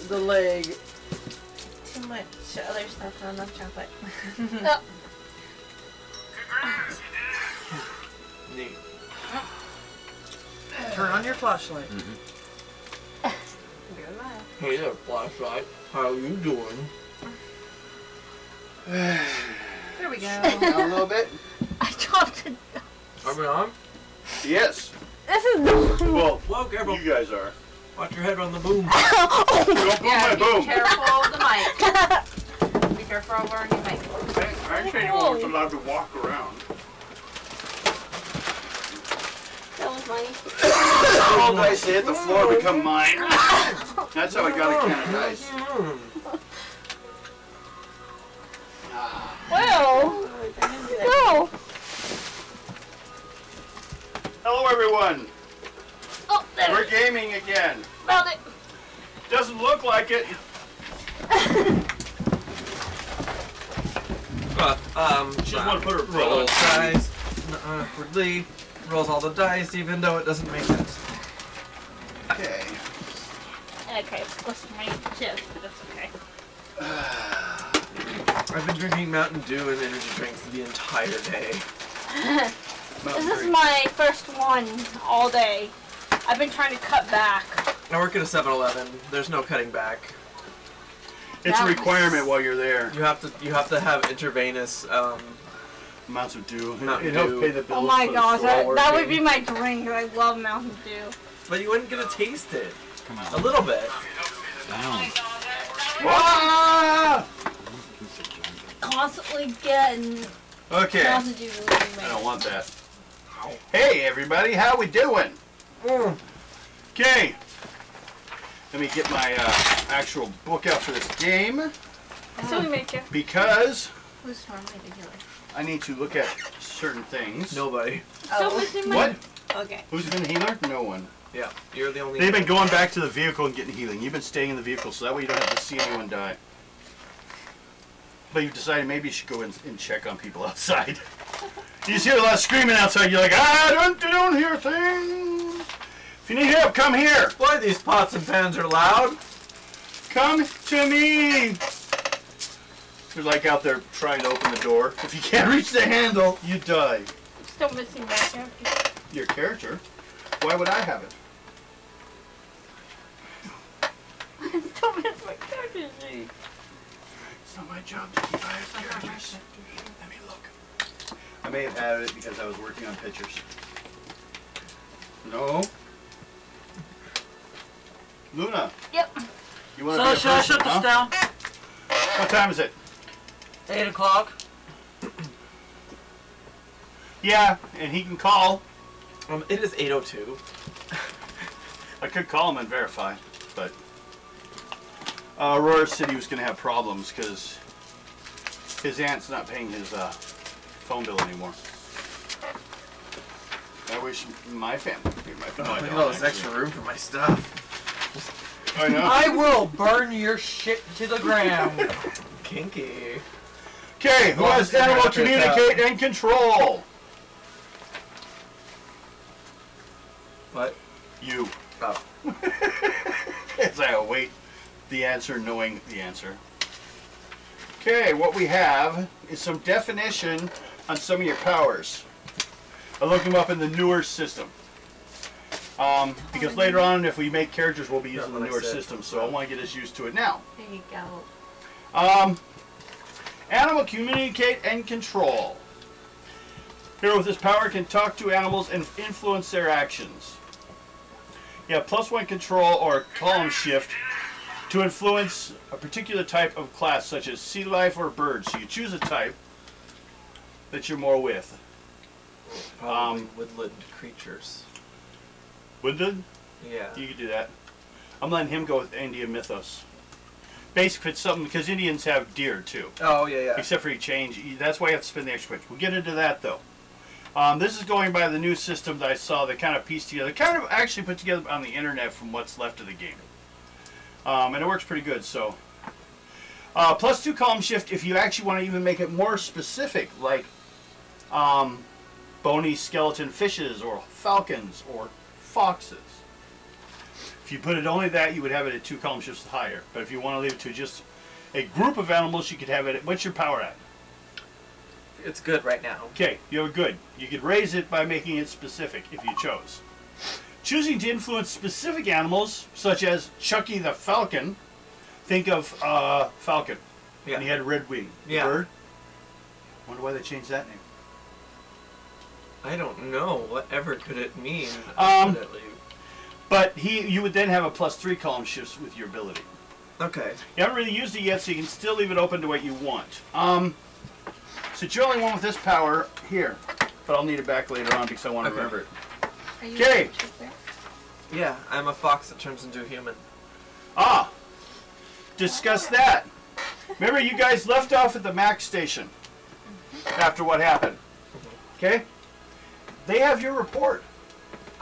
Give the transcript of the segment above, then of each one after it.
The leg. Too much other stuff, not enough chocolate. Neat. Turn on your flashlight. Hey there, flashlight. How you doing? There we go. Down a little bit. I dropped it. Are we on? Yes. This is the Well, Whoa, careful. you guys are. Watch your head on the boom. Don't boom my boom. Be careful of the mic. Be careful over your mic. I ain't anyone's allowed to walk around. That was money. All dice hit the floor become mine. That's how I got a can of dice. Well, no. Hello, everyone. Oh, there. We're gaming again. Found it. Doesn't look like it. Just want to put her roll dice. Lee rolls all the dice, even though it doesn't make sense. Okay. Okay, it's close to my chest, but that's okay. I've been drinking Mountain Dew and energy drinks the entire day. This is my first one all day. I've been trying to cut back. I work at a 7-Eleven. There's no cutting back. It's a requirement while you're there. You have to have intravenous Amounts of dew. Mountain It helps Dew. pay the bills. Oh my for the gosh, store that would working. be my drink. I love Mountain Dew. But you wouldn't get to taste it. Come on. A little bit. Down. Ah! Constantly getting Okay. Mountain Dew. I don't want that. Hey, everybody, how we doing? Okay. Let me get my actual book out for this game So we make it. because Who's normally the healer? I need to look at certain things. Nobody. Still missing my. What? Okay. Who's been healer? No one. Yeah, you're the only. They've been going back to the vehicle and getting healing. You've been staying in the vehicle, so that way you don't have to see anyone die. But you've decided maybe you should go in and check on people outside. You just hear a lot of screaming outside. You're like, I don't hear things. If you need help, come here. Why these pots and pans are loud? Come to me. You're like out there trying to open the door. If you can't reach the handle, you die. Still missing my character. Your character? Why would I have it? Still missing my character sheet. It's not my job to keep eye of characters. Let me look. I may have had it because I was working on pictures. No. Luna. Yep. You want So to be a should I person, shut this huh? down? What time is it? 8 o'clock. Yeah, and he can call. It is 8:02. I could call him and verify, but Aurora said he was going to have problems because his aunt's not paying his phone bill anymore. I wish my family could be my phone Look at bill. all this extra room for my stuff. I know. I will burn your shit to the ground. Kinky. Okay, who has animal communicate and control? What? You. Oh. As I await the answer, knowing the answer. Okay, what we have is some definition on some of your powers. I looked them up in the newer system. Because later on, if we make characters, we'll be using the newer system, so I want to get us used to it now. There you go. Animal communicate and control. Hero with this power can talk to animals and influence their actions. You have +1 control or column shift to influence a particular type of class, such as sea life or birds. So you choose a type that you're more with. Probably woodland creatures. Woodland? Yeah. You could do that. I'm letting him go with Indian mythos. Basically, it's something because Indians have deer too. Oh yeah, yeah. Except for you change. That's why you have to spend the extra points. We'll get into that though. This is going by the new system that I saw that kind of pieced together, kind of actually put together on the internet from what's left of the game. And it works pretty good. So, +2 column shift if you actually want to even make it more specific, like bony skeleton fishes or falcons or foxes. If If you put it only that, you would have it at 2 column shifts higher. But if you want to leave it to just a group of animals, you could have it at, what's your power at? It's good right now. Okay, you're good. You could raise it by making it specific if you chose. Choosing to influence specific animals, such as Chucky the Falcon. Think of Falcon. Yeah. And he had a red wing. The Yeah. bird. Wonder why they changed that name. I don't know. Whatever could it mean? But you would then have a +3 column shifts with your ability. Okay. You haven't really used it yet, so you can still leave it open to what you want. Since you're only one with this power, here. But I'll need it back later on because I want to remember it. Okay. Yeah, I'm a fox that turns into a human. Ah! Discuss that. Remember, you guys left off at the Max station after what happened. Okay? They have your report.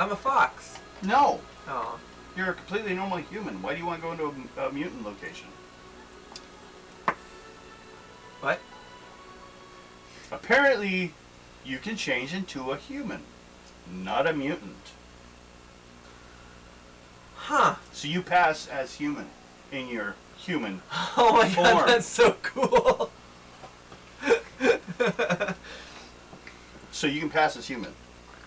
I'm a fox. No. Oh. You're a completely normal human. Why do you want to go into a mutant location? What? Apparently, you can change into a human, not a mutant. Huh. So you pass as human in your human Oh my form. god, that's so cool. So you can pass as human.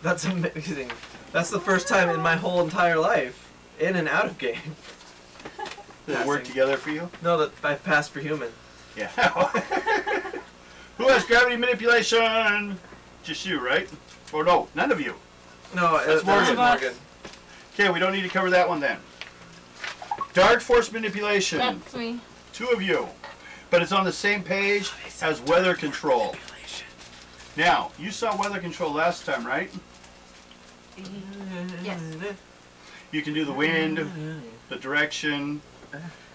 That's amazing. That's the first time in my whole entire life, in and out of game. Does it work together for you? No, that I've passed for human. Yeah. Who has gravity manipulation? Just you, right? Or no, none of you. No, That's Morgan. Morgan. Okay, we don't need to cover that one then. Dark force manipulation. That's me. 2 of you. But it's on the same page as weather control. Now, you saw weather control last time, right? Yes. You can do the wind, the direction,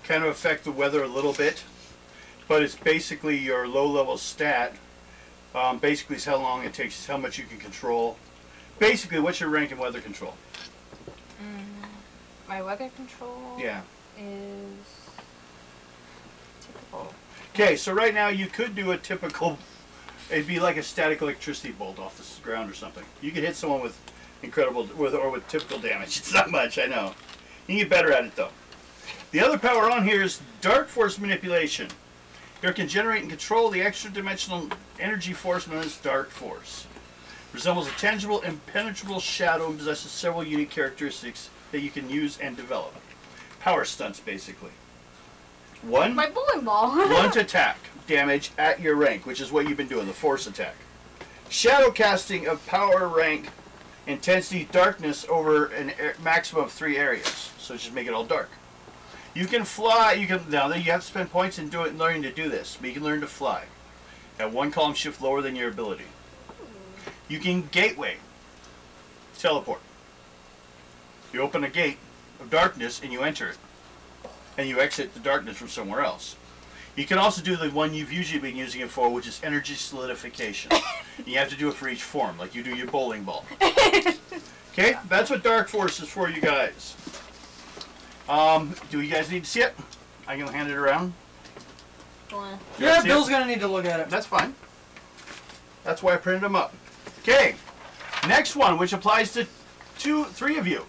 kind of affect the weather a little bit. But it's basically your low-level stat. Basically, it's how long it takes, how much you can control. Basically, what's your rank in weather control? My weather control Yeah. is typical. Okay, so right now you could do a typical, it'd be like a static electricity bolt off the ground or something. You could hit someone with incredible, or with typical damage. It's not much, I know. You can get better at it though. The other power on here is dark force manipulation. It can generate and control the extra-dimensional energy force known as dark force. Resembles a tangible, impenetrable shadow and possesses several unique characteristics that you can use and develop. Power stunts, basically. One My bowling ball. to attack damage at your rank, which is what you've been doing, the force attack. Shadow casting of power rank intensity darkness over a maximum of 3 areas. So just make it all dark. You can fly. Now you have to spend points in learning to do this, but you can learn to fly at 1 column shift lower than your ability. You can gateway, teleport. You open a gate of darkness and you enter it, and you exit the darkness from somewhere else. You can also do the one you've usually been using it for, which is energy solidification. And you have to do it for each form, like you do your bowling ball. Okay, that's what dark force is for, you guys. Do you guys need to see it? I can hand it around. Yeah, Bill's gonna need to look at it. That's fine. That's why I printed them up. Okay, next one, which applies to 3 of you.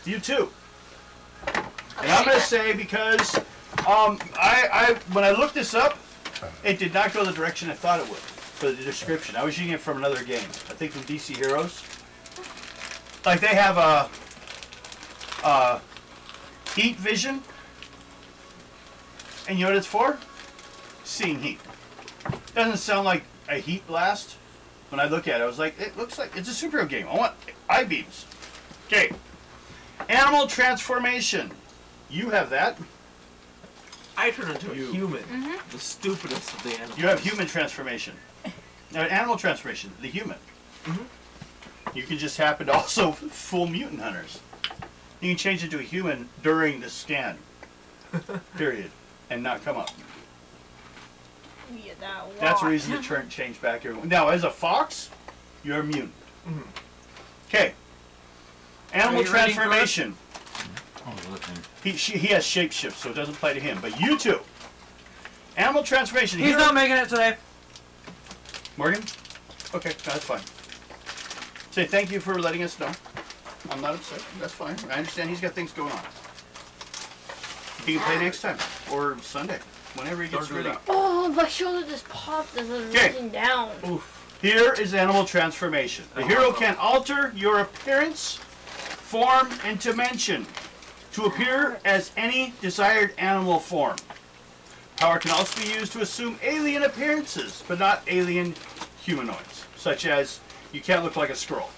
You too. And I'm going to say, because when I looked this up, it did not go the direction I thought it would for the description. I was using it from another game. I think from DC Heroes. Like they have a heat vision. And you know what it's for? Seeing heat. Doesn't sound like a heat blast. When I look at it, I was like, it looks like it's a superhero game. I want eye beams. Okay. Animal transformation. You have that. I turn into a human. The stupidest of the animals. You have human transformation. Now, animal transformation, the human. You can just happen to also fool mutant hunters. You can change into a human during the scan. Period. And not come up. Yeah, That's the reason to change back everyone. Now, as a fox, you're a mutant. Okay. Animal transformation. He has shapeshift, so it doesn't apply to him. But you two. Animal transformation. He's not making it today. Morgan? Okay, that's fine. Say thank you for letting us know. I'm not upset. That's fine. I understand he's got things going on. He can play next time or Sunday, whenever he gets ready. Oh, my shoulder just popped as I was looking down. Oof. Here is animal transformation. The hero can alter your appearance, form, and dimension to appear as any desired animal form. Power can also be used to assume alien appearances, but not alien humanoids, such as you can't look like a Skrull.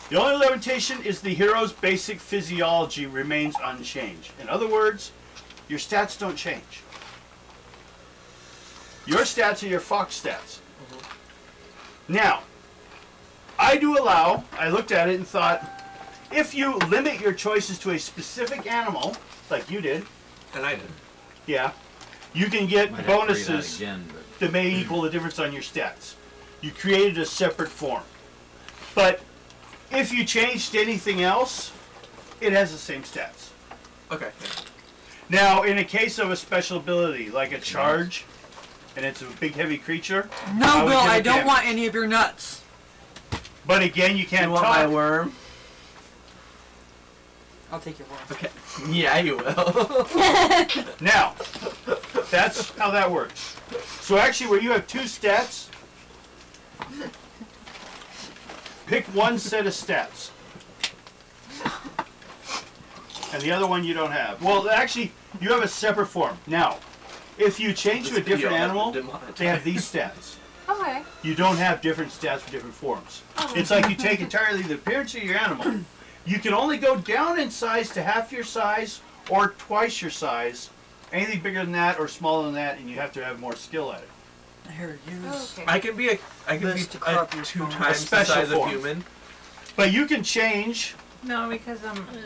The only limitation is the hero's basic physiology remains unchanged. In other words, your stats don't change. Your stats are your Fox stats. Now, I looked at it and thought, if you limit your choices to a specific animal, like you did, And I did. yeah, you can get Might have to read that bonuses again, that may equal the difference on your stats. You created a separate form. But if you changed anything else, it has the same stats. Okay. Now, in a case of a special ability, like a charge, and it's a big heavy creature. No, would Bill, give I it don't damage. want any of your nuts. But again, you can't You want my talk. worm? I'll take your worm. Okay. Yeah, you will. Now, that's how that works. So actually, where you have two stats, pick one set of stats. And the other one you don't have. Well, actually, you have a separate form. Now, if you change to a different animal, they have these stats. Okay. You don't have different stats for different forms. It's like you take entirely the appearance of your animal. You can only go down in size to half your size or twice your size. Anything bigger than that or smaller than that, and you have to have more skill at it. Here, use. Okay. I can be This to crop your two phone. times A special the size form. of human. But you can change No, because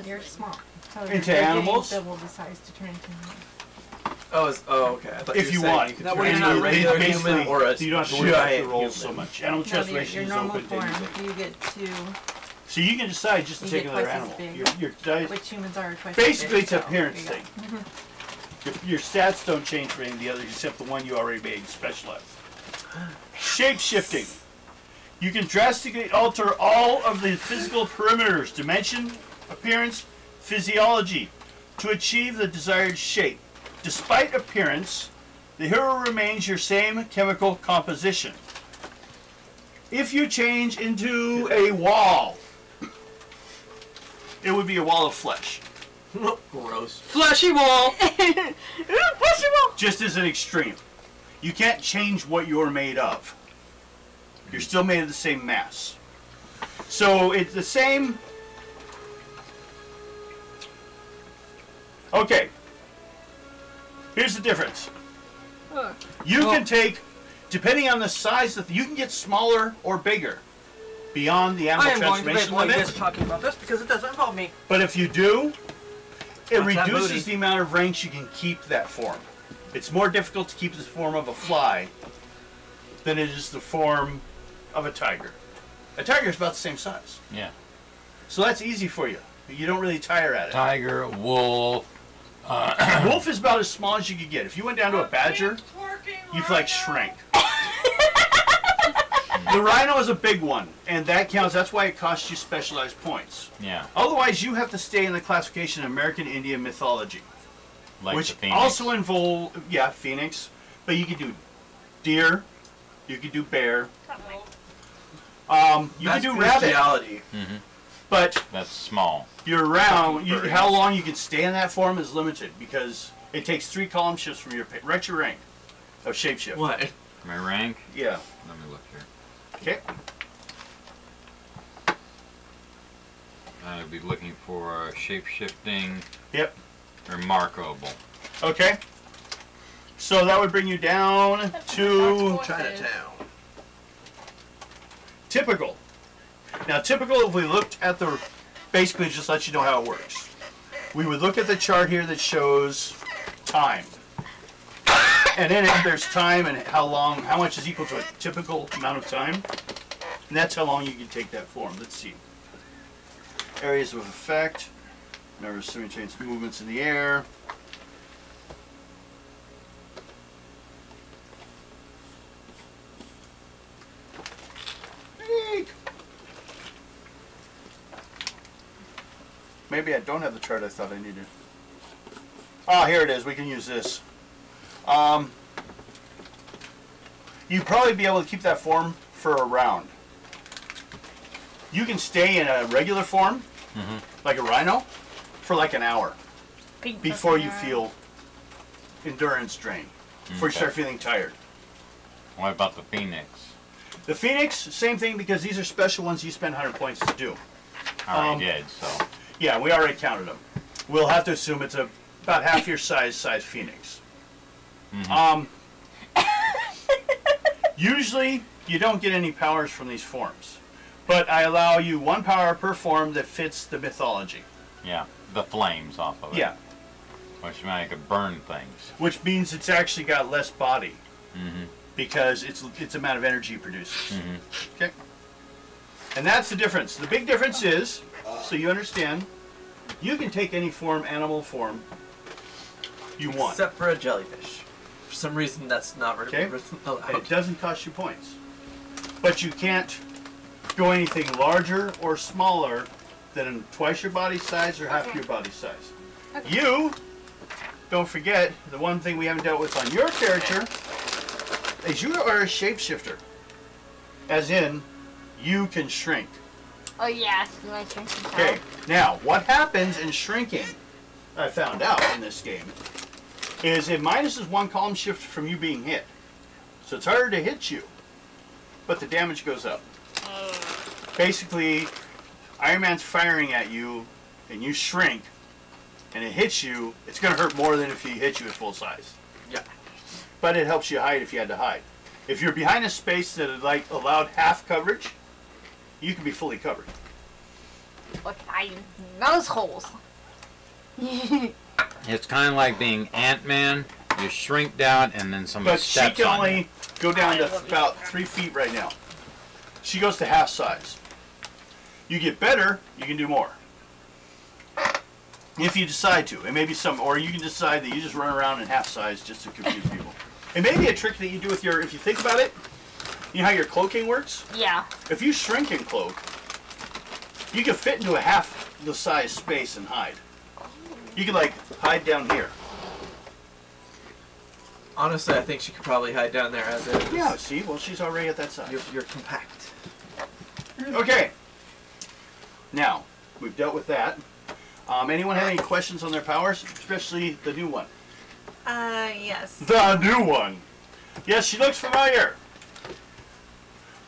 you're small. So Into they're animals? getting double the size to turn into human. Okay. I thought if you you were saying want. you could That turn way into you're a not regular basically, human or a so you don't have to worry about the giant rolls human. so much. Animal No, transformation your is normal open to form, anything. you get to, So you can decide just to You take get another twice as animal. big. Your dice, which humans are twice as basically, big, it's an so appearance there you thing. Your stats don't change for any of the others except the one you already made specialized. Shape shifting. You can drastically alter all of the physical perimeters, dimension, appearance, physiology, to achieve the desired shape. Despite appearance, the hero remains your same chemical composition. If you change into a wall, it would be a wall of flesh. Gross. Fleshy wall. Just as an extreme. You can't change what you're made of. You're still made of the same mass. So it's the same. Okay. Here's the difference. You can take, depending on the size, you can get smaller or bigger beyond the I animal am going to bed transformation while you guys limit. are talking about this because it doesn't involve me. But if you do, it What's that booty? reduces the amount of ranks you can keep that form. It's more difficult to keep the form of a fly than it is the form of a tiger. A tiger is about the same size. Yeah. So that's easy for you. You don't really tire at it. Tiger, wolf. Wolf is about as small as you could get. If you went down to a badger, you'd like shrink. The rhino is a big one, and that counts. That's why it costs you specialized points. Yeah. Otherwise, you have to stay in the classification of American Indian mythology, Like which the phoenix. also involve, phoenix. But you could do deer, you could do bear, you could do rabbit. bestiality. But That's small. you're around. Fucking How birds. long you can stay in that form is limited because it takes 3 column shifts from your write your rank of shapeshift. What? My rank. Yeah. Let me look here. Okay. I'd be looking for shape-shifting Yep. remarkable. Okay. So that would bring you down to Chinatown. typical. Now, typical, if we looked at the, basically just lets you know how it works. We would look at the chart here that shows time. And in it, there's time and how much is equal to a typical amount of time. And that's how long you can take that form. Let's see. Areas of effect. Nervous simultaneous movements in the air. Eek. Maybe I don't have the chart I thought I needed. Oh, here it is. We can use this. You'd probably be able to keep that form for a round. You can stay in a regular form, like a rhino, for like an hour before you feel endurance drain, before you start feeling tired. What about the Phoenix? The Phoenix, same thing, because these are special ones you spend 100 points to do. I already did, so. Yeah, we already counted them. We'll have to assume it's about half your size Phoenix. Usually, you don't get any powers from these forms. But I allow you 1 power per form that fits the mythology. Yeah, the flames off of it. Yeah. Which means I could burn things. Which means it's actually got less body. Because it's the amount of energy it produces. Okay? And that's the difference. The big difference is, so you understand, you can take any form, animal form, you want. Except for a jellyfish. For some reason, that's not allowed. And it doesn't cost you points. But you can't go anything larger or smaller than twice your body size or half your body size. You, don't forget, the one thing we haven't dealt with on your character is you are a shapeshifter. As in, you can shrink. Oh yeah, my shrinking power. Okay, now what happens in shrinking, I found out in this game, is it minuses 1 column shift from you being hit. So it's harder to hit you, but the damage goes up. Basically, Iron Man's firing at you, and you shrink, and it hits you, it's going to hurt more than if he hit you at full size. Yeah. But it helps you hide if you had to hide. If you're behind a space that allowed half coverage, you can be fully covered. Look, nose holes. It's kind of like being Ant-Man. You shrink down and then somebody But she steps can on only you. go down to about 3 feet right now. She goes to half size. You get better, you can do more. If you decide to. It may be some, or you can decide that you just run around in half size just to confuse people. It may be a trick that you do with your, if you think about it, you know how your cloaking works? Yeah. If you shrink and cloak, you can fit into a half the size space and hide. You can like hide down here. Honestly, I think she could probably hide down there as is. Yeah, see? Well, she's already at that size. You're compact. Okay. Now, we've dealt with that. Anyone have any questions on their powers? Especially the new one. Yes. The new one. Yes, she looks familiar.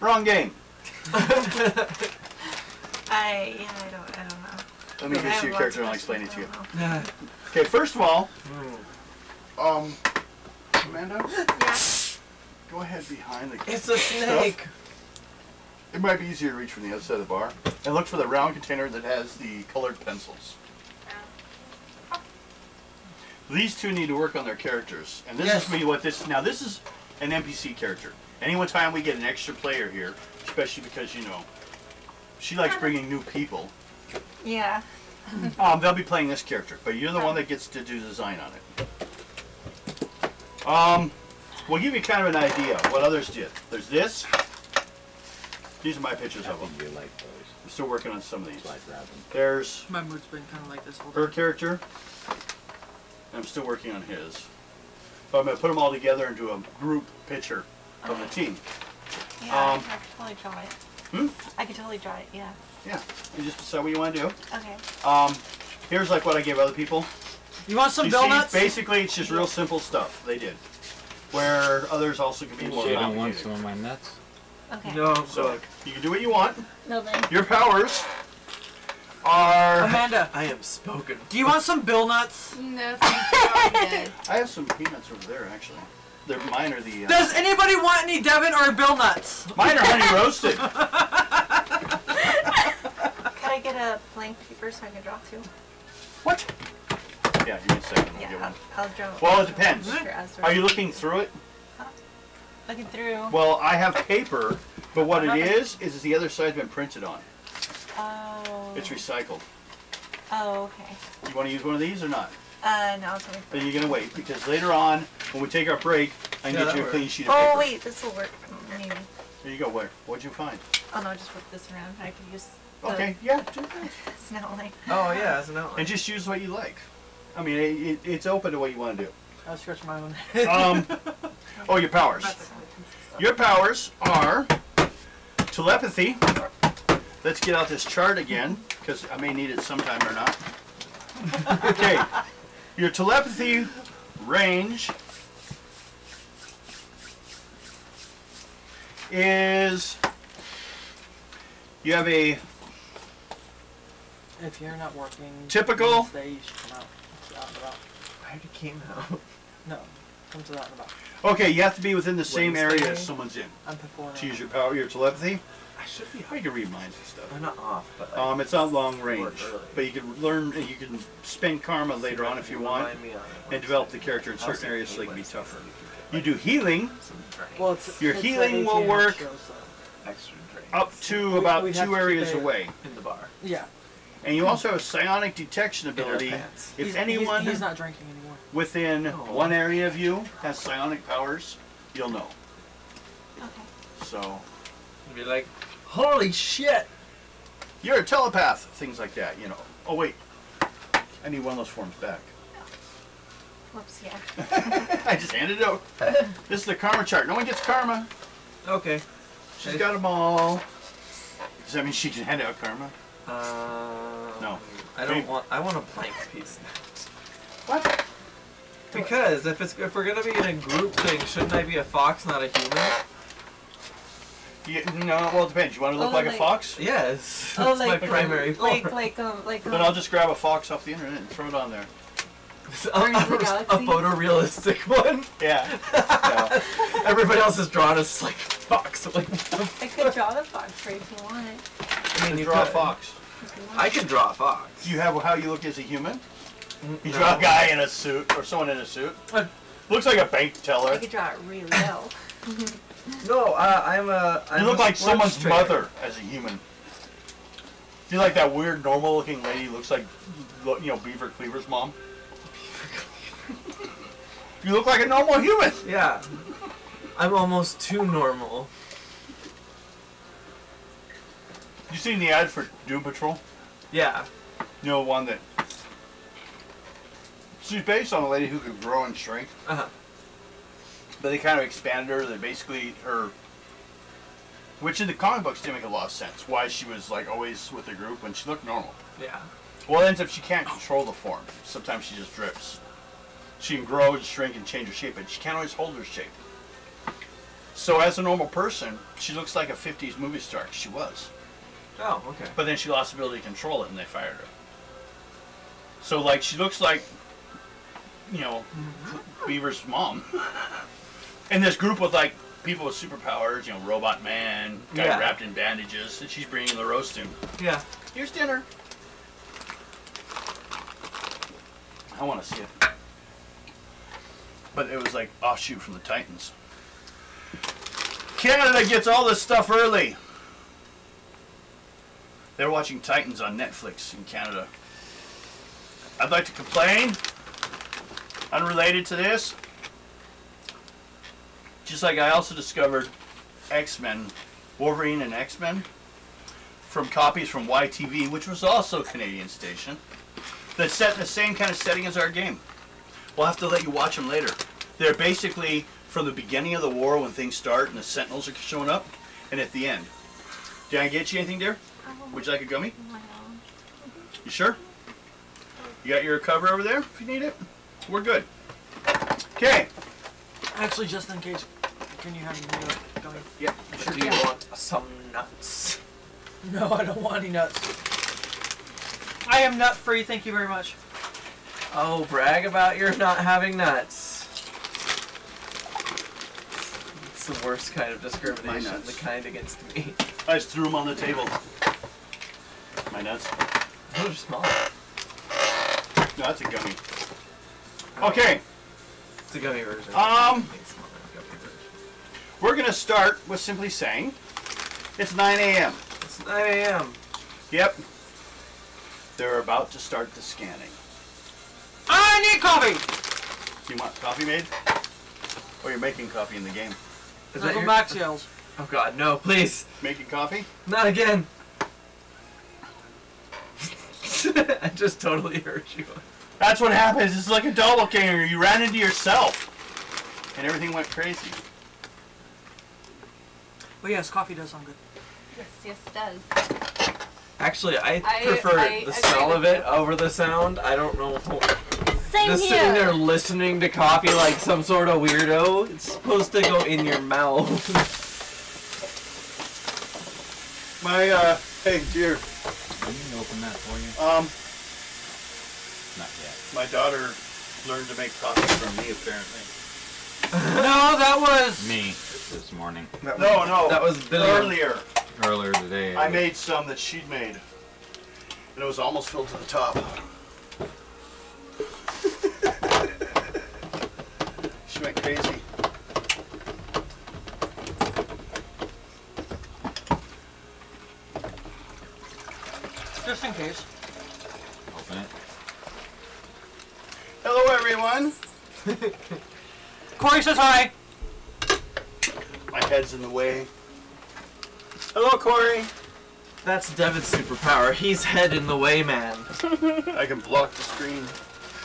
Wrong game. I don't know. Let me get you your character and I'll explain it to you. Yeah. Okay, first of all, Amanda, Yeah. go ahead behind the It's a snake. stuff. It might be easier to reach from the other side of the bar. And look for the round container that has the colored pencils. These two need to work on their characters. And this is me what this, now this is an NPC character. Any one time we get an extra player here, especially because, you know, she likes bringing new people. Yeah. They'll be playing this character, but you're the one that gets to do design on it. We'll give you kind of an idea of what others did. There's this. These are my pictures of them. You like those. I'm still working on some of these. Like Robin. There's My mood's been kind of like this whole her time. character. And I'm still working on his. But I'm going to put them all together into a group picture of the team. Yeah, I could totally draw it. Hmm? I could totally draw it, yeah. Yeah. You just decide what you want to do. Okay. Here's like what I gave other people. You want some You bill see, nuts? basically it's just real simple stuff they did. Where others also can be more You don't want complicated. some of my nuts? Okay. No, So you can do what you want. No thanks. Your powers are... Amanda, I am spoken. do you want some bill nuts? No, thank you. I'm good. I have some peanuts over there actually. Mine are the... Does anybody want any Devon or bill nuts? Mine are honey roasted. Could I get a blank paper so I can draw too? What? Yeah, give me a second. I'll get Yeah, one. I'll draw. Well, it depends. Sure, as Are you looking through it? looking through? Well, I have paper, but what it is the other side's been printed on. Oh. It's recycled. Oh, okay. You want to use one of these or not? No, it's only. Then you're going to wait, because later on, when we take our break, I can Yeah, get you a that clean sheet of paper. Oh wait, this will work. Maybe. There you go. Where? What'd you find? Oh no, just flip this around. I could use. Okay, yeah, do that. It's not like. Oh yeah, as an outline. And just use what you like. I mean, it's open to what you want to do. I'll scratch my own. Oh, your powers. Your powers are telepathy. Let's get out this chart again, because I may need it sometime or not. Okay. Your telepathy range is, you have a If you're not working, typical. Wednesday, you should come out. It's out and about. I already came out. No, come to that and about. Okay, you have to be within the same area Wednesday? as someone's in I'm before now. to use your power, your telepathy. I should be. How you can read minds and stuff. I'm not off, but like, It's not long range, work early. but you can learn. You can spend karma later on if you want, Remind me on it. and develop the character in certain areas so they can be tougher. You do healing Well, it's, Your it's healing an will 18 work show, so. extra drink up to about we'd have 2 to areas keep it- away, in the bar. Yeah. and you also have a psionic detection In our ability. pants. If anyone He's not drinking anymore. within Oh. one area of you has psionic powers, you'll know. Okay. So You'd be like, holy shit! you're a telepath, things like that. You know. Oh wait, I need one of those forms back. Whoops, yeah. I just handed it over. This is the karma chart. No one gets karma. Okay. She's got them all. Does that mean she can hand out karma? No. I don't want. I want a blank piece. What? Because if we're gonna be in a group thing, shouldn't I be a fox, not a human? Yeah, no, well, it depends. You want to look Oh, like a like- fox? Yes. Oh, That's like my primary form. Then I'll just grab a fox off the internet and throw it on there. Guardians of the a Galaxy? photorealistic one. Yeah. Yeah. Everybody else is drawn as like fox. Like, I could draw the fox for you if you want it. I mean, you Draw a could. fox. If you want I it. can draw a fox. Do you have how you look as a human? You No. draw a guy in a suit or someone in a suit. Looks like a bank I teller. could draw it really well. No, I'm a. I'm You look a like sports someone's trainer. mother as a human. You're like that weird, normal-looking lady who looks like, you know, Beaver Cleaver's mom. You look like a normal human. Yeah. I'm almost too normal. You seen the ad for Doom Patrol? Yeah. You know, one that. She's based on a lady who could grow and shrink, Uh-huh. but they kind of expanded her. They basically her, which in the comic books didn't make a lot of sense. Why she was like always with the group when she looked normal. Yeah. Well, it ends up she can't control the form. Sometimes she just drifts. She can grow and shrink and change her shape, but she can't always hold her shape. So as a normal person, she looks like a 50s movie star. She was. Oh, okay. But then she lost the ability to control it and they fired her. So like she looks like, you know, Beaver's mom. And this group with like people with superpowers, you know, Robot Man, guy Yeah. wrapped in bandages, and she's bringing the roast him. Yeah. Here's dinner. I want to see it. But it was like offshoot from the Titans. Canada gets all this stuff early. They're watching Titans on Netflix in Canada. I'd like to complain, unrelated to this. Just like I also discovered X-Men, Wolverine and X-Men, from copies from YTV, which was also a Canadian station, that's set in the same kind of setting as our game. We'll have to let you watch them later. They're basically from the beginning of the war when things start and the Sentinels are showing up, and at the end. Did I get you anything, dear? Would you like a gummy? Wow. You sure? You got your cover over there if you need it? We're good. Okay. Actually, just in case, can you have me going? Yeah. Do you want some nuts? No, I don't want any nuts. I am nut free, thank you very much. Oh, brag about your not having nuts. It's the worst kind of discrimination, nuts. the kind against me. I just threw them on the table. My nuts. Those are small. No, that's a gummy. Okay. It's a gummy version. It's smaller, gummy version. We're going to start with simply saying it's 9 a.m. It's 9 a.m. Yep. They're about to start the scanning. I need coffee! You want coffee made? Or you're making coffee in the game? Is That's that what your... Max yells. Oh god, no, please. Making coffee? Not again. I just totally hurt you. That's what happens. It's like a doppelganger. You ran into yourself. And everything went crazy. But yes, coffee does sound good. Yes, it does. Actually, I prefer I the smell agree of with it over the sound. I don't know. Same Just here. sitting there listening to coffee like some sort of weirdo. It's supposed to go in your mouth. My, hey, dear. Can you open that for you? Not yet. My daughter learned to make coffee from me, apparently. No, that was Me this morning. No, That was earlier. Earlier today. I made some that she'd made. And it was almost filled to the top. She went crazy. just in case. Open it. Hello, everyone. Corey says hi. My head's in the way. Hello, Corey. That's Devin's superpower. He's head in the way, man. I can block the screen.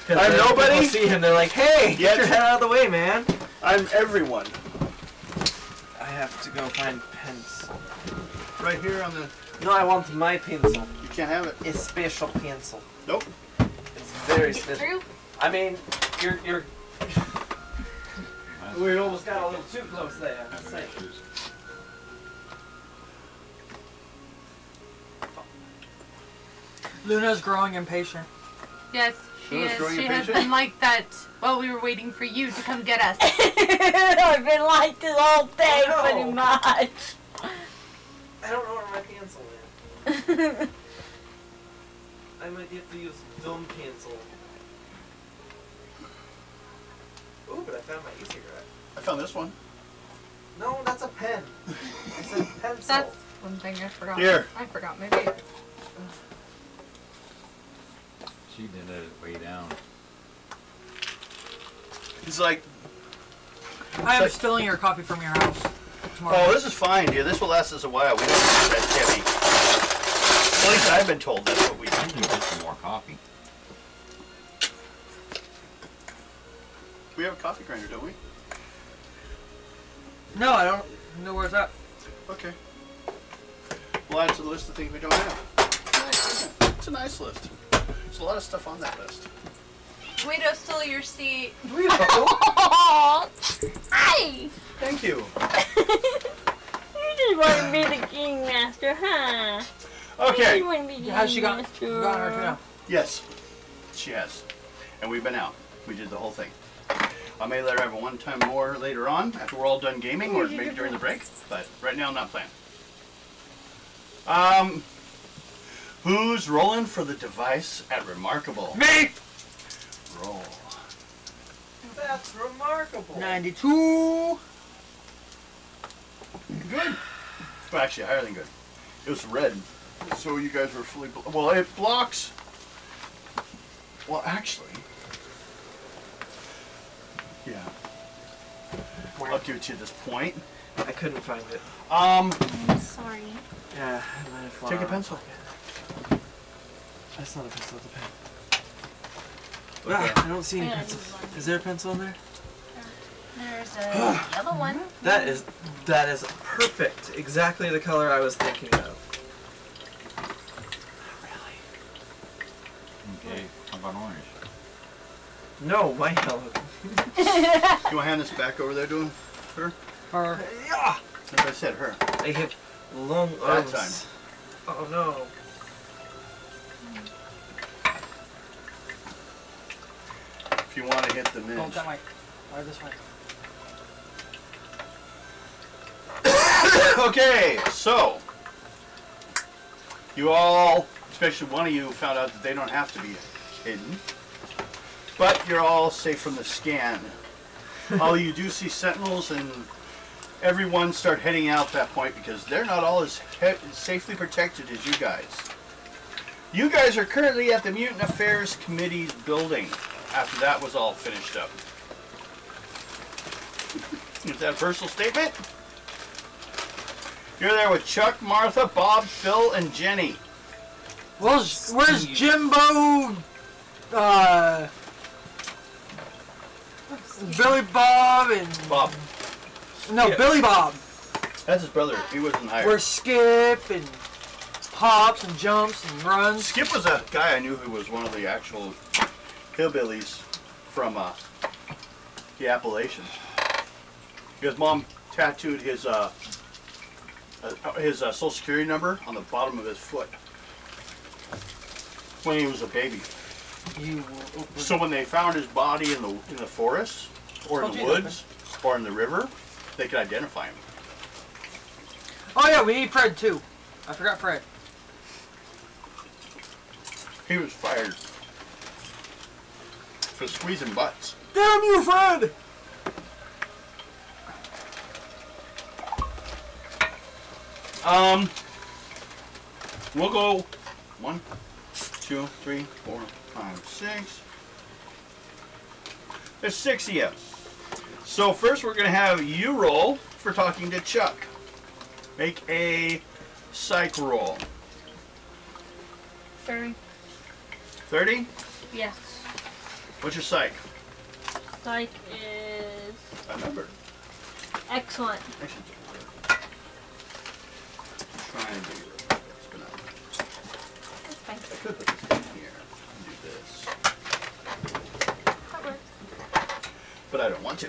'Cause I'm then nobody? People see him, they're like, "Hey, Yes. get your head out of the way, man." I'm everyone. I have to go find pens. Right here on the... No, I want my pencil. You can't have it. A special pencil. Nope. It's very It's special. true. I mean, you're. We almost got a little too close there. I'd say. Luna's growing impatient. Yes, she Luna's is. growing She has impatient? been like that while we were waiting for you to come get us. I've been like this all day, Oh, no. pretty much. I don't know where my pencil is. I might have to use dumb pencil. Ooh, but I found my e-cigarette. I found this one. No, that's a pen. I said pencil. That's one thing I forgot. Here. I forgot. Maybe. She did it way down. It's like, I am stealing your coffee from your house tomorrow. oh, this is fine, dear. This will last us a while. We don't need that heavy. At least I've been told that's what we I do. can get some more coffee. We have a coffee grinder, don't we? No, I don't know where's that. Okay. We'll add to the list of things we don't have. It's a nice list. There's a lot of stuff on that list. Guido, still your seat. Hi! Thank you. You just want to be the king master, huh? Okay. You want to be the How's she king got master. her too now? Yes, she has. And we've been out. We did the whole thing. I may let her have one time more later on after we're all done gaming or maybe during the break. But right now I'm not playing. Who's rolling for the device at Remarkable? Me! Roll. That's remarkable. 92. Good. Well, actually, higher than good. It was red. So you guys were fully... Well, it blocks... Well, actually... Yeah. I'll give it to you at this point. I couldn't find it. Sorry. Yeah, I might have fallen Take a out. pencil. That's not a pencil, that's a pen. Ah, I don't see any Yeah, pencils. use one. Is there a pencil in there? There's a yellow one. That is perfect. Exactly the color I was thinking of. Okay, how about orange? No, my yellow. You want to hand this back over there to him? Her? Or Yeah! As I said, her. I have long That arms. time. Oh no. If you want to hit the oh, minge. that might. Or this way. Okay, so you all, especially one of you, found out that they don't have to be hidden, but you're all safe from the scan. All you do see sentinels, and everyone start heading out that point because they're not all as safely protected as you guys. You guys are currently at the Mutant Affairs Committee's building after that was all finished up. Is that a personal statement? You're there with Chuck, Martha, Bob, Phil, and Jenny. Where's Jimbo? Billy Bob and Bob. no Yeah. Billy Bob. That's his brother. He wasn't hired. Where's Skip and hops and jumps and runs? Skip was a guy I knew who was one of the actual hillbillies from the Appalachians. His mom tattooed his Social Security number on the bottom of his foot when he was a baby. So when they found his body in the forest or in the woods or in the river, they could identify him. Oh yeah, we need Fred too. I forgot Fred. He was fired for squeezing butts. Damn you, Fred! We'll go 1, 2, 3, 4, 5, 6. There's 6 of you. So first we're going to have you roll for talking to Chuck. Make a psych roll. 30. 30? Yes. What's your psych? Psych is A number. excellent. Actually, try and do this, but not. That's fine. I could put this in here and do this, That works. but I don't want to.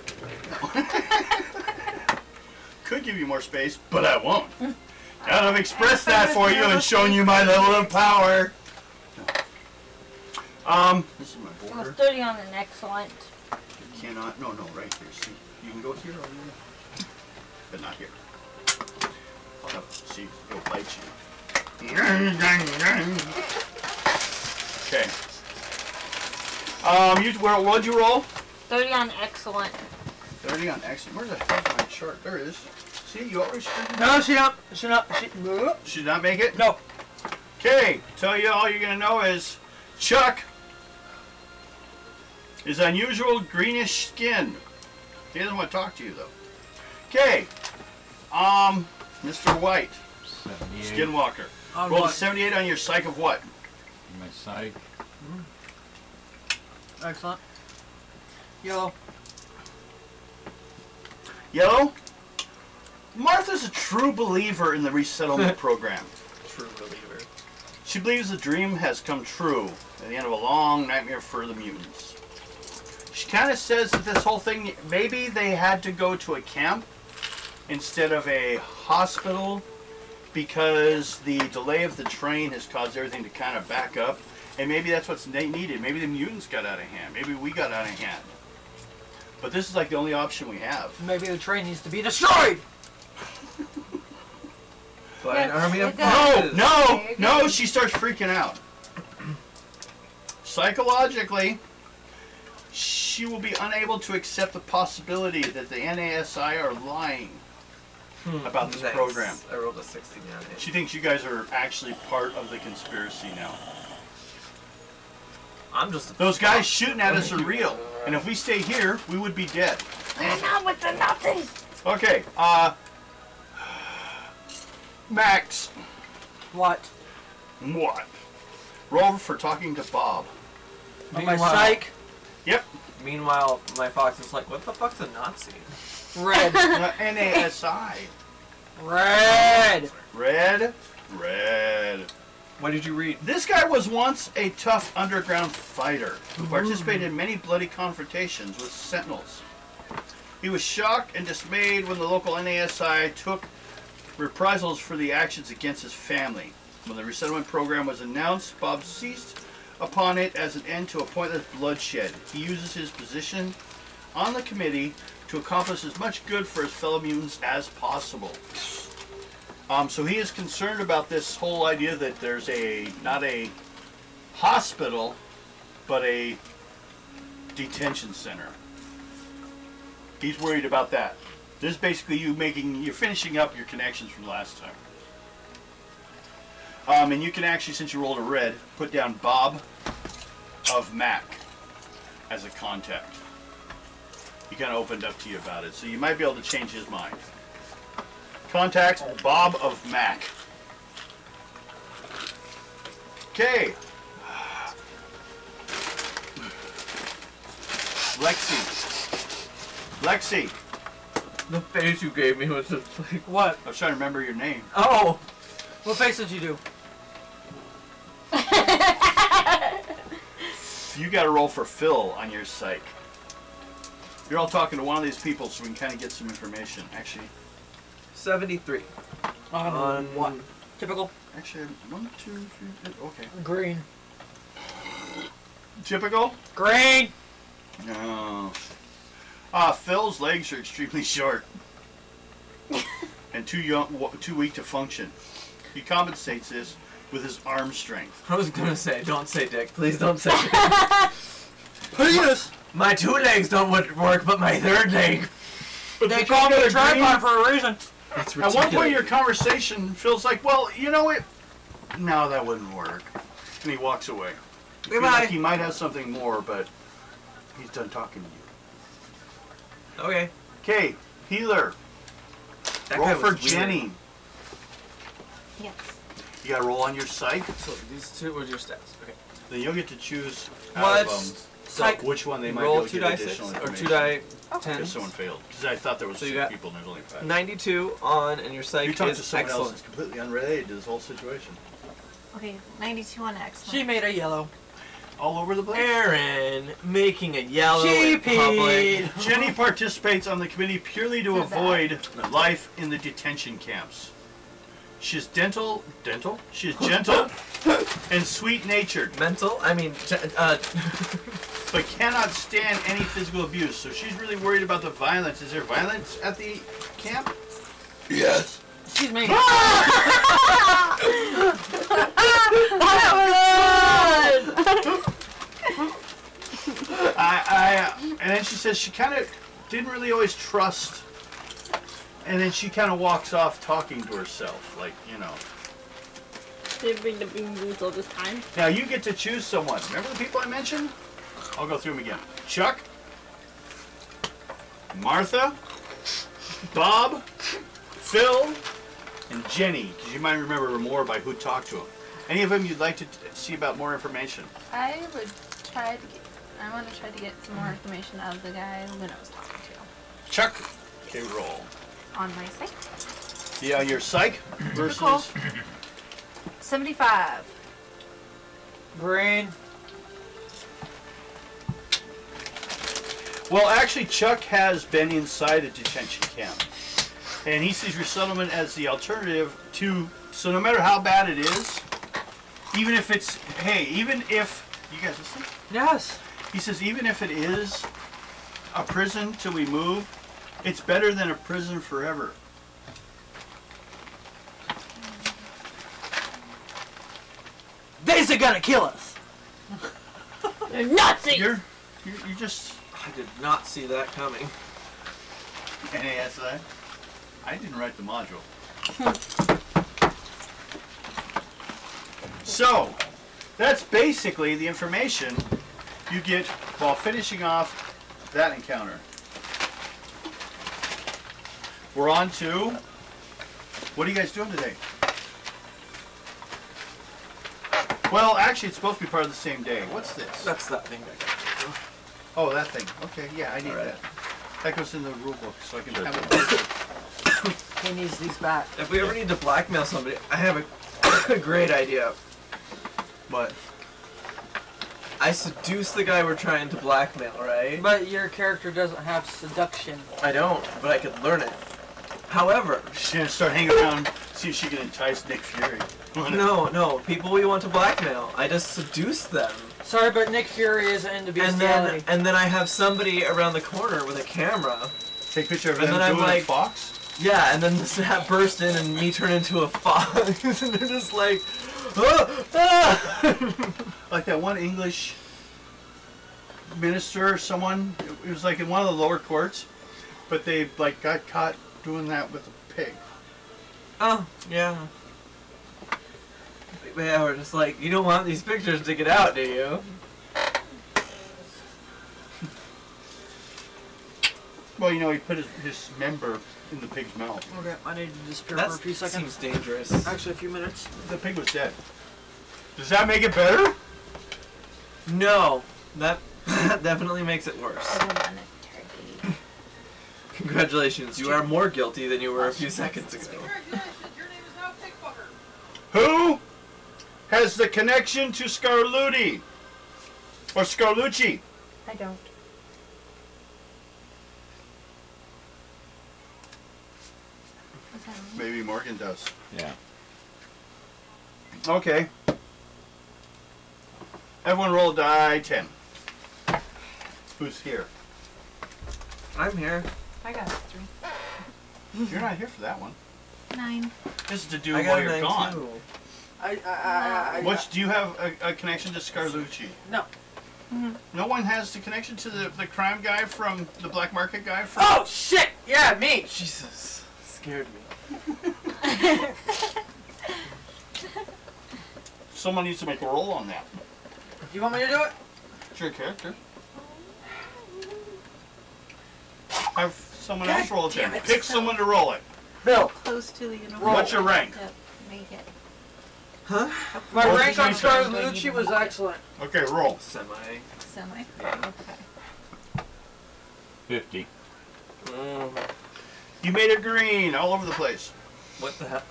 Could give you more space, but I won't. Now that I've expressed that for you and shown you my level of power. This is my I was border. 30 on an excellent. You cannot, no, right here. See, you can go here or here, but not here. I'll have, see, it'll bite you. Okay. What'd you roll? 30 on excellent. 30 on excellent. Where's the hell my chart? There it is. See, you already screwed it. No, she not. She not. She. She did not make it? No. Okay, tell you all you're gonna know is Chuck is unusual greenish skin. He doesn't want to talk to you though. Okay, Mr. White, 78. Skinwalker. On Roll a what? 78 on your psych of what? My psych. Excellent. Yellow. Yellow? Martha's a true believer in the resettlement program. True believer. She believes the dream has come true at the end of a long nightmare for the mutants. She kind of says that this whole thing, maybe they had to go to a camp instead of a hospital because the delay of the train has caused everything to kind of back up. And maybe that's what's needed. Maybe the mutants got out of hand. Maybe we got out of hand. But this is like the only option we have. Maybe the train needs to be destroyed. By an Yes, army of it does. boxes. No, she starts freaking out. Psychologically, she will be unable to accept the possibility that the NASI are lying about this Nice. program. I rolled a 60 on it. She thinks you guys are actually part of the conspiracy now. I'm just a Those guys shooting at us are real, and if we stay here, we would be dead. Not with the Nazis. Okay, Max, What? what? Roll for talking to Bob. On my psych. Yep, Meanwhile, my fox is like, what the fuck's a Nazi? Red. NASI. Red. Red. What did you read? This guy was once a tough underground fighter who participated in many bloody confrontations with Sentinels. He was shocked and dismayed when the local NASI took reprisals for the actions against his family. When the resettlement program was announced, Bob seized upon it as an end to a pointless bloodshed. He uses his position on the committee to accomplish as much good for his fellow mutants as possible. So he is concerned about this whole idea that there's not a hospital, but a detention center. He's worried about that. This is basically you're finishing up your connections from last time. And you can actually, since you rolled a red, put down Bob of Mac as a contact. He kind of opened up to you about it, so you might be able to change his mind. Contact Bob of Mac. Okay. Lexi. The face you gave me was just like. What? I was trying to remember your name. Oh! What face did you do? You got to roll for Phil on your psych. You're all talking to one of these people, so we can kind of get some information. Actually, 73. On what? Typical? actually, 1, 2, 3. Okay. Green. Typical? Green! No. Phil's legs are extremely short and too weak to function. He compensates this with his arm strength. I was gonna say, don't say dick. Please don't say dick. Penis! My 2 legs don't work, but my 3rd leg. They call me a tripod for a reason. That's At one point in your conversation, Phil's like, well, you know what? No, that wouldn't work. And he walks away. You feel like he might have something more, but he's done talking to you. Okay. Okay, healer. That Roll guy for was weird. Jenny. Yes. You gotta roll on your psych. So these 2 were your stats. Okay. Then you'll get to choose What? out of them Psych. which one they might be Roll able to 2 get die 6 additional or 2 information. die Because 10. someone failed. Because I thought there was So you 6 got people and there's only 5. 92 on, and your psych You talked is to someone else excellent. that's completely unrelated to this whole situation. Okay, 92 on excellent. She made a yellow. All over the place. Aaron making a yellow in She public. peed. Jenny participates on the committee purely to So avoid life in the detention camps. She's gentle, She's gentle and sweet-natured, Mental? I mean, but cannot stand any physical abuse. So she's really worried about the violence. Is there violence at the camp? Yes. Excuse me. And then she says she kind of didn't really always trust. And then she kind of walks off talking to herself, like, you know. Did bring the bean boots all this time? Now you get to choose someone. Remember the people I mentioned? I'll go through them again. Chuck, Martha, Bob, Phil, and Jenny. Because you might remember more by who talked to them. Any of them you'd like to see about more information? I would try to get. I want to try to get some more information out of the guy when I was talking to. Chuck. Okay, roll. On my site. Yeah, your psych versus. 75. Green. Well, actually, Chuck has been inside a detention camp. And he sees resettlement as the alternative to. So no matter how bad it is, even if it's. Hey, even if. You guys listen? Yes. He says, even if it is a prison till we move, it's better than a prison forever. They's gonna kill us. They're Nazis! You're just I did not see that coming. NASI. I didn't write the module. So, that's basically the information you get while finishing off that encounter. We're on to, what are you guys doing today? Well, actually, it's supposed to be part of the same day. What's this? That's that thing back there. Oh, that thing. Okay, yeah, I need Alright. that. That goes in the rule book, so I can Sure. have it. He needs these back. If we ever need to blackmail somebody, I have a great idea. But I seduce the guy we're trying to blackmail, right? But your character doesn't have seduction. I don't, but I could learn it. However, she's gonna start hanging around, see if she can entice Nick Fury. no, people we want to blackmail. I just seduce them. Sorry, but Nick Fury isn't into bestiality. And then I have somebody around the corner with a camera. Take a picture of And them then I'm doing like- a fox. Yeah, and then the snap burst in and me turn into a fox. And they're just like, ah, ah. Like that one English minister or someone. It was like in one of the lower courts, but they like got caught doing that with a pig. Oh, yeah. Yeah, we're just like, you don't want these pictures to get out, do you? Well, you know, he put his member in the pig's mouth. Okay, I need to disappear That for a few seconds. seems dangerous. Actually, a few minutes. The pig was dead. Does that make it better? No, that definitely makes it worse. I don't want a turkey. Congratulations, you are more guilty than you were a few seconds ago. Who has the connection to Scarlucci? Or Scarlucci? I don't. Is that me? Maybe Morgan does. Yeah. Okay. Everyone roll die 10. Who's here? I'm here. I got 3. You're not here for that one. 9. This is to do I while got you're a 9 gone. too. Do you have a connection to Scarlucci? No. No one has the connection to the crime guy from the black market guy from. Oh shit! Yeah, me. Jesus, scared me. Someone needs to make a roll on that. You want me to do it? It's your character. Have someone else roll it then. Pick someone to roll it. Bill. Close to the uniform. What's your rank? Make it. Huh? My What's rank your on rank? Scarlucci was excellent. Okay, roll. Semi. Semi. Yeah. Okay. 50. You made it green all over the place. What the hell?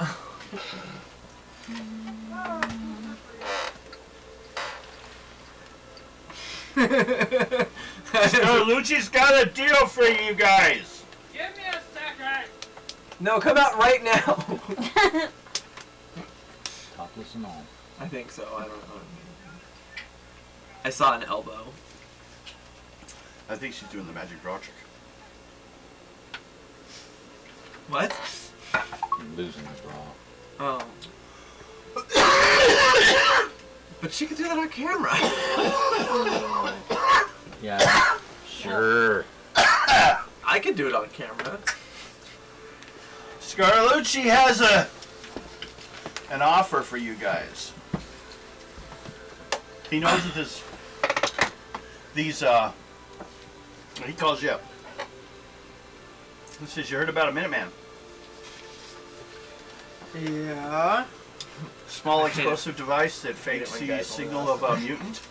Scarlucci's got a deal for you guys. Give me a second. No, come out right now. Topless and all. I think so. I don't know. I saw an elbow. I think she's doing the magic draw trick. What? I'm losing the draw. Oh. But she could do that on camera. Yeah. Sure. I could do it on camera. Scarlucci has an offer for you guys. He knows that he calls you up. He says, you heard about a Minuteman. Yeah. Small explosive device that fakes when the guys signal hold of a mutant.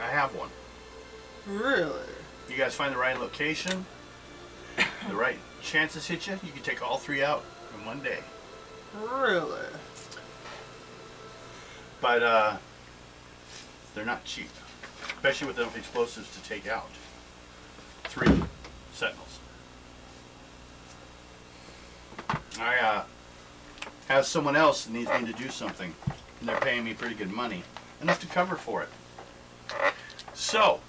I have one. Really? You guys find the right location, the right chances hit you, you can take all 3 out in one day. Really? But they're not cheap, especially with enough explosives to take out 3 sentinels. I have someone else that needs me to do something, and they're paying me pretty good money, enough to cover for it. So,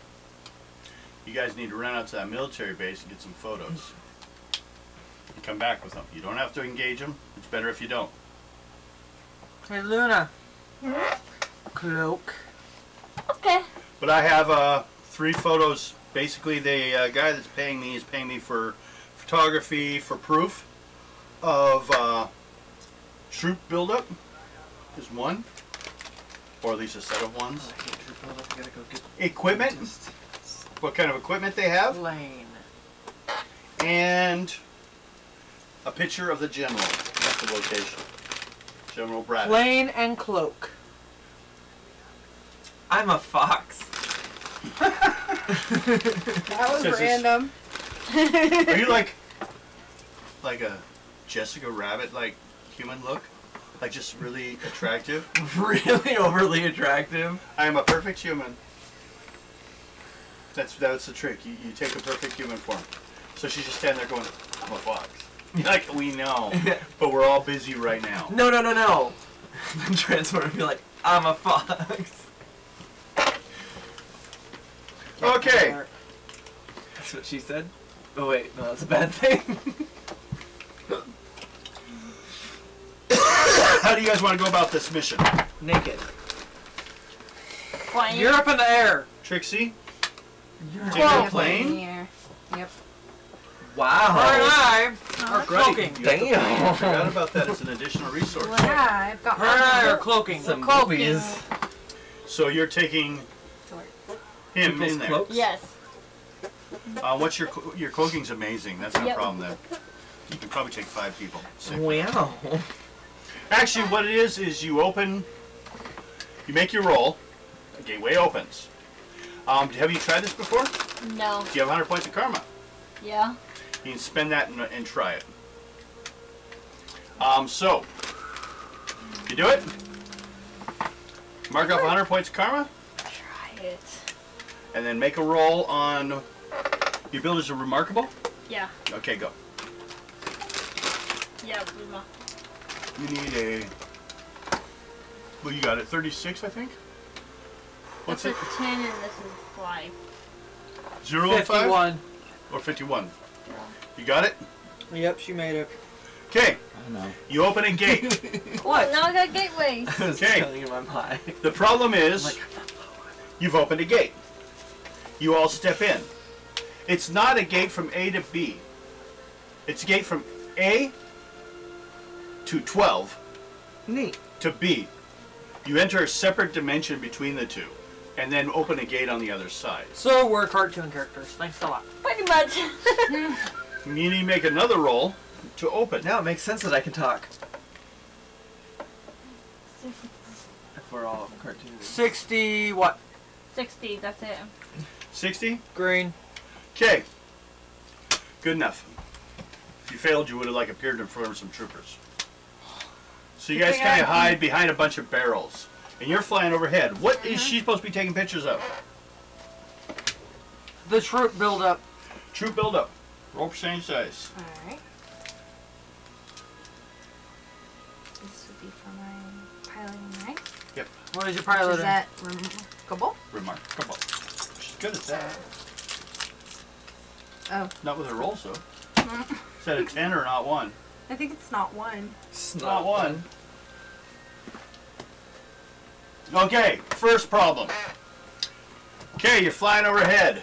you guys need to run out to that military base and get some photos. And come back with them. You don't have to engage them. It's better if you don't. Hey, Luna. Cloak. Okay. But I have 3 photos. Basically, the guy that's paying me is paying me for photography, for proof of troop buildup is 1, or at least a set of ones. Equipment, what kind of equipment they have, Lane. and a picture of the general at the location. General Braddock. Lane and cloak. I'm a fox. That was Says this- random. Are you like a Jessica Rabbit like human look? Like just really attractive? Really overly attractive. I am a perfect human. That's the trick. You take a perfect human form. So she's just standing there going, I'm a fox. Like, we know, but we're all busy right now. No. Then transform and be like, I'm a fox. Okay. That's what she said. Oh wait, no, that's a bad thing. How do you guys want to go about this mission? Naked. Plane. You're up in the air. Trixie? You're Take a plane? Yep. Her and Wow. I are Great. cloaking. You have to- Damn. I forgot about that as an additional resource. Yeah, I've got Her and I are cloaking. Some Cloaking. movies. So you're taking him People's in there. cloaks? Yes. What's your cloaking's amazing. That's no Yep. problem there. You can probably take 5 people. 6. Wow. Actually, what it is you open, you make your roll, a gateway opens. Have you tried this before? No. Do you have 100 points of karma? Yeah. You can spend that and try it. So, you do it. Mark off 100 points of karma. Try it. And then make a roll on your abilities are remarkable. Yeah. Okay, go. Yeah. You need a. Well, you got it. 36, I think. What's That's it? a 10 and this is 5. 0 and 5 51. or 51. You got it. Yep, she made it. Okay. I know. You open a gate. What? Now I got gateways. I was Okay. telling you my mind. The problem is, Like, you've opened a gate. You all step in. It's not a gate from A to B. It's a gate from A to 12 neat. to B. You enter a separate dimension between the two, and then open a gate on the other side. So we're cartoon characters. Thanks a lot. Pretty much. You need to make another roll to open. Now it makes sense that I can talk. If we're all cartoons. 60 what? 60, that's it. 60? Green. Okay. Good enough. If you failed, you would have appeared in front of some troopers. So you guys kind of hide behind a bunch of barrels. And you're flying overhead. What is she supposed to be taking pictures of? The troop buildup. Troop buildup. Roll percentage size. Alright. This would be for my piloting, right? What is your Is pilot? that remarkable? Remarkable. She's good at that. Oh. Not with her rolls, though. Is that a 10 or not 1? I think it's not one. It's Not 1. Okay, first problem. Okay, you're flying overhead.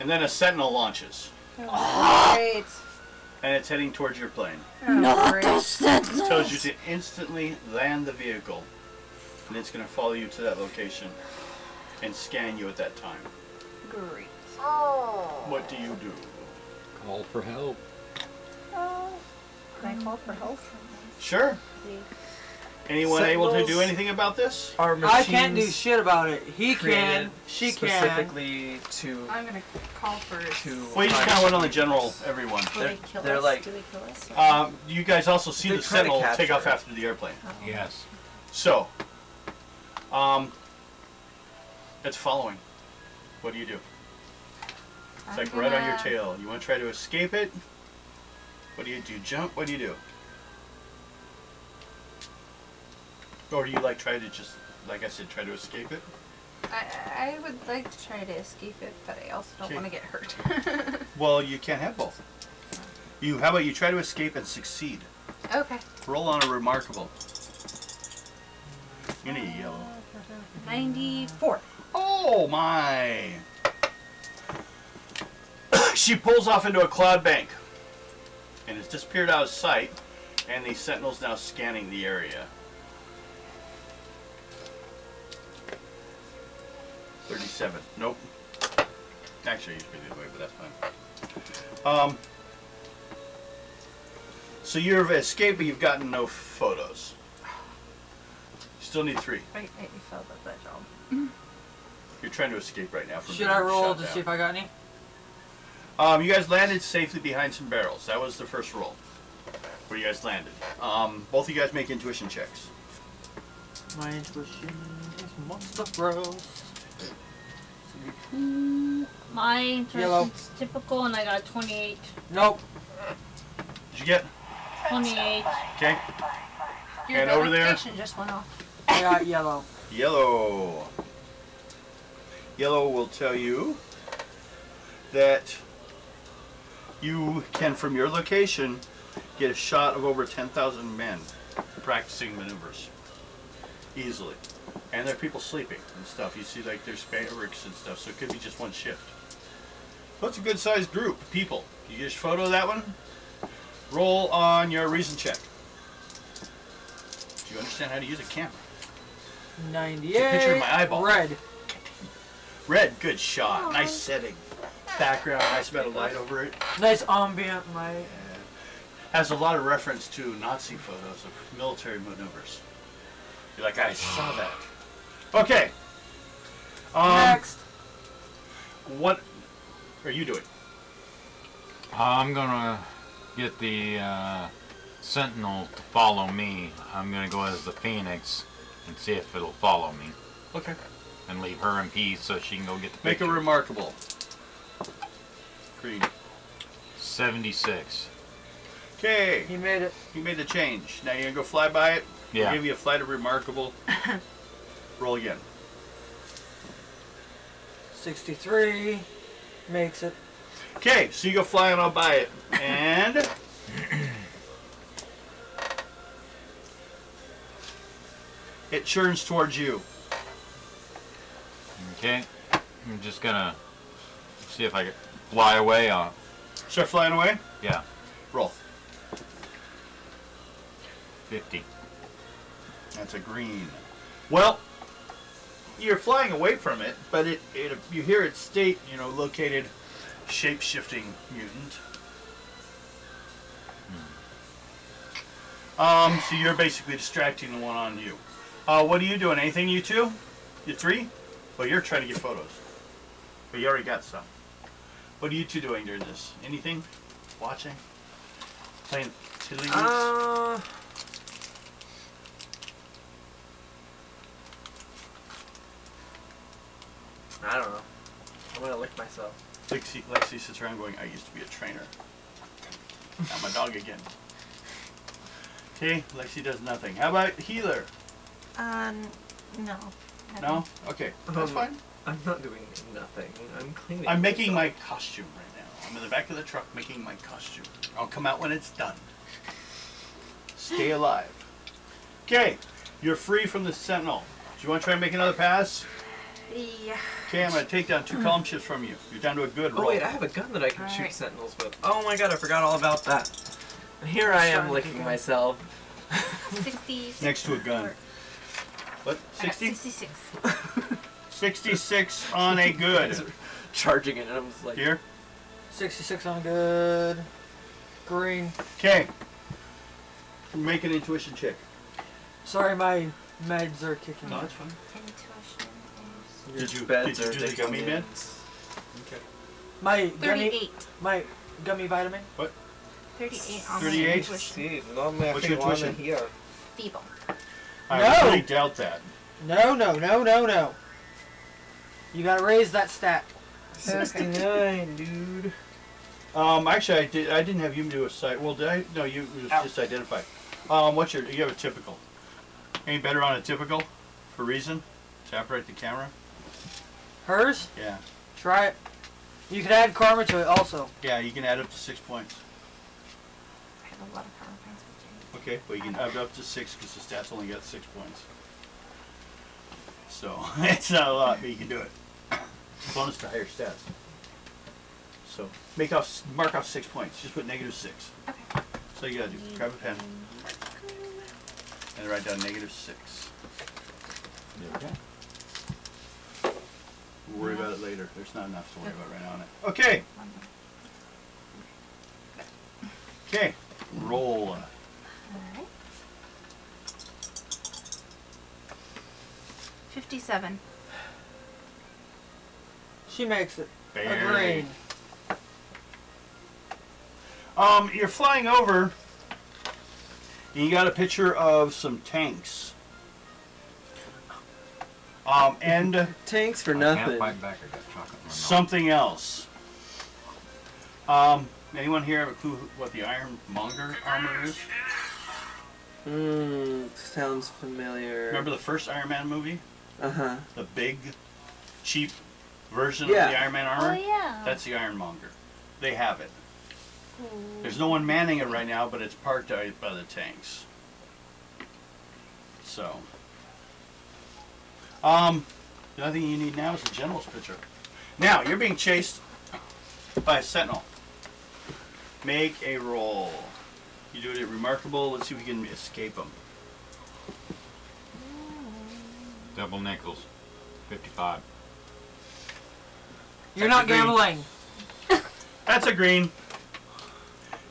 And then a sentinel launches. Oh, great. And it's heading towards your plane. Oh, great. It tells you to instantly land the vehicle. And it's going to follow you to that location and scan you at that time. Great. What do you do? Call for help. Can I call for help? Sure. Anyone able to do Sentinels anything about this? Our I can't do machines shit about it. He can. created She can. specifically to I'm gonna call for. Well, you just kind of went on the general, everyone. Will they kill they're us? like- Do they kill us? You guys also see They're the trying to sentinel take off capture. after the airplane. Yes. So, it's following. What do you do? It's like right on your tail. You want to try to escape it? What do you do? Jump? What do you do? Or do you try to just, like I said, try to escape it? I would like to try to escape it, but I also don't Okay. want to get hurt. Well, you can't have both. How about you try to escape and succeed? Okay. Roll on a remarkable. You need a yellow. 94. Oh my! She pulls off into a cloud bank and has disappeared out of sight, and the sentinel's now scanning the area. 37. Nope. Actually, I used to be the other way, but that's fine. So you've escaped, but you've gotten no photos. You still need 3. I failed at that job. You're trying to escape right now from Should being I roll shot to down. see if I got any? You guys landed safely behind some barrels. That was the first roll, where you guys landed. Both of you guys make intuition checks. My intuition is monster bros. My Yellow. intuition's typical and I got 28. Nope. Did you get? 28. Okay. Your And over there? notification just went off. I got yellow. Yellow. Yellow will tell you that you can, from your location, get a shot of over 10,000 men practicing maneuvers easily. And there are people sleeping and stuff. You see, there's barracks and stuff, so it could be just one shift. So it's a good-sized group of people. You just photo that one. Roll on your reason check. Do you understand how to use a camera? 98. It's a picture of my eyeball. Red. Red, good shot. Nice setting. Background, nice amount of light over it. Nice ambient light. has a lot of reference to Nazi photos of military maneuvers. You're like, I saw that. Okay. Next. What are you doing? I'm gonna get the Sentinel to follow me. I'm gonna go as the Phoenix and see if it'll follow me. Okay. And leave her in peace so she can go get the Make a picture. remarkable. Green. 76. Okay. He made it. You made the change. Now you're gonna go fly by it. Yeah. I'll give you a flight of remarkable. Roll again. 63 makes it. Okay, so you go flying on by it. And it churns towards you. Okay. I'm just gonna see if I can fly away on. Start flying away. Yeah. Roll. 50. That's a green. Well, you're flying away from it, but you hear it state, located shape-shifting mutant. So you're basically distracting the one on you. What are you doing? Anything, you two? You three? Well, you're trying to get photos. But you already got some. What are you two doing during this? Anything? Watching? Playing tiddlywinks? I don't know. I'm gonna lick myself. Lexi sits around going, I used to be a trainer. I'm a dog again. Okay, Lexi does nothing. How about healer? No. No? Okay, that's fine. I'm not doing nothing. I'm cleaning. I'm making my myself. costume right now. I'm in the back of the truck making my costume. I'll come out when it's done. Stay alive. Okay, you're free from the Sentinel. Do you want to try and make another pass? Yeah. Okay, I'm going to take down 2 column shifts from you. You're down to a good roll. Oh wait, I have a gun that I can shoot Alright. sentinels with. Oh my god, I forgot all about that. Here I am Starting to licking go. myself. 60. Next to a gun. What? I got 60? 66. 66 on a good. Charging it, and I was like, Here. 66 on good. Green. Okay. Make an intuition check. Sorry, my meds are kicking in. fine. Intuition is Did you beds do are the gummy bed? vitamins. Okay. My gummy, 38. my gummy vitamin. 38 on 38? my intuition. Sí, no me What's your intuition? here. Feeble. I No! really doubt that. No. You gotta raise that stat. 69, dude. Actually, I didn't have you do a site. Well, did I? No, you just identified. What's your? You have a typical. Any better on a typical? For reason? Tap right the camera. Hers? Yeah. Try it. You can add karma to it also. Yeah, you can add up to 6 points. I have a lot of karma points with Okay, well you can add up to 6 because the stats only got 6 points. So it's not a lot, but you can do it. Bonus to higher stats. So mark off 6 points. Just put -6. Okay. So you gotta do. Grab a pen and write down -6. Okay. We'll worry about it later. There's not enough to worry about right now on it. Okay. Okay. Roll. Alright. 57. She makes it. A Barely. green. You're flying over, and you got a picture of some tanks. And Tanks for I nothing. can't fight back. I got chocolate in my mouth. something else. Anyone here have a clue what the Ironmonger armor is? Sounds familiar. Remember the first Iron Man movie? Uh-huh. The big, cheap version Yeah. of the Iron Man Oh, armor? yeah. That's the Ironmonger. They have it. There's no one manning it right now, but it's parked out by the tanks. So, the only thing you need now is a general's picture. Now, you're being chased by a sentinel. Make a roll. You do it at remarkable. Let's see if we can escape them. Double nickels. 55. You're That's not a green. gambling. That's a green.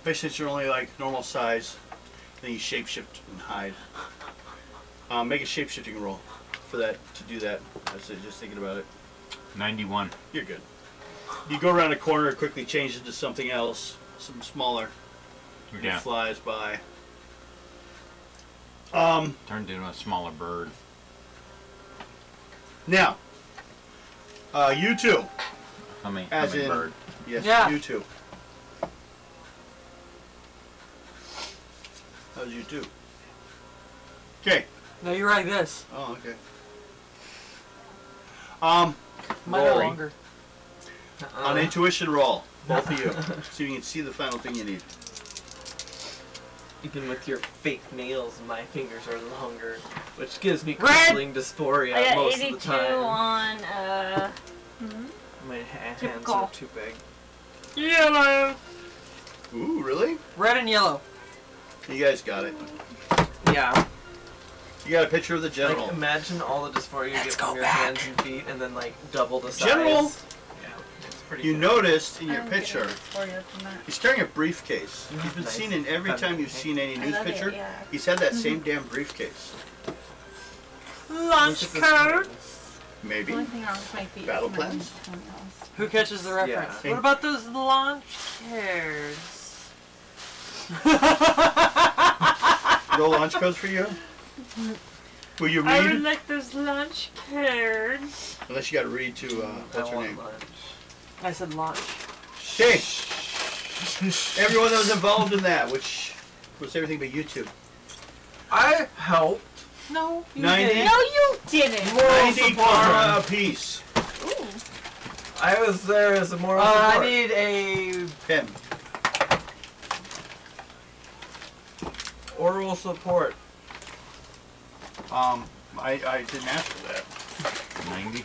Especially since you're only like normal size. Then you shapeshift and hide. Make a shapeshifting roll for that, to do that. That's it, just thinking about it. 91. You're good. You go around a corner, quickly change into something else, something smaller. Yeah. It flies by. Turned into a smaller bird. Now, you two. I mean, As in, bird. yes, Yeah. you two. How's you two? Okay. No, you're like this. Oh, okay. Mine are Rory. longer. On intuition roll, both of you, so you can see the final thing you need. Even with your fake nails, my fingers are longer, which gives me Red! crippling dysphoria I got most 82 of the time. on, My hands Typical. are too big. Yellow. Ooh, really? Red and yellow. You guys got it. Yeah. You got a picture of the general. Like, imagine all the dysphoria you get from your hands and feet, and then like double the size. General! Yeah, it's pretty. You good. noticed in I your don't get picture, any dysphoria from that. he's carrying a briefcase. He's been Nice. seen in every time you've seen any I news love it, picture. yeah. He's had that same damn briefcase. Lunch Look at code. this. Maybe. The only thing wrong with my feet Battle is my plans? toenails. Who catches the reference? Yeah. What about those launch cares? No launch codes for you? Will you I would read? like those lunch cares. Unless you got to read to, what's I her want name? lunch. I said lunch. Okay. Everyone that was involved in that, which was everything but you two. I helped. No, you 90. didn't. no, you didn't. Moral 90 support. karma apiece. Ooh. I was there as a moral I support. need a 10. Oral support. I didn't ask for that. 90.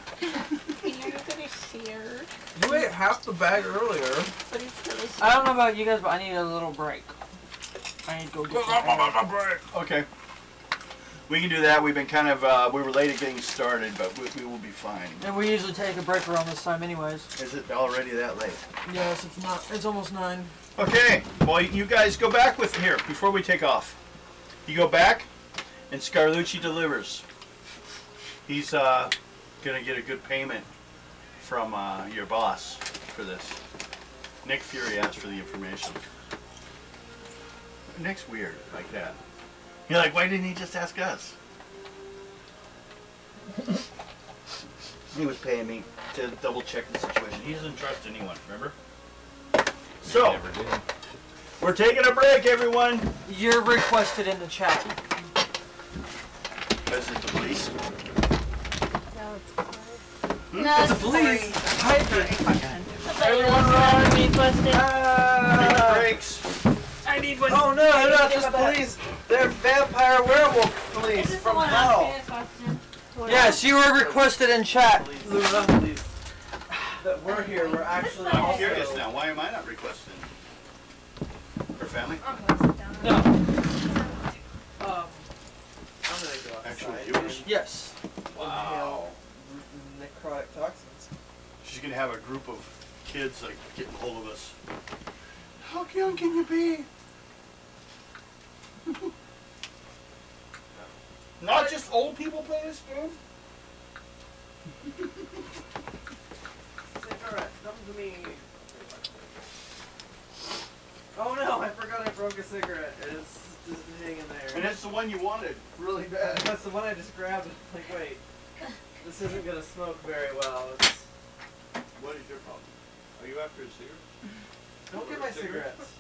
You're gonna share. You ate half the bag earlier. But it's delicious. I don't know about you guys, but I need a little break. I need to go get some air. Okay. We can do that. We've been kind of, we were late at getting started, but we will be fine. And we usually take a break around this time anyways. Is it already that late? Yes, it's not. It's almost 9. Okay. Well, you guys go back with here before we take off. You go back, and Scarlucci delivers. He's gonna get a good payment from your boss for this. Nick Fury asked for the information. Nick's weird like that. You're like, why didn't he just ask us? He was paying me to double check the situation. He doesn't trust anyone, remember? So, Never did. we're taking a break, everyone. You're requested in the chat. Is it the police? No, it's fine. No, It's a police. Hydrate. Everyone run! Requested. Take the breaks. I need one. Oh no, they're not just police. They're vampire werewolf police Is this from the one hell. asking a question? Yes, you were requested in chat. Luna, please. That we're here. We're actually I'm I'm also. curious now. Why am I not requesting? Her family? I'm gonna sit down. No. I'm gonna go outside. Actual viewers? and Yes. Wow. inhale necrotic toxins. She's gonna have a group of kids like getting hold of us. How young can you be? Not just old people play this game. Cigarette, come to me. Oh no, I forgot I broke a cigarette. It's just hanging And there. it's the one you wanted really bad. That's the one I just grabbed. Like, wait, this isn't gonna smoke very well. It's... What is your problem? Are you after a cigarette? Don't get my cigarettes.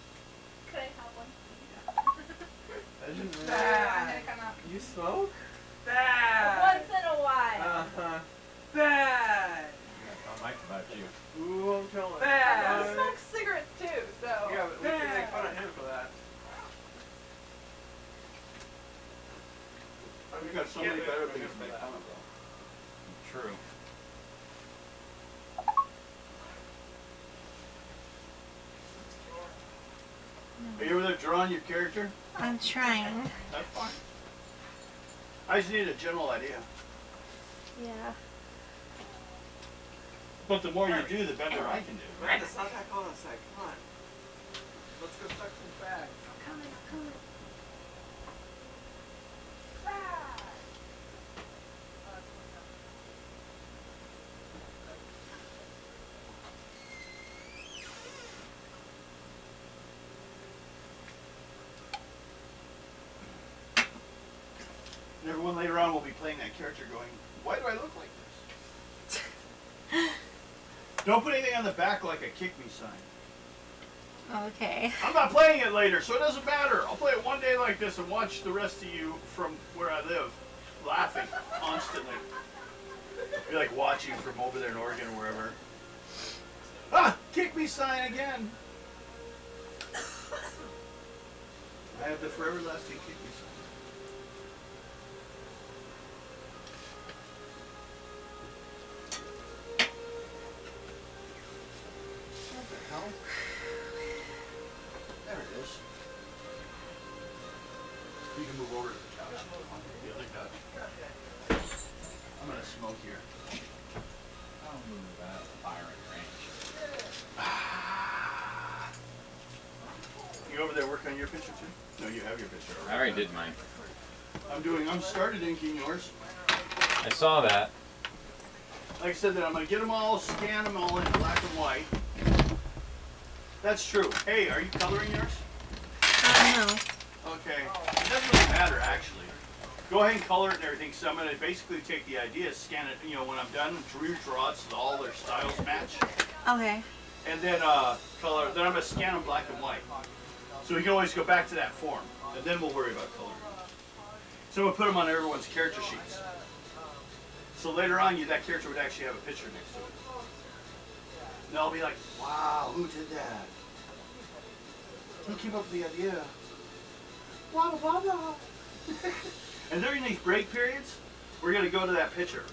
Could I have one? I didn't I'm really... gonna come out. You smoke? Once in a while. Uh-huh. Bad. I like about you. Ooh, I'm killing it. Bad. He smokes cigarettes too, so. Yeah, but we can make fun of him for that. You got so many better things to make fun of though. True. Are you over there drawing your character? I'm trying. That's fine. I just need a general idea. Yeah. But the more you do, the better I can do. Miranda, stop that calling us. Come on. Let's go suck some fag. Coming, coming. And everyone later on will be playing that character going, why do I look like this? Don't put anything on the back like a kick me sign. Okay. I'm not playing it later, so it doesn't matter. I'll play it one day like this and watch the rest of you from where I live laughing constantly. You're like watching from over there in Oregon or wherever. Ah! Kick me sign again! I have the forever lasting kick me sign. What the hell? There it is. You can move over to the couch. The other couch. I'm gonna smoke here. I'll move that firing range. You over there working on your picture too? No, you have your picture I already did mine. I'm started inking yours. I saw that. Like I said, that I'm gonna get them all, scan them all in black and white. That's true. Hey, are you coloring yours? No. Okay. It doesn't really matter actually. Go ahead and color it and everything. So I'm gonna basically take the idea, scan it, you know, when I'm done, draw it so all their styles match. Okay. And then color. Then I'm gonna scan them black and white. So we can always go back to that form, and then we'll worry about coloring. So we'll put them on everyone's character sheets. So later on, that character would actually have a picture next to it. And I'll be like, wow, who did that? Who came up with the idea? Blah, blah, blah, blah. And during these break periods, we're going to go to that picture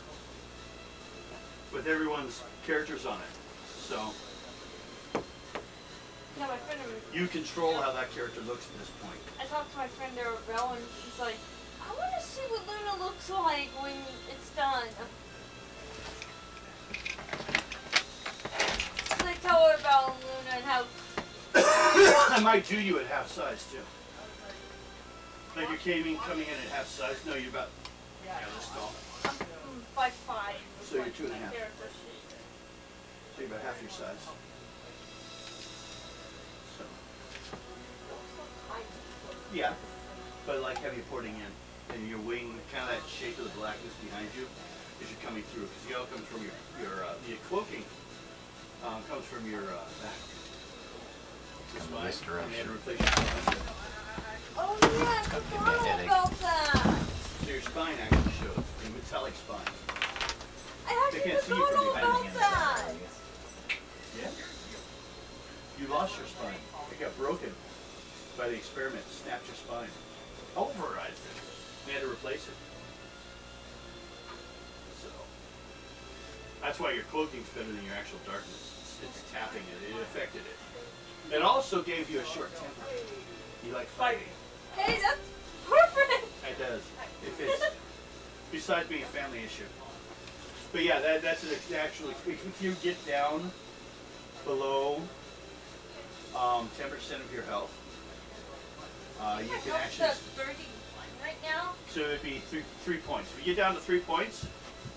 with everyone's characters on it. So Yeah, my friend, you control how that character looks at this point. I talked to my friend Arabelle, and she's like, I want to see what Luna looks like when it's done. So I tell her about Luna and how I might do you at half size too. Like you came in coming in at half size. No, you're about this tall. I'm 5'5". So you're 2.5. My character sheet. So you're about half your size. So yeah, but like have you porting in, and your wing, kind of that shape of the blackness behind you, as you're coming through, because the yellow comes from the cloaking comes from your back. This Come spine, this direction. and then replace your spine. Oh yeah, I Give me a forgot headache. about that. So your spine actually shows a metallic spine. I They actually can't see you from forgot behind about that. Yeah. You lost your spine. It got broken by the experiment. Snapped your spine. Pulverized it. They had to replace it. So that's why your cloaking's better than your actual darkness. It's tapping it. It affected it. It also gave you a short temper. You like fighting. Hey, that's perfect. It does. It fits. Besides being a family issue. But yeah, that's actually, if you get down below 10% of your health, you can actually. That's 31 right now. So it'd be three points. If you get down to 3 points,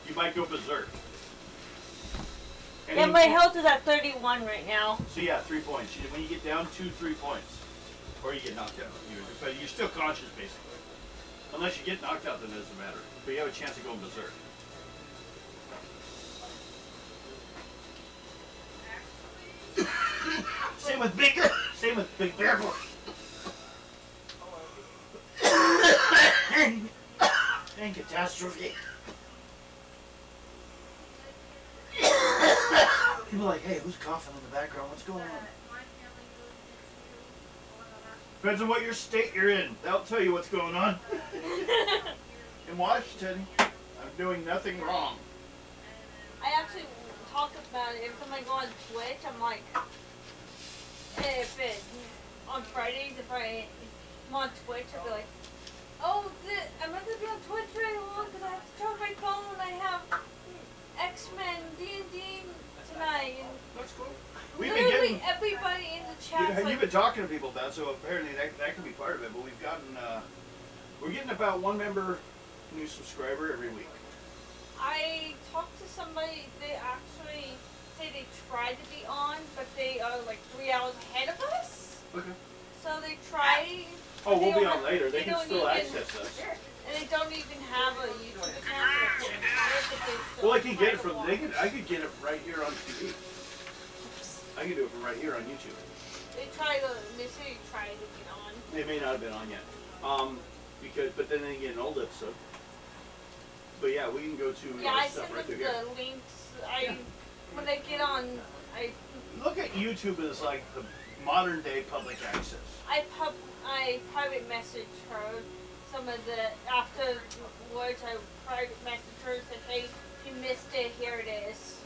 you might go berserk. Yeah, my health is at 31 right now. So yeah, 3 points. When you get down to 3 points, or you get knocked out, but you're still conscious basically. Unless you get knocked out, then it doesn't matter. But you have a chance of going berserk. Same with Big Bear Boy. And catastrophe. People are like, hey, who's coughing in the background? What's going on? Depends on what your state you're in. That'll tell you what's going on. In Washington, I'm doing nothing wrong. I actually talk about it. Every time I go on Twitch, I'm like, if it, on Fridays, if I'm on Twitch, I'll be like, oh, I'm not going to be on Twitch very long because I have to charge my phone. I have X-Men D&D tonight. And That's cool. We've been literally getting. everybody in the chats. You've been talking to people about it, so apparently that could be part of it. But we've gotten, we're getting about one member new subscriber every week. I talked to somebody. They actually say they tried to be on, but they are like 3 hours ahead of us. Okay. So they try. Oh, we'll be don't on have- later. They can don't still even- access us. And they don't even have a YouTube account. So they still Well, I can get it try to from. watch. I could get it right here on TV. I can do it from right here on YouTube. They say try to get on. They may not have been on yet. But then they get an old episode. But yeah, we can go to Yeah, our I stuff sent right them through here. the links. When they get on, Look at YouTube as like the modern day public access. I private message her some of the afterwards. I private message her and said, "Hey, you missed it. Here it is."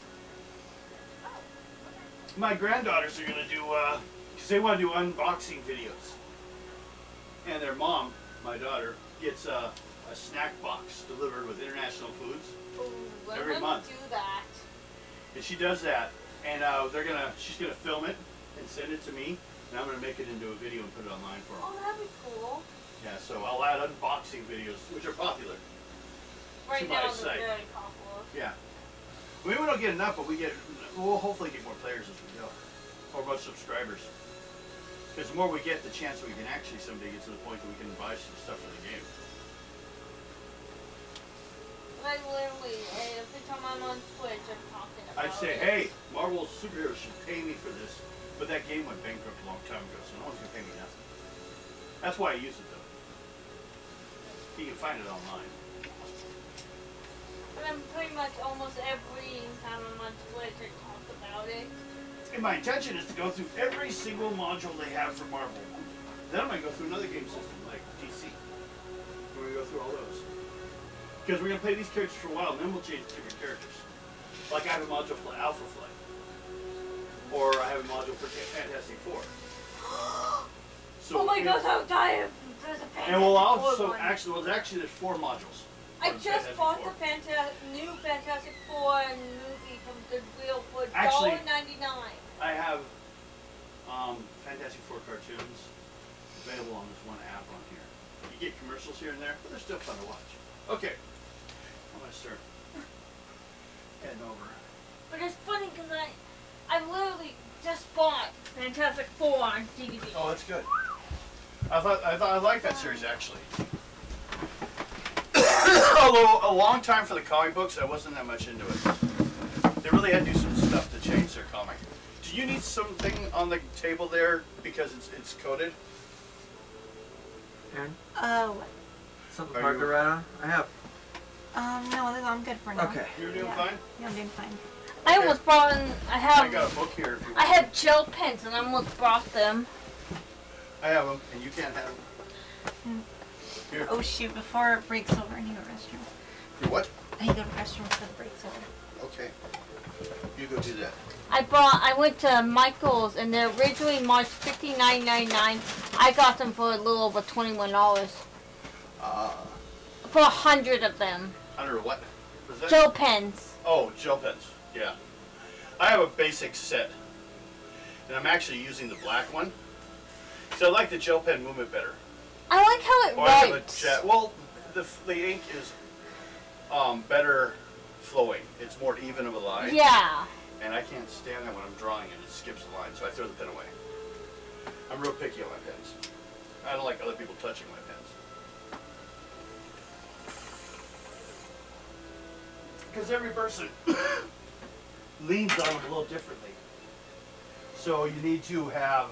My granddaughters are gonna do, because they want to do unboxing videos. And their mom, my daughter, gets a snack box delivered with international foods. Ooh, Every I'm month. gonna do that. And she does that, and she's gonna film it and send it to me, and I'm gonna make it into a video and put it online for her. Oh, that'd be cool. Yeah, so I'll add unboxing videos, which are popular. Right To now, my they're site. very popular. Yeah. We don't get enough, but we'll hopefully get more players as we go, or more subscribers. Because the more we get, the chance that we can actually someday get to the point that we can buy some stuff for the game. Like literally, every time I'm on Twitch, I'm talking about I'd say, it. hey, Marvel superheroes should pay me for this, but that game went bankrupt a long time ago, so no one's gonna pay me nothing. That's why I use it though. You can find it online. But I'm pretty much almost every time I'm on Twitch, I talk about it. And my intention is to go through every single module they have for Marvel. Then I'm gonna go through another game system like DC. We're gonna go through all those. Because we're gonna play these characters for a while, and then we'll change to different characters. Like I have a module for Alpha Flight, or I have a module for Fantastic Four. So Oh my gosh, I'm tired. There's a Fantastic And we'll Four also one. actually there's 4 modules. I for just Fantastic bought Four. the new Fantastic Four movie from Goodwill for Actually, $1.99. I have Fantastic Four cartoons available on this one app on here. You get commercials here and there, but they're still fun to watch. Okay, I'm gonna start heading over. But it's funny because I literally just bought Fantastic Four on DVD. Oh, that's good. I liked that series actually. Although a long time for the comic books, I wasn't that much into it. They really had to do some stuff to change their comic. Do you need something on the table there because it's coded? Aaron, Oh, something Are hard you- to write on? I have. no, I'm good for now. Okay. You're doing Yeah. fine? Yeah, I'm doing fine. I almost brought in, I got a book here if you want. I have gel pens and I almost brought them. I have them, and you can't have them. Here. Oh shoot, before it breaks over, I need a restroom. Your what? I need to go to the restroom before it breaks over. Okay. You go do that. I went to Michael's and they're originally marked $59.99. I got them for a little over $21. For 100 of them. Under what? Was that? Gel pens. Oh, gel pens. Yeah. I have a basic set. And I'm actually using the black one. So I like the gel pen movement better. I like how it Or I have a writes. well, the ink is better flowing. It's more even of a line. Yeah. And I can't stand that when I'm drawing it. It skips the line, so I throw the pen away. I'm real picky on my pens. I don't like other people touching my pens. Because every person leans on them a little differently. So you need to have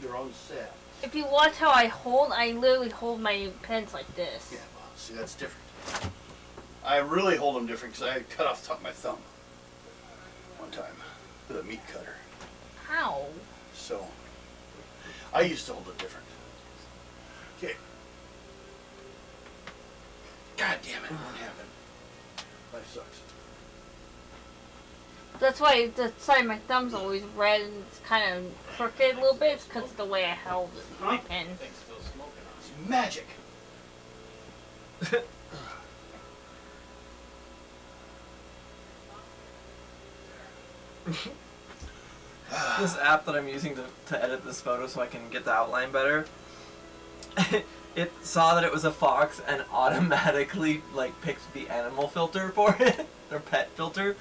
your own set. If you watch how I literally hold my pens like this. Yeah, well, see, that's different. I really hold them different because I cut off the top of my thumb one time with a meat cutter. How? So, I used to hold it different. Okay. God damn it, what happened? Life sucks. That's why the side of my thumb's always red and it's kind of crooked a little bit. It's because of the way I held it, my pen. It's magic. this app that I'm using to edit this photo so I can get the outline better. It saw that it was a fox and automatically like picked the animal filter for it, or pet filter.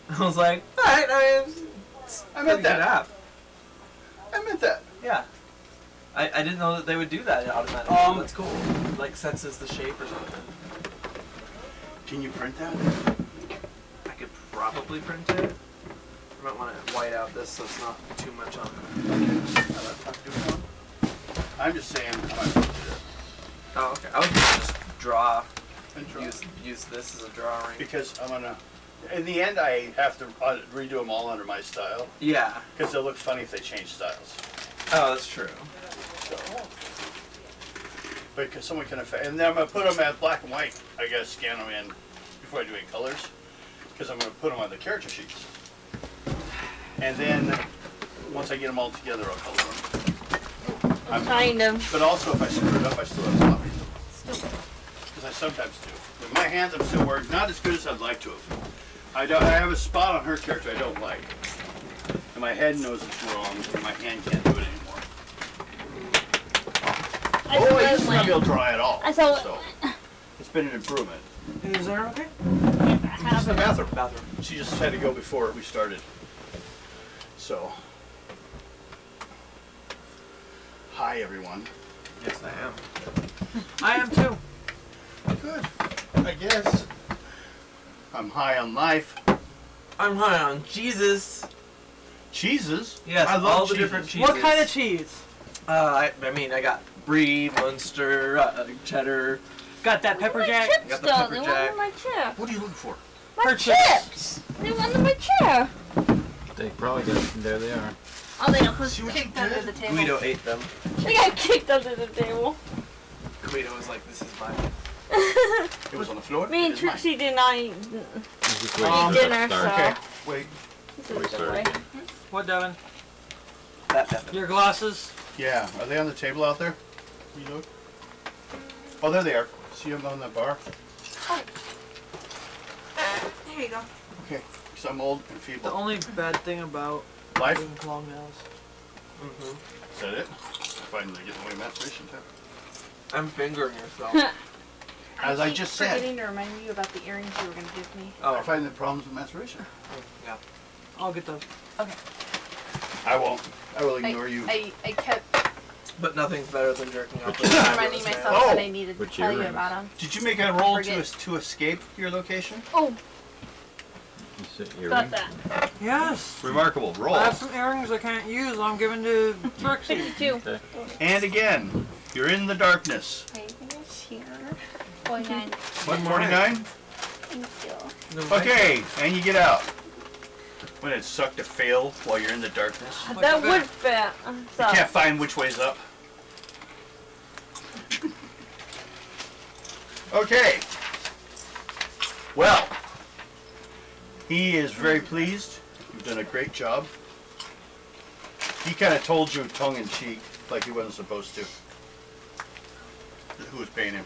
I was like, alright, it's I a meant pretty that. good app. I meant that. Yeah. I didn't know that they would do that automatically. That's cool. Like senses the shape or something. Can you print that? I could probably print it. I might want to white out this so it's not too much on. I'm just saying. I might print it. Oh, okay. I was gonna just draw. And draw. Use this as a drawing. Because I'm gonna. In the end, I have to redo them all under my style. Yeah. Because they'll look funny if they change styles. Oh, that's true. So. Because someone can affect. And then I'm gonna put them as black and white. I gotta scan them in before I do any colors. Because I'm gonna put them on the character sheets. And then once I get them all together, I'll color them. Kind of. But also, if I screw it up, I still have copy. Because I sometimes do. With my hands, I'm still working. Not as good as I'd like to have. I have a spot on her character I don't like. And my head knows it's wrong, and my hand can't do it anymore. Oh, I used to not be able to draw at all. So, it's been an improvement. Is there okay? Just in the bathroom. She just had to go before we started. So. Hi, everyone. Yes, I am. I am too. Good. I guess. I'm high on life. I'm high on Jesus. Cheeses? Yes, I love all the cheeses. different cheeses. What kind of cheese? I mean, I got Brie, Munster, cheddar. Got that pepper jack? Chips Got the though. pepper They jack. went on my chair. What are you looking for? My Her chips. chips. They went on my chair. They probably got. There they are. Oh, they got See what Kicked you under did? the table. Guido ate them. They got kicked under the table. Guido was like, "This is mine." It was on the floor? Me and It is mine. Trixie did not eat Just dinner, so Okay, wait. this is the way. What, Devin? That. Your glasses? Yeah, are they on the table out there? You look? Oh, there they are. See them on the bar? There you go. Okay, because I'm old and The feeble. only bad thing about Life? having long nails. Mm-hmm. Is that it? Finally getting away masturbation time. I'm fingering yourself. As I just said. Forgetting to remind you about the earrings you were going to give me. I find the problems with masturbation. Yeah. I'll get those. Okay. I won't. I will ignore you. I kept But nothing's better than jerking off. reminding myself Oh. that I needed to Which tell you earrings? about them. Did you make a roll Forget. to escape your location? Oh, You sit got earring. that. Yes. Remarkable. Roll. I have some earrings I can't use. I'm giving to Trixie. 52. Okay. And again, you're in the darkness. Wait, I think it's here. 49. What, 49? Thank you. Okay, and you get out. When it sucked to fail while you're in the darkness. That would fit. You can't find which way's up. Okay. Well, he is very pleased. You've done a great job. He kind of told you tongue in cheek, like he wasn't supposed to. Who was paying him?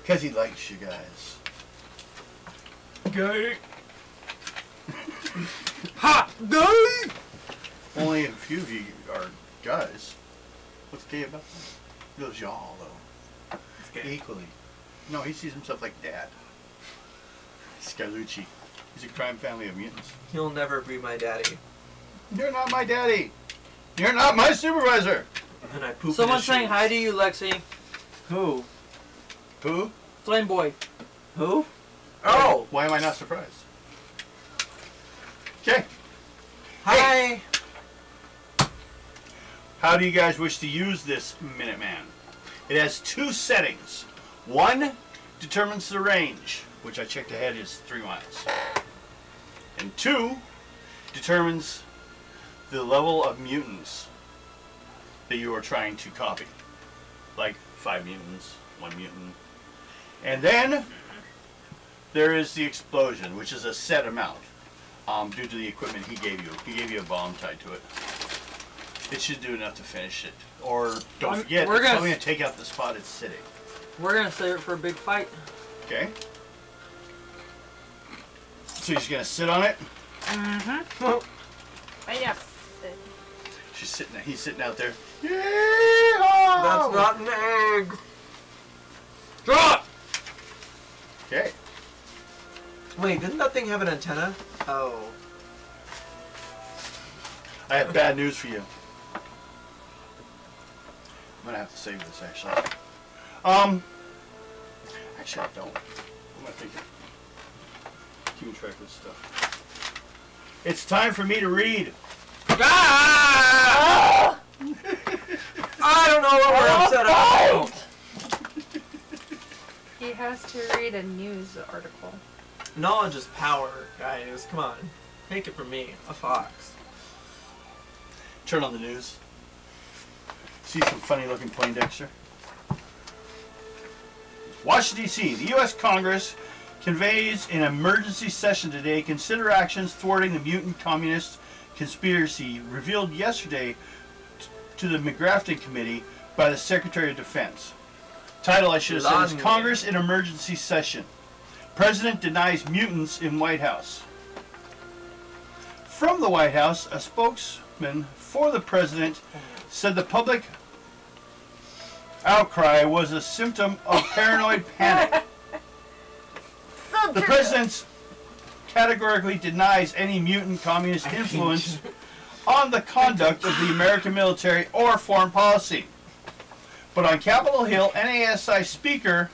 Because he likes you guys. Gay. Ha! Gay! Only a few of you are guys. What's gay about that? He loves y'all, though. Equally. No, he sees himself like dad. Scalucci. He's a crime family of mutants. He'll never be my daddy. You're not my daddy. You're not my supervisor. And I poop. Someone's saying hi to you, Lexi. Who? Who? Flame Boy. Who? Oh. Why am I not surprised? Okay. Hi. How do you guys wish to use this Minuteman? It has two settings. One determines the range, which I checked ahead is 3 miles. And 2 determines the level of mutants that you are trying to copy. Like 5 mutants, 1 mutant. And then there is the explosion, which is a set amount due to the equipment he gave you. He gave you a bomb tied to it. It should do enough to finish it. Or don't forget, we're it's gonna- only going to take out the spot it's sitting. We're gonna save it for a big fight. Okay? So he's going to sit on it. Mm-hmm. But yes. He's sitting out there. That's not an egg. Drop! Okay. Wait, didn't that thing have an antenna? Oh. I have bad news for you. I'm gonna have to save this actually. Actually I don't. What am I thinking? Keeping track of this stuff. It's time for me to read. Ah! I don't know what we're upset about. He has to read a news article. Knowledge is power, guys. Come on. Take it from me, a fox. Turn on the news. See some funny looking Poindexter. Washington, D.C. The U.S. Congress convenes in emergency session today. Consider actions thwarting the mutant communist conspiracy revealed yesterday to the McGrafton Committee by the Secretary of Defense. Title I should have said is Congress in emergency session. President denies mutants in White House. From the White House, a spokesman for the president said the public outcry was a symptom of paranoid panic. The president categorically denies any mutant communist influence on the conduct of the American military or foreign policy. But on Capitol Hill, NASI Speaker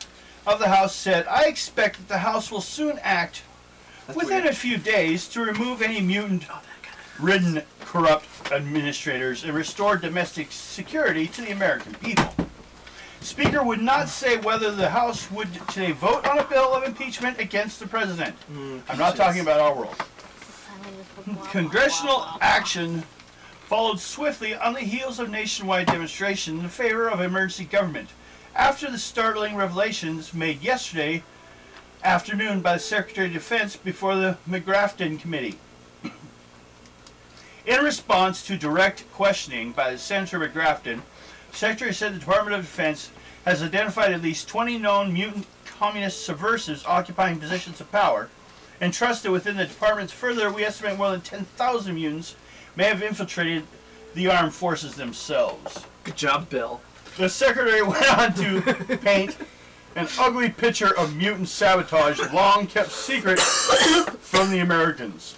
of the House said, I expect that the House will soon act within a few days to remove any mutant-ridden corrupt administrators and restore domestic security to the American people. Speaker would not say whether the House would today vote on a bill of impeachment against the president. I'm not talking about our world. Congressional action followed swiftly on the heels of nationwide demonstration in favor of emergency government after the startling revelations made yesterday afternoon by the Secretary of Defense before the McGrafton Committee. In response to direct questioning by the Senator McGrafton, the Secretary said the Department of Defense has identified at least 20 known mutant communist subversives occupying positions of power, and trusts that within the department's further, we estimate more than 10,000 mutants may have infiltrated the armed forces themselves. Good job, Bill. The Secretary went on to paint an ugly picture of mutant sabotage long kept secret from the Americans.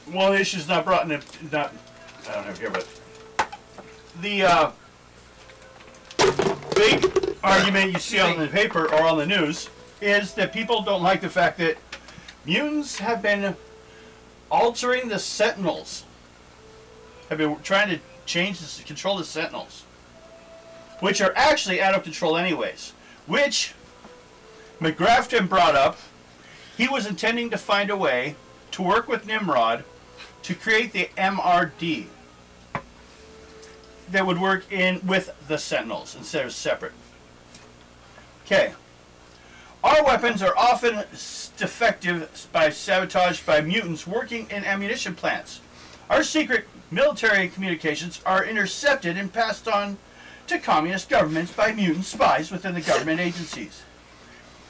One of the issues not brought in, I don't have it here, but the big argument you see on the paper or on the news is that people don't like the fact that mutants have been altering the Sentinels, have been trying to control the Sentinels, which are actually out of control anyways, which McGrafton brought up. He was intending to find a way to work with Nimrod to create the MRD that would work with the Sentinels instead of separate. Okay. Our weapons are often defective by sabotage by mutants working in ammunition plants. Our secret military communications are intercepted and passed on to communist governments by mutant spies within the government agencies.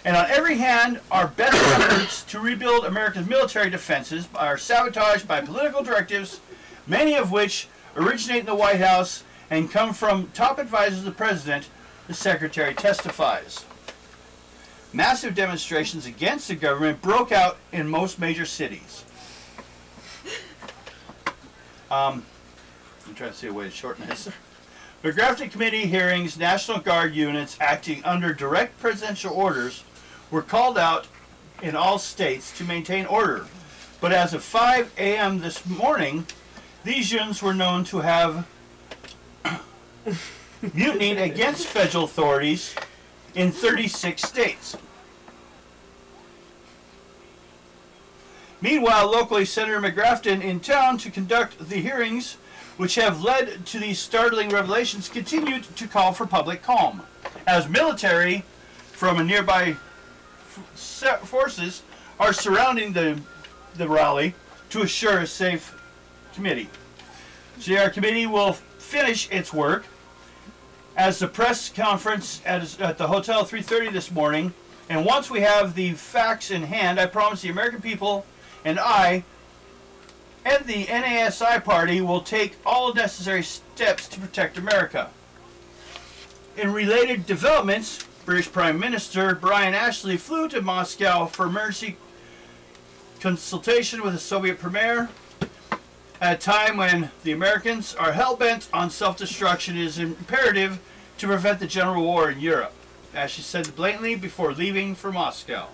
And on every hand, our best efforts to rebuild America's military defenses are sabotaged by political directives, many of which originate in the White House and come from top advisors of the President, the Secretary testifies. Massive demonstrations against the government broke out in most major cities. I'm trying to see a way to shorten this. McGrafton Committee hearings, National Guard units acting under direct presidential orders were called out in all states to maintain order. But as of 5 a.m. this morning, these units were known to have mutinied against federal authorities in 36 states. Meanwhile, locally, Senator McGrafton in town to conduct the hearings, which have led to these startling revelations, continued to call for public calm, as military from a nearby forces are surrounding the rally to assure a safe committee. So our committee will finish its work as the press conference at the Hotel 330 this morning, and once we have the facts in hand, I promise the American people and I And the NASI party will take all necessary steps to protect America. In related developments, British Prime Minister Brian Ashley flew to Moscow for emergency consultation with the Soviet Premier. At a time when the Americans are hell-bent on self-destruction, it is imperative to prevent the general war in Europe, Ashley said blatantly before leaving for Moscow.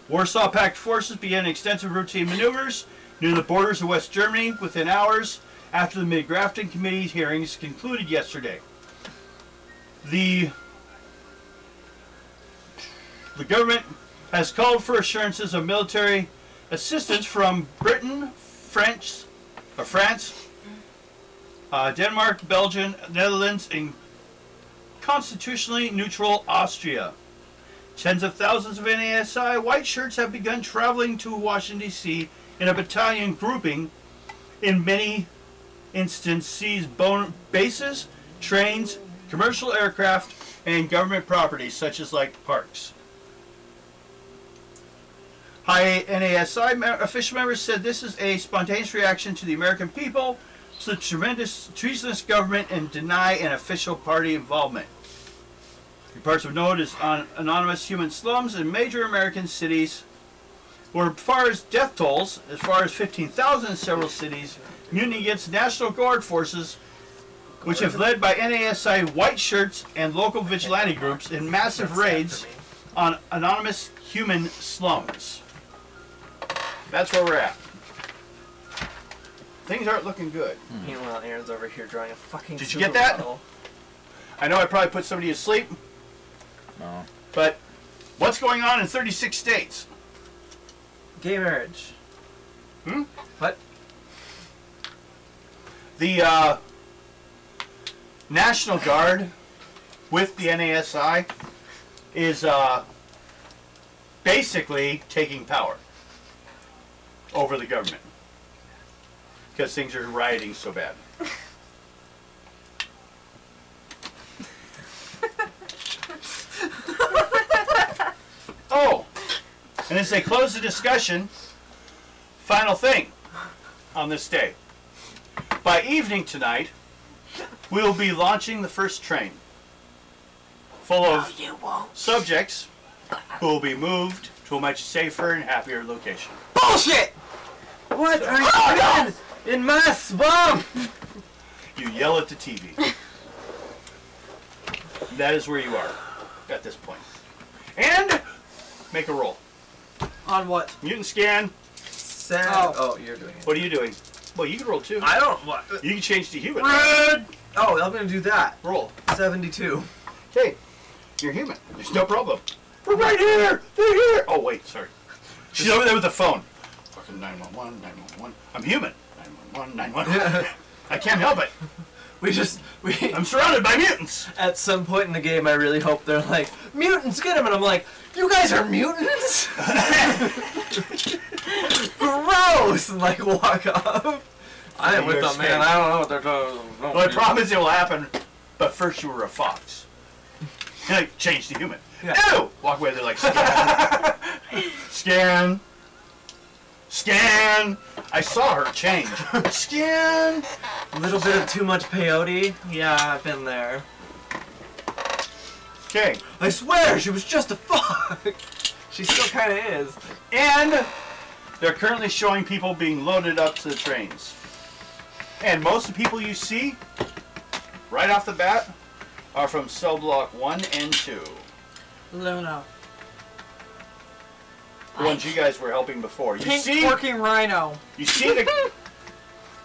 Warsaw Pact forces began extensive routine maneuvers near the borders of West Germany within hours after the Mid-Grafton Committee hearings concluded yesterday. The government has called for assurances of military assistance from Britain, France, Denmark, Belgium, Netherlands, and constitutionally neutral Austria. Tens of thousands of NASI white shirts have begun traveling to Washington, D.C. in a battalion grouping. In many instances, seize bases, trains, commercial aircraft, and government properties, such as like parks. High NASI official members said this is a spontaneous reaction to the American people to the tremendous treasonous government and deny an official party involvement. Reports of note is on anonymous human slums in major American cities, where as far as death tolls, as far as 15,000 in several cities, mutiny against National Guard forces, which have led by NASI white shirts and local vigilante groups in massive raids on anonymous human slums. That's where we're at. Things aren't looking good. Meanwhile, Aaron's over here drawing a fucking. Did you get that? Model. I know I probably put somebody to sleep. No. But what's going on in 36 states? Gay marriage. Hmm? What? The National Guard with the NASI is basically taking power over the government because things are rioting so bad. Oh, and as they close the discussion, final thing on this day. By evening tonight, we will be launching the first train full of subjects who will be moved to a much safer and happier location. Bullshit! What are you doing in my swamp? You yell at the TV. That is where you are at this point. And make a roll. On what? Mutant scan. Oh, you're doing it. What are you doing? Well, you can roll too. I don't. What? You can change to human. Red! Oh, I'm gonna do that. Roll. 72. Okay, you're human. There's no problem. We're right here. They're here. Oh wait, sorry. She's over there with the phone. Fucking 911, 911. I'm human. 911, 911. I can't help it. I'm surrounded by mutants. At some point in the game, I really hope they're like, mutants, get them! And I'm like, you guys are mutants? Gross! And like, walk off. I am with them, man. I don't know what they're talking about. Well, I promise it will happen, but first you were a fox. And I changed to human. Yeah. Ew! Walk away, they're like, scan. Scan. Scan. I saw her change. Scan. A little bit of too much peyote. Yeah, I've been there. Okay. I swear, she was just a fuck. She still kind of is. And they're currently showing people being loaded up to the trains. And most of the people you see, right off the bat, are from cell block 1 and 2. Luna. The ones you guys were helping before. You Pink see, twerking rhino. you see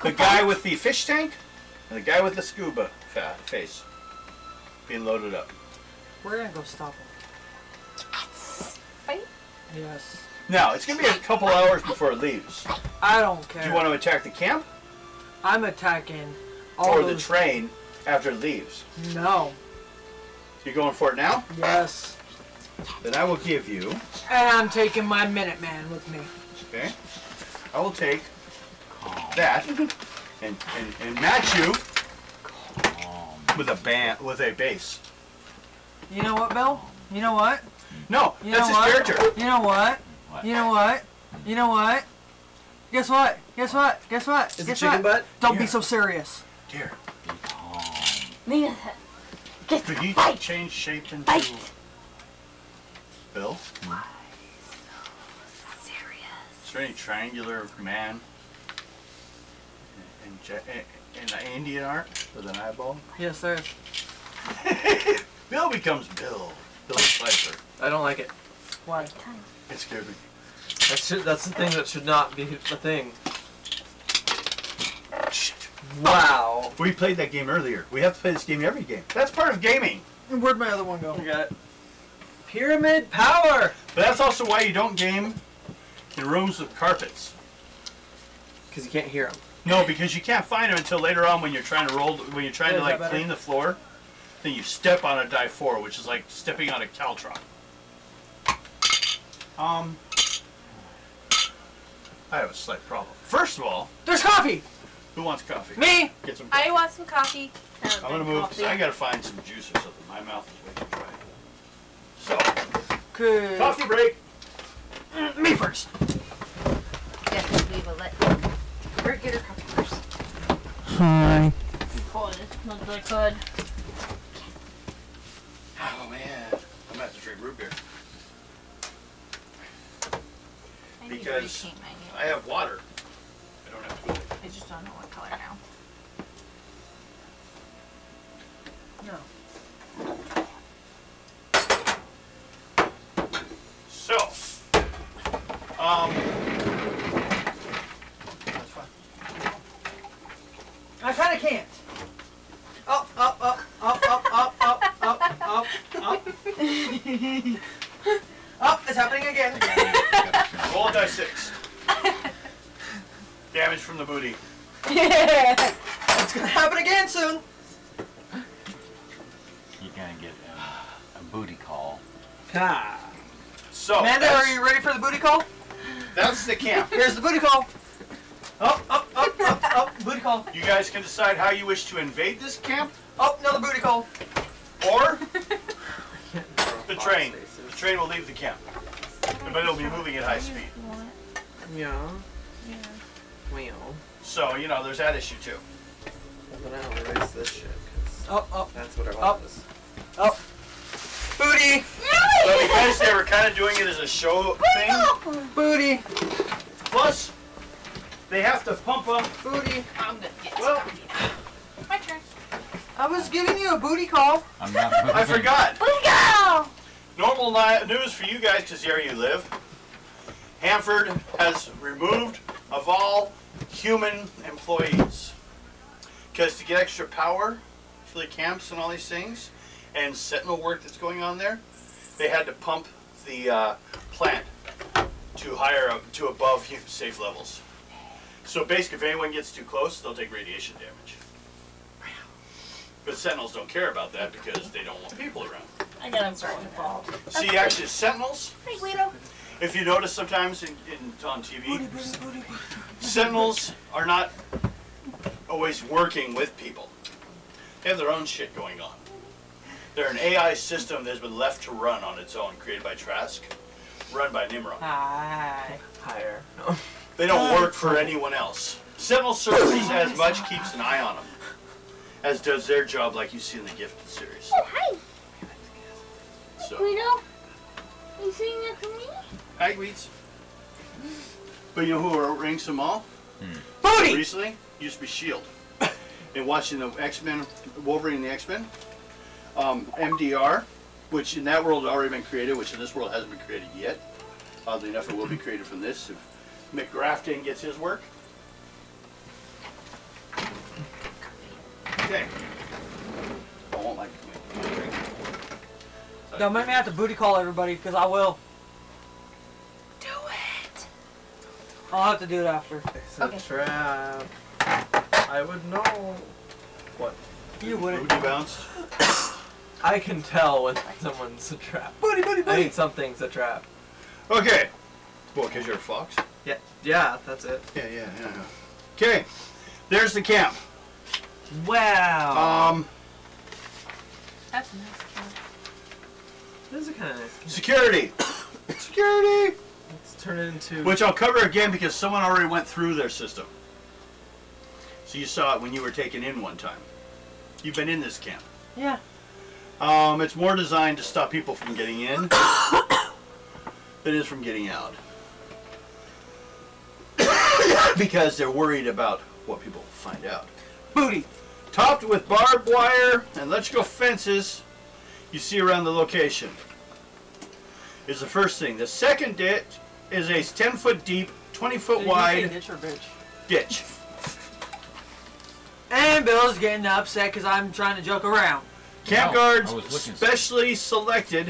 the guy with the fish tank and the guy with the scuba face being loaded up. We're gonna go stop him. Fight? Yes. Now, it's going to be a couple hours before it leaves. I don't care. Do you want to attack the camp I'm attacking all or those... the train after it leaves? No. You're going for it now? Yes. Then I will give you... And I'm taking my Minuteman with me. Okay. I will take that and match you with a base. You know what, Bill? You know what? No, You that's know his what? character. You know what? What? You know what? You know what? Guess what? Guess what? Guess what? Is it Guess chicken what? butt? Don't Yeah. be so serious. Dear, Be calm. Me. Get could you bite. change shape into Bite. Bill? Serious. Is there any triangular man in the Indian art with an eyeball? Yes, there is. Bill becomes Bill. Bill Slicer. I don't like it. Why? It scared me. That's the thing that should not be the thing. Shit. Wow. We played that game earlier. We have to play this game every game. That's part of gaming. Where'd my other one go? You got it. Pyramid power. But that's also why you don't game in rooms with carpets. Because you can't hear them. No, because you can't find them until later on when you're trying to Is that better? clean the floor. Then you step on a die 4, which is like stepping on a Caltron. I have a slight problem. First of all, There's coffee. who wants coffee? Me. Get some. I want some coffee. I'm gonna move because I gotta find some juice or something. My mouth is way too dry. So, Good. coffee break. Me first. Yes, we will let her get her coffee first. Hi. Cold. It's not really good. Oh man, I'm gonna have to drink root beer. I need to Because repaint my nails. I have water. I don't have food. I just don't know what color now. No. So, that's fine. I kind of can't. Up, up, up, up, up, up, up, up, up, up. Up, it's happening again. Roll a die 6. Damage from the booty. It's gonna happen again soon. You're gonna get a booty call. Ha. So, Amanda, are you ready for the booty call? that's the camp. Here's the booty call. Up, up, up, up, up, booty call. You guys can decide how you wish to invade this camp, Up, another booty call. or the train. The train will leave the camp, but it'll be moving at high speed. Yeah. Well. So, you know, there's that issue too. But I don't erase this shit. 'Cause Up, up, that's what I Up. want. up. Booty, So because they were kind of doing it as a show thing, booty, plus they have to pump up. booty. I'm gonna get Well, some coffee. My turn. I was giving you a booty call. I'm not. I forgot. Let's go. Normal news for you guys, because here you live. Hanford has removed of all human employees. Because to get extra power for the camps and all these things, and sentinel work that's going on there, they had to pump the plant to to above safe levels. So basically, if anyone gets too close, they'll take radiation damage. But sentinels don't care about that because they don't want people around. I got him starting to fall. See, actually, sentinels, Hey, Guido. if you notice sometimes on TV, sentinels are not always working with people. They have their own shit going on. They're an AI system that's been left to run on its own, created by Trask, run by Nimrod. Hi. Higher. No. They don't work for anyone else. Sentinel serves as much, keeps an eye on them, as does their job, like you see in the Gifted series. Oh, hi. So, Guido. You sitting next to me? hi, Weeds. But you know who outranks them all? Booty. Recently, used to be S.H.I.E.L.D. And watching the X-Men, Wolverine and the X-Men, MDR, which in that world had already been created, which in this world hasn't been created yet. Oddly enough, it will be created from this if Mick Grafton gets his work. Okay. I won't like my drink. Don't make me have to booty call everybody, because I will. Do it. I'll have to do it after. It's a Okay. trap. I would know. What? You wouldn't. Booty bounce. I can tell when someone's a trap. Booty, booty, I booty. mean, something's a trap. Okay. Well, because you're a fox? Yeah, that's it. Yeah. Okay. There's the camp. Wow. That's a nice one. This is a kind of nice game. Security. Security. Let's turn it into... Which I'll cover again because someone already went through their system. So you saw it when you were taken in one time. You've been in this camp. Yeah. It's more designed to stop people from getting in than it is from getting out. Because they're worried about what people find out. Booty. Topped with barbed wire and electrical fences you see around the location is the first thing. The second ditch is a 10-foot deep, 20-foot wide Ditch or bitch? ditch. And Bill's getting upset because I'm trying to joke around. Camp No, guards, I was looking. specially selected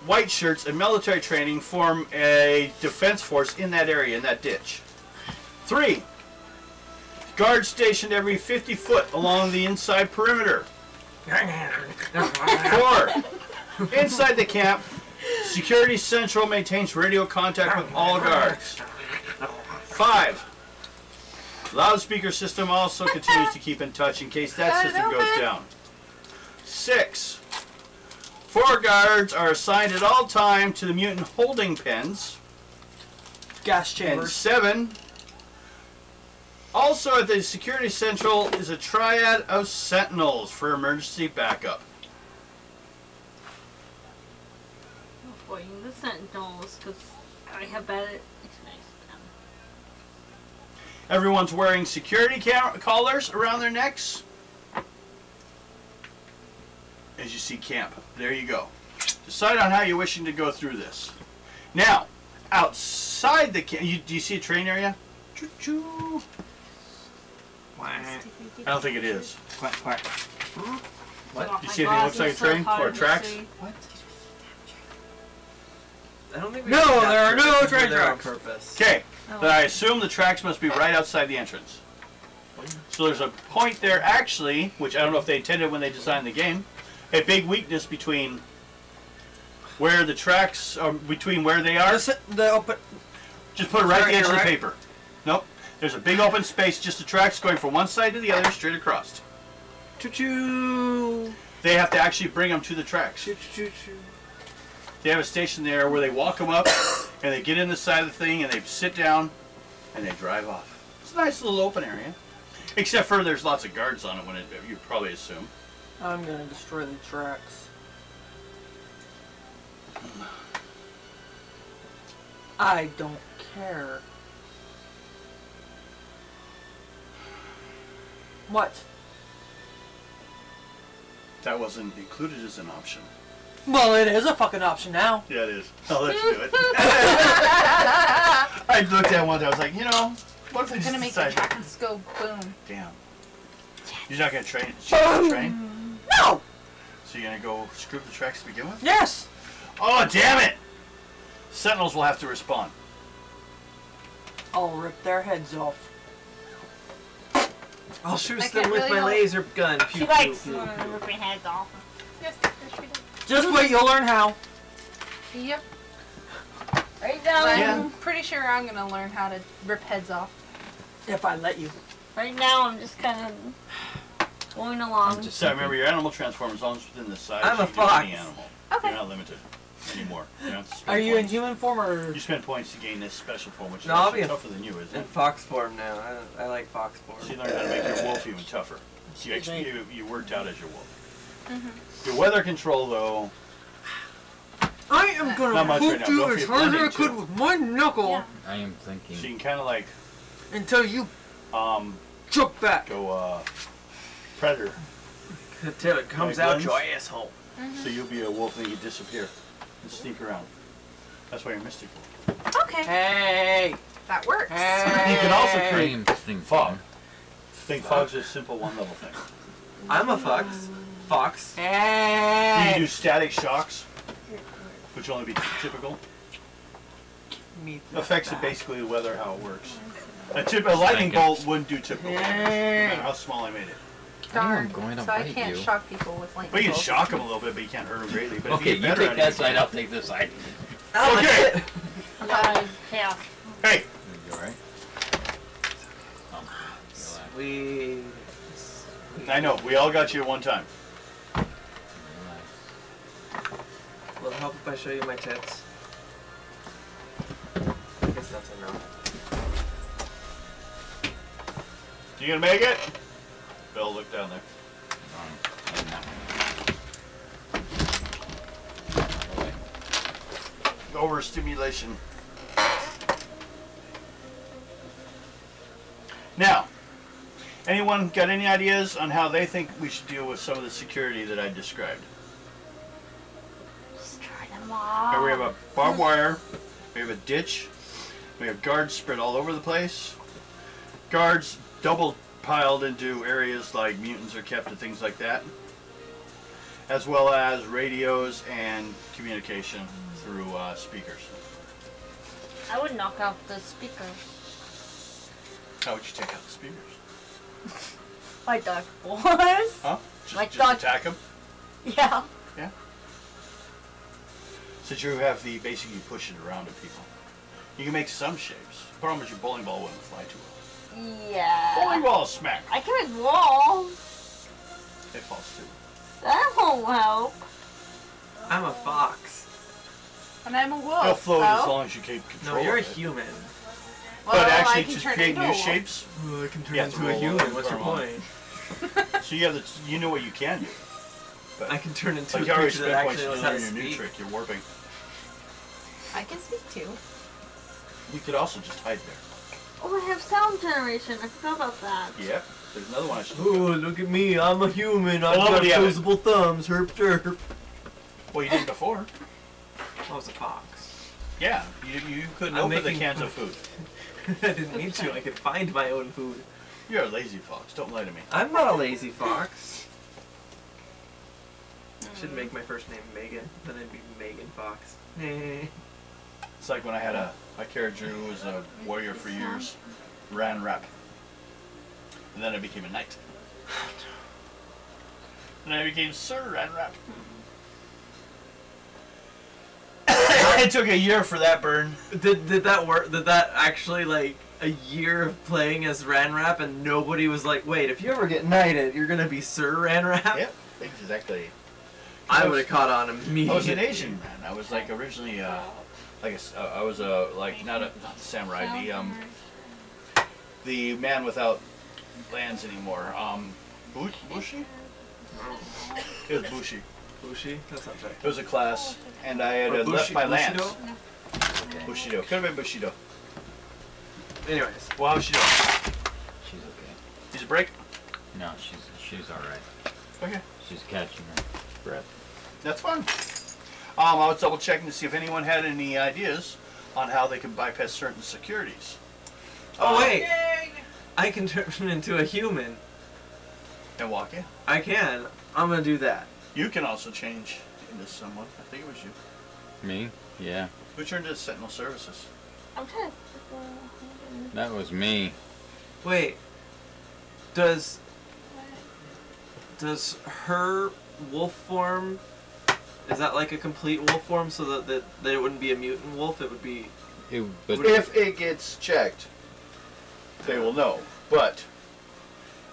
white shirts and military training form a defense force in that area, in that ditch. 3. Guards stationed every 50 foot along the inside perimeter. 4. Inside the camp, Security Central maintains radio contact with all guards. 5. Loudspeaker system also continues to keep in touch in case that system goes down. 6. 4 guards are assigned at all time to the mutant holding pens. Gas And chambers. 7. Also at the Security Central is a triad of sentinels for emergency backup. Avoiding the sentinels because I have bad experience with them. Everyone's wearing security collars around their necks. As you see camp. There you go. Decide on how you're wishing to go through this. Now, outside the camp, do you see a train area? Choo-choo. I don't think it is. Quack, quack. What? Oh, You my see anything God, looks like a it's so train hard or to tracks? see. What? I don't think we No, did that there are no purpose. train We're there on tracks. purpose. Okay, Oh. then I assume the tracks must be right outside the entrance. So there's a point there actually, which I don't know if they intended when they designed the game, a big weakness between where the tracks are, between where they are. The open. Just put it right at the edge of the Right. paper. Nope. There's a big open space, just the tracks going from one side to the other, straight across. Choo-choo. They have to actually bring them to the tracks. Choo-choo-choo. They have a station there where they walk them up, and they get in the side of the thing, and they sit down, and they drive off. It's a nice little open area. Except for there's lots of guards on it, when it, you probably assume. I'm gonna destroy the tracks. I don't care. What? That wasn't included as an option. Well, it is a fucking option now. Yeah, it is. Oh, let's do it. I looked at one day, I was like, you know, what if they I'm just gonna make the decide... tracks go boom. Damn. You're not gonna train the train? No! So you're gonna go screw up the tracks to begin with? Yes! Oh, damn it! Sentinels will have to respond. I'll rip their heads off. I'll shoot I them can't with really my help. laser gun. Pew, She pew, likes pew, pew. ripping heads off. Yes, she does. Just wait, you'll learn how. Yep. Right now, I'm pretty sure I'm gonna learn how to rip heads off. If I let you. right now I'm just kind of going along. I'm just So remember, your animal transform as long as it's within the size I'm a you can do any fox. animal. Okay. You're not limited anymore. You don't have to spend Are you in points. human form or? You spend points to gain this special form, which is No, I'll actually be a- tougher than you, isn't In it? fox form now. I like fox form. So you learn how to make your wolf even tougher. So you, Excuse me. you worked out as your wolf. Mm-hmm. Your weather control, though, I am Not gonna much right hook now. you Go for as your hard as I blending, could too. with my knuckle Yeah. I am so you thinking. can kind of like until you choke back. go predator. Till it comes Like out lens? your asshole. So you'll be a wolf and you disappear and sneak around. That's why you're mystical. Okay. Hey! That works. Hey! You can also I create am thinking. fog. Think fog's a simple one-level thing. I'm a fox. Fox. You can Hey! do static shocks, which will only be typical. Me Affects it basically the weather, how it works. A lightning bolt wouldn't do typical damage, no matter how small I made it. Darn. I'm going to So I bite can't you. shock people with lightning Well, you can bolts. shock them a little bit, but you can't hurt them greatly. But Okay, if you you get better take at that it, side, I'll take this side. Oh, Okay. Yeah. Hey, You alright? We. I know, we all got you at one time. Will it help if I show you my tits? That's a no. You gonna make it? Bill, look down there. And that one. Okay. Overstimulation. Now, anyone got any ideas on how they think we should deal with some of the security that I described? Just try them all. Here we have a barbed wire, we have a ditch, we have guards spread all over the place, guards double piled into areas like mutants are kept and things like that, as well as radios and communication through speakers. I would knock out the speakers. How would you take out the speakers? My dog boys. Huh? Like Just dog- attack them? Yeah. Since you have the, basically you push it around at people. You can make some shapes. The problem is your bowling ball wouldn't fly too well. Yeah. Bowling ball is smack. I can make walls. It falls too. That won't help. I'm a fox. And I'm a wolf. It'll float so? as long as you keep control No, you're a of it. human. Well, But I actually, can to turn create into a new wolf. shapes, Well, I can turn You have to into a roll human. over What's your the arm. point? so you have the, you know what you can do. But I can turn into like a you already creature that spent points actually to knows how learn to your new speak. trick. You're warping. I can speak too. You could also just hide there. Oh, I have sound generation. I forgot about that. Yep. There's another one I should. Oh, look at me. I'm a human. I've Oh, got yeah. opposable thumbs. Herp derp. Well, you did before. I was a fox. Yeah. You couldn't I'm open the making cans of food. I didn't need to. I could find my own food. You're a lazy fox. Don't lie to me. I'm not a lazy fox. I should make my first name Megan. Then I'd be Megan Fox. It's like when I had my character who was a warrior for years, ran rap. And then I became a knight. And I became Sir Ran Rap. It took a year for that burn. Did that work? Did that actually, like, a year of playing as Ranrap and nobody was like, wait, if you ever get knighted, you're gonna be Sir Ranrap? Yep, exactly. I would have caught on immediately. I was an Asian man. I was like originally, I was like not the samurai, the man without lands anymore. Bushi? It was Bushi. Bushi? That sounds right. It was a class, and I had Or left my lands. Bushido? Bushido. Could have been Bushido. Anyways. Well, how's she doing? She's okay. Needs a break? No, she's all right. Okay. She's catching her breath. That's fine. I was double checking to see if anyone had any ideas on how they can bypass certain securities. Oh, wait! I can turn into a human. And walk in. I can. I'm gonna do that. You can also change into someone. I think it was you. Me? Yeah. Who turned into Sentinel Services? I'm trying to. That was me. Wait. Does her wolf form, is that like a complete wolf form so that it wouldn't be a mutant wolf, it would be... But If it gets checked, they will know. But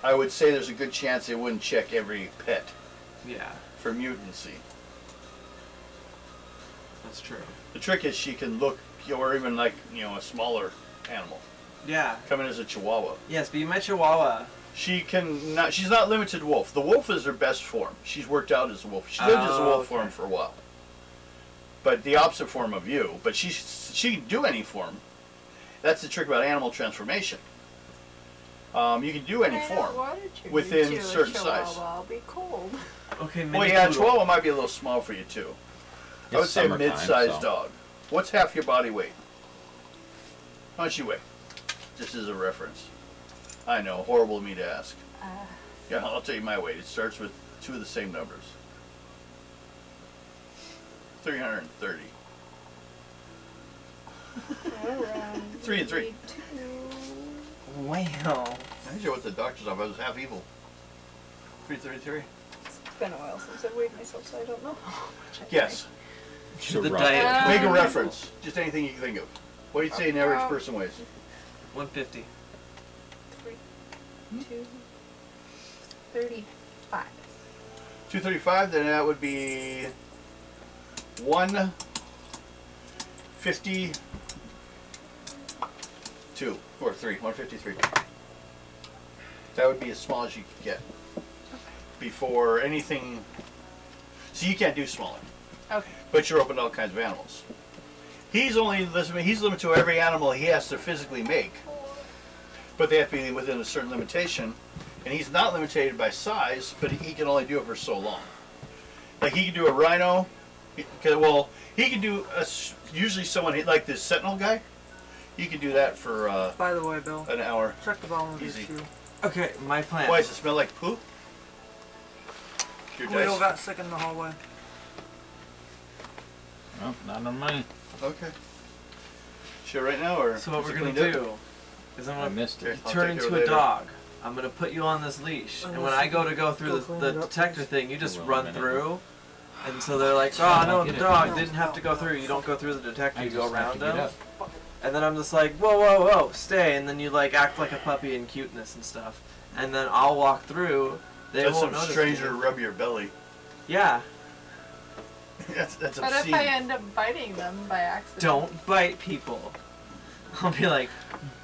I would say there's a good chance they wouldn't check every pet Yeah, for mutancy. that's true. The trick is she can look, or even like, a smaller animal. Yeah. Come in as a chihuahua. Yes, but you met Chihuahua. She's not limited to wolf. The wolf is her best form. She's worked out as a wolf. She lived as a wolf okay. form for a while. But the opposite form of you. But she can do any form. That's the trick about animal transformation. You can do any form within certain size. I'll be cold. Okay, Well, yeah, Chihuahua might be a little small for you too. I would It's say a summertime, mid-sized so- dog. What's half your body weight? How much you weigh? Just as a reference. I know, horrible of me to ask. Yeah, I'll tell you my weight. It starts with two of the same numbers. 330. 3 and 3. Wow. I usually went to the doctor's office. I was half evil. 333. It's been a while since I've weighed myself, so I don't know. Yes. The rough. diet. Make a reference. Just anything you can think of. What do you say an average person weighs? 150. 235. 235, then that would be 150. 2 or 3. 153. That would be as small as you could get. Before anything. So you can't do smaller. Okay. But you're open to all kinds of animals. He's limited to every animal he has to physically make. But they have to be within a certain limitation. And he's not limited by size, but he can only do it for so long. Like he can do a rhino. He can do usually someone like this sentinel guy. You can do that for By the way, Bill, an hour. check the bottom of your Easy. shoe. Okay, my plan. Why does it smell like poo? Your Guido dice? got sick in the hallway. Well, not on mine. Okay. Sure, right now or? So what is we're it gonna cleaned up? do is I'm I gonna missed it. I'll turn take care into of a it later. dog. I'm gonna put you on this leash, and when I go Go through clean the it up, detector please. thing, you just Well, run minute. through. And so they're like, oh no, the Get it. dog didn't have to go through. You don't go through the detector, I you just go have around to get them. up. And then I'm just like, whoa, whoa, whoa, stay. And then you like act like a puppy and cuteness and stuff. And then I'll walk through. They Let won't some notice stranger me. rub your belly. Yeah, that's But obscene. if I end up biting them by accident? don't bite people. I'll be like,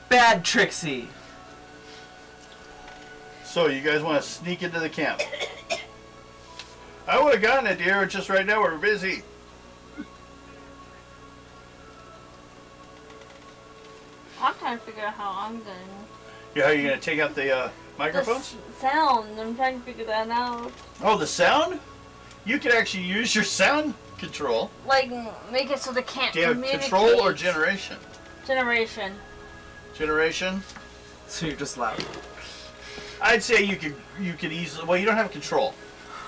bad Trixie. So you guys want to sneak into the camp? I would have gotten it, dear. It's just right now we're busy. I'm trying to figure out how I'm gonna. Yeah, how are you gonna take out the microphones? The sound. I'm trying to figure that out. Oh, the sound? You can actually use your sound control. Like, make it so they can't Do you have communicate. control or generation? Generation. Generation. So you're just loud. I'd say you could easily. Well, you don't have control,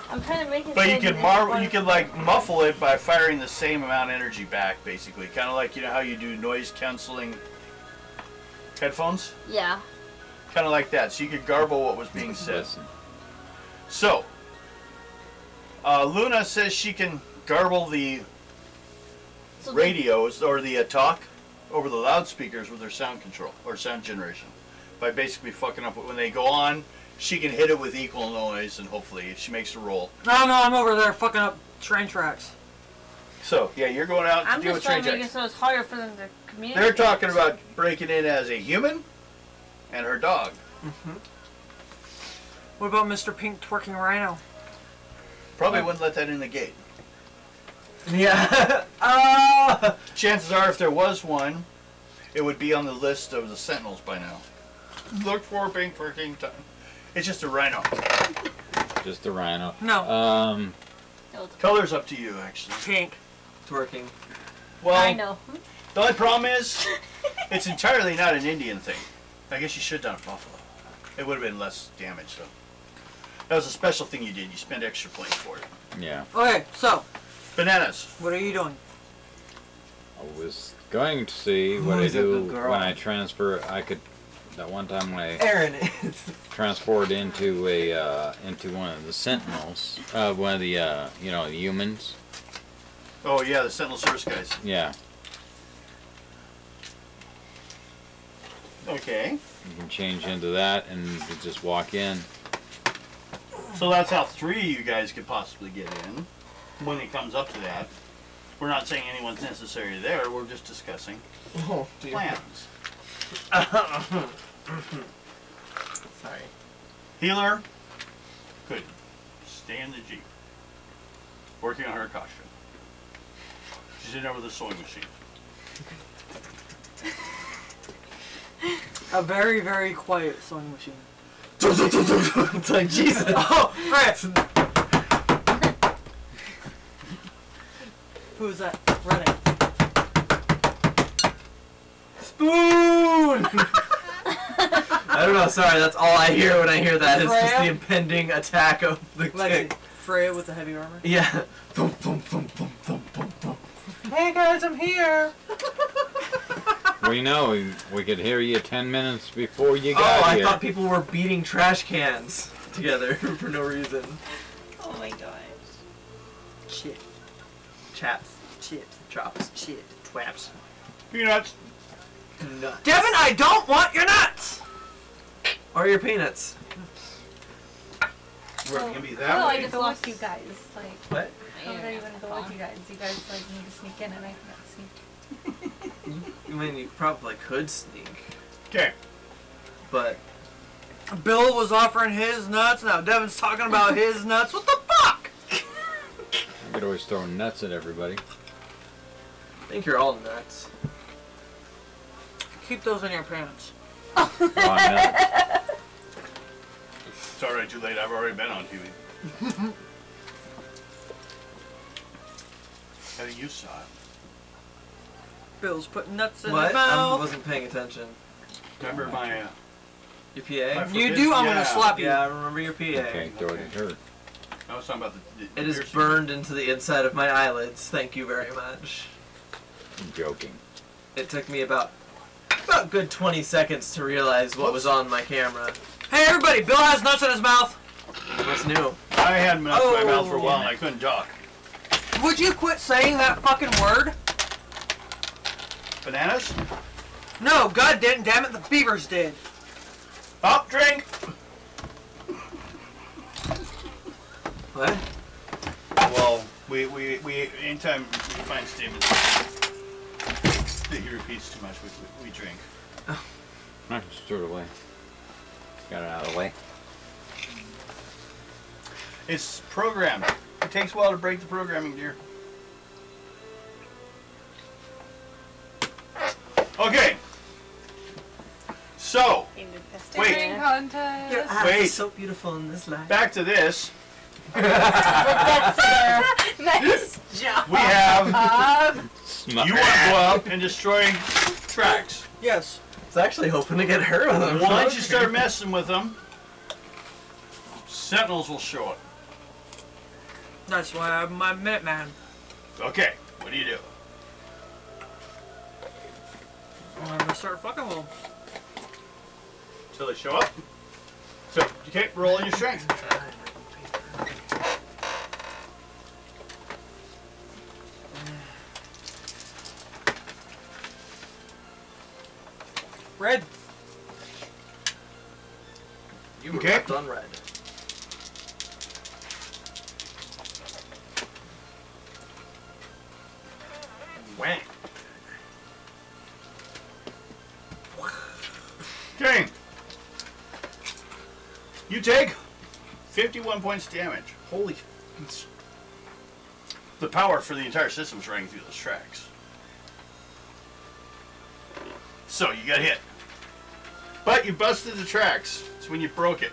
I'm trying to make it. but so you can that you can like muffle it by firing the same amount of energy back, basically. Kind of like how you do noise canceling headphones. Yeah. Kind of like that. So you could garble what was being said. Listen. So, Luna says she can garble the So radios or the talk over the loudspeakers with her sound control or sound generation by basically fucking up when they go on. She can hit it with equal noise, and hopefully, if she makes a roll. No, I'm over there fucking up train tracks. So, yeah, you're going out to I'm deal just with train trying to make it jacks. so it's harder for them to communicate. They're talking about breaking in as a human and her dog. What about Mr. Pink twerking rhino? Probably wouldn't let that in the gate. Yeah. Ah! Chances are, if there was one, it would be on the list of the Sentinels by now. Look for pink twerking time. It's just a rhino. Just a rhino. No. Color's up to you, actually. Pink. Twerking. Well, I know. the only problem is, it's entirely not an Indian thing. I guess you should have done a buffalo. It would have been less damage, though. That was a special thing you did. You spent extra points for it. Yeah. Okay, so Bananas. what are you doing? I was going to see what I Who's a do good girl? when I transfer. I could. That one time when I Aaron is. transport into into one of the Sentinels, one of the the humans. Oh, yeah, the Sentinel Service guys. Yeah. Okay. You can change into that and you just walk in. So that's how 3 of you guys could possibly get in when it comes up to that. We're not saying anyone's necessarily there. We're just discussing Oh, dear. plans. Sorry. Healer could stay in the Jeep, working on her costume. She's in there with a sewing machine. A very, very quiet sewing machine. It's like, Jesus. Oh, right. Who's that running? Spoon! I don't know, sorry, that's all I hear when I hear that. It's just Freya? the impending attack of the Lexi. kick. Freya with the heavy armor. Yeah. Boom, boom, boom, boom, boom, boom, boom. Hey guys, I'm here. We know we could hear you 10 minutes before you Oh, got I here. thought people were beating trash cans together for no reason. Oh my gosh. Shit. Chaps, Chips. chops, Shit. twaps, Peanuts. nuts. Devin, I don't want your nuts. Or your peanuts. We're going to be Oh, that I way. just Go lost with you guys. Like, What? how would I even go with you guys? You guys like need to sneak in and I can't sneak. I mean, you probably could sneak. Okay. But Bill was offering his nuts. Now Devin's talking about his nuts. What the fuck? I could always throw nuts at everybody. I think you're all nuts. Keep those in your pants. Raw nut. It's already too late. I've already been on TV. How do you saw it? Bill's putting nuts in What? his I mouth. wasn't paying attention. Remember my Your PA? my You do, I'm yeah. gonna slap you. Yeah, I remember your PA. Okay, throw it at her. I was talking about the It is piercing. burned into the inside of my eyelids. Thank you very much. I'm joking. It took me about a good 20 seconds to realize what was on my camera. Hey everybody, Bill has nuts in his mouth. What's new? I had nuts in my mouth for a while Oh. and I couldn't talk. Would you quit saying that fucking word? Bananas? No, God damn it, the beavers did. Up, drink! What? Well, we anytime we find statements that he repeats too much, we drink. I just threw it away. Got it out of the way. It's programmed. It takes a while to break the programming, dear. Okay. So, Wait. Staring contest. Your eyes Wait. are so beautiful in this light. back to this. Nice job. We have Smart. you want to go up and destroy tracks. Yes. I was actually hoping to get hurt with them. Once you start messing with them, sentinels will show up. That's why I'm my Minuteman. Okay, what do you do? I'm gonna start fucking with them. Until they show up. So, okay, roll your strength. Red. You were Okay. left on red. Wham. Okay. You take 51 points damage. Holy. The power for the entire system is running through those tracks. So you got hit. But you busted the tracks. It's when you broke it.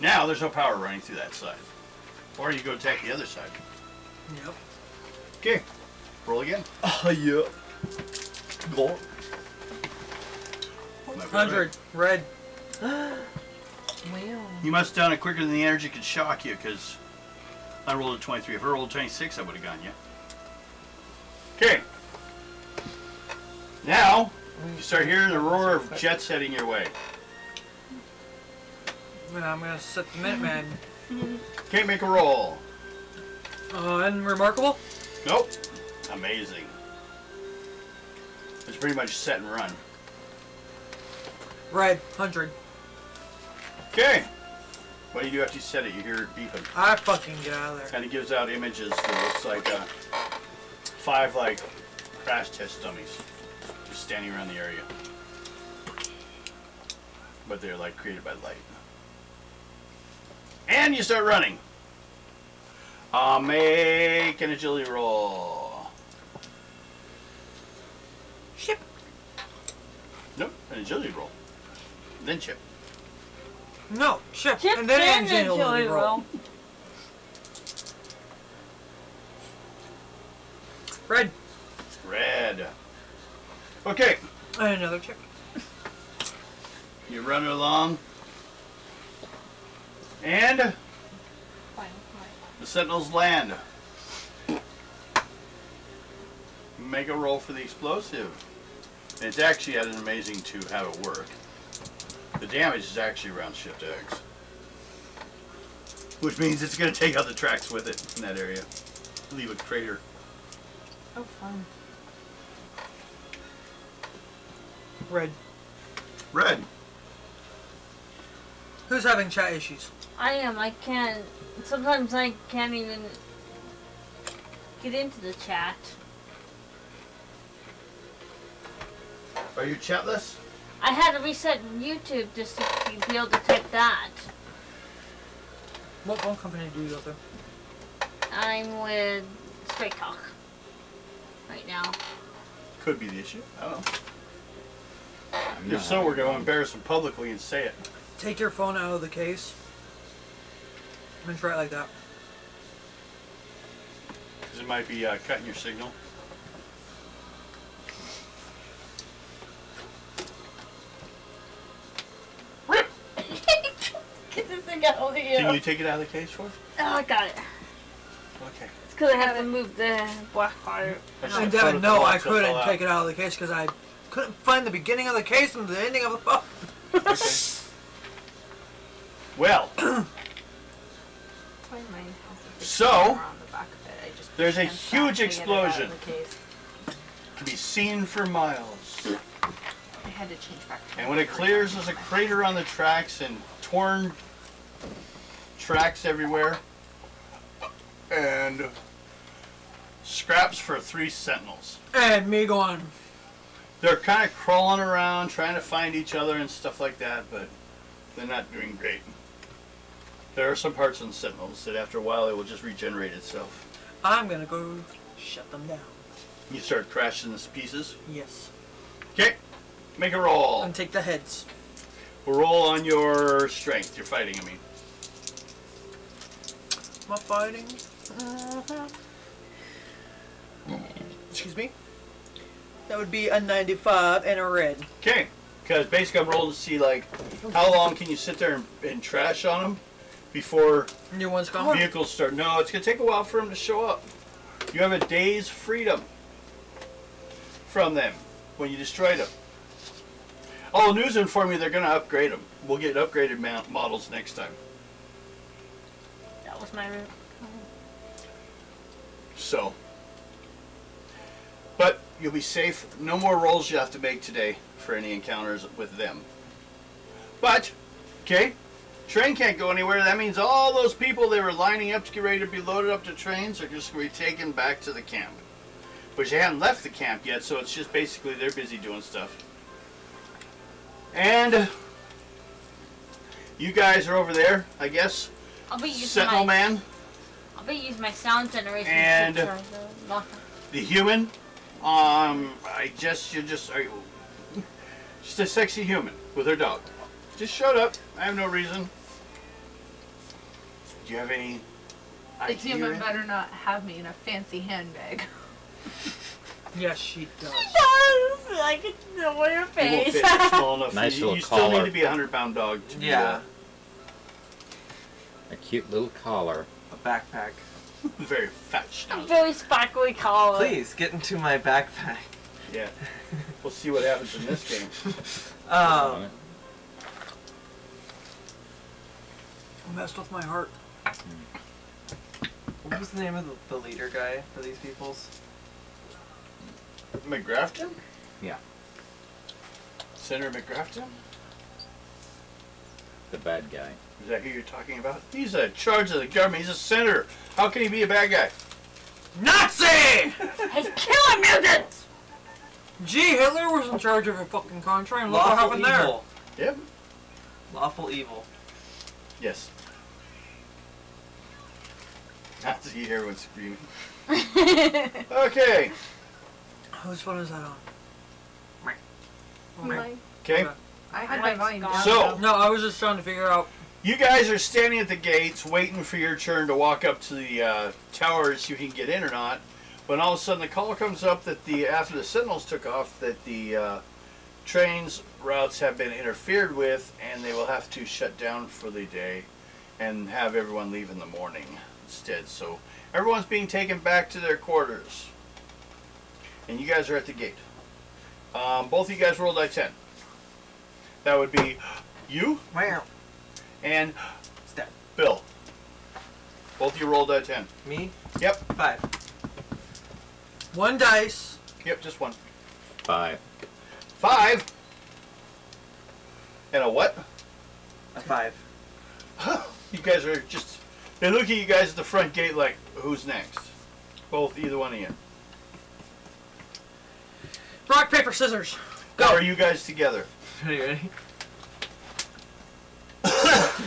Now there's no power running through that side. Or you go attack the other side. Yep. Okay. Roll again. Oh, yeah. Go. 100. Red. You must have done it quicker than the energy could shock you, because I rolled a 23. If I rolled a 26, I would have gone you. Okay. Now, you start hearing the roar of jets heading your way. And I'm gonna set the Minuteman. Okay, make a roll. And remarkable. Nope. Amazing. It's pretty much set and run. Red. 100. Okay. What do you do after you set it? You hear it beeping. I fucking get out of there. And it gives out images that looks like 5 like crash test dummies just standing around the area. But they're like created by light. And you start running. Make an agility roll. Ship. Nope, an agility roll. Then chip. No, ship. Chip and then and agility agility roll. roll. Red. Red. Okay, And another chip. you're running along. And the sentinels land. Make a roll for the explosive. And it's actually at an amazing to have it work. The damage is actually around shift X. Which means it's going to take out the tracks with it in that area. Leave a crater. Oh, fun. Red. Red. Who's having chat issues? I am. I can't. Sometimes I can't even get into the chat. Are you chatless? I had to reset YouTube just to be able to type that. What phone company do you go through? I'm with Straight Talk right now. Could be the issue. I don't know. I'm If not so, we're having going to one. embarrass him publicly and say it. Take your phone out of the case and try it like that. Because it might be cutting your signal. Get this thing out of here. Can you take it out of the case for us? Oh, I got it. Okay. It's because I have to move the black part. And Devin, no, I couldn't take it out of the case because I couldn't find the beginning of the case and the ending of the phone. Okay. Well, So, on the back of it. I just there's a chanced huge that to get it out of explosion. the case. can be seen for miles. I had to change back. to And when it clears, there's a crater on the tracks and torn tracks everywhere. And scraps for 3 sentinels. And me going, They're kind of crawling around, trying to find each other and stuff like that, but they're not doing great. There are some parts on sentinels that after a while it will just regenerate itself. I'm gonna go shut them down. You start crashing to pieces. Yes. Okay, make a roll. And take the heads. We'll roll on your strength. You're fighting, I mean. Am I fighting? Excuse me? That would be a 95 and a red. Okay, because basically I'm rolling to see like how long can you sit there and trash on them before New one's gone. vehicles start. No, it's gonna take a while for them to show up. You have a day's freedom from them when you destroy them. Oh, news informed me they're gonna upgrade them. We'll get upgraded models next time. That was my route. So, but you'll be safe. No more rolls you have to make today for any encounters with them. But, okay, train can't go anywhere. That means all those people that were lining up to get ready to be loaded up to trains are just going to be taken back to the camp. But they haven't left the camp yet, so it's just basically they're busy doing stuff. And you guys are over there, I guess. I'll be using Sentinel Man, I'll be using my sound generation. And- to lock them. the human. You're just a sexy human with her dog. Just showed up. I have no reason. Do you have any The idea? human better not have me in a fancy handbag. Yes, she does. Does I can know your It won't face. fit. It's small enough. Nice you little still need collar. to be a 100-pound dog. To be, Yeah. A cute little collar. A backpack. very fat A schnauzer. very sparkly collar. Please, get into my backpack. Yeah. We'll see what happens in this game. Um, Messed with my heart. what was the name of the leader guy for these peoples? McGrafton? Yeah. Senator McGrafton? The bad guy. Is that who you're talking about? He's in charge of the government. He's a senator. How can he be a bad guy? Nazi! He's killing mutants! Gee, Hitler was in charge of a fucking country and look what Lawful happened there. evil. Yep. Lawful evil. Yes. Not to hear everyone screaming. Okay. Whose phone is that on? Mine. Okay. I had my Mike's volume gone. down. So- No, I was just trying to figure out. You guys are standing at the gates waiting for your turn to walk up to the tower to see if you can get in or not. When all of a sudden the call comes up that after the Sentinels took off, that the trains routes have been interfered with and they will have to shut down for the day and have everyone leave in the morning instead. So everyone's being taken back to their quarters. And you guys are at the gate. Both of you guys rolled die-10. That would be you Wow. and Step. Bill. Both of you rolled die-10. Me? Yep. 5. One dice. Yep, just one. 5. 5. And a what? A 5. You guys are just... They look at you guys at the front gate like, who's next? Both, either one of you. Rock, paper, scissors. Go. Or are you guys together? Ready, ready?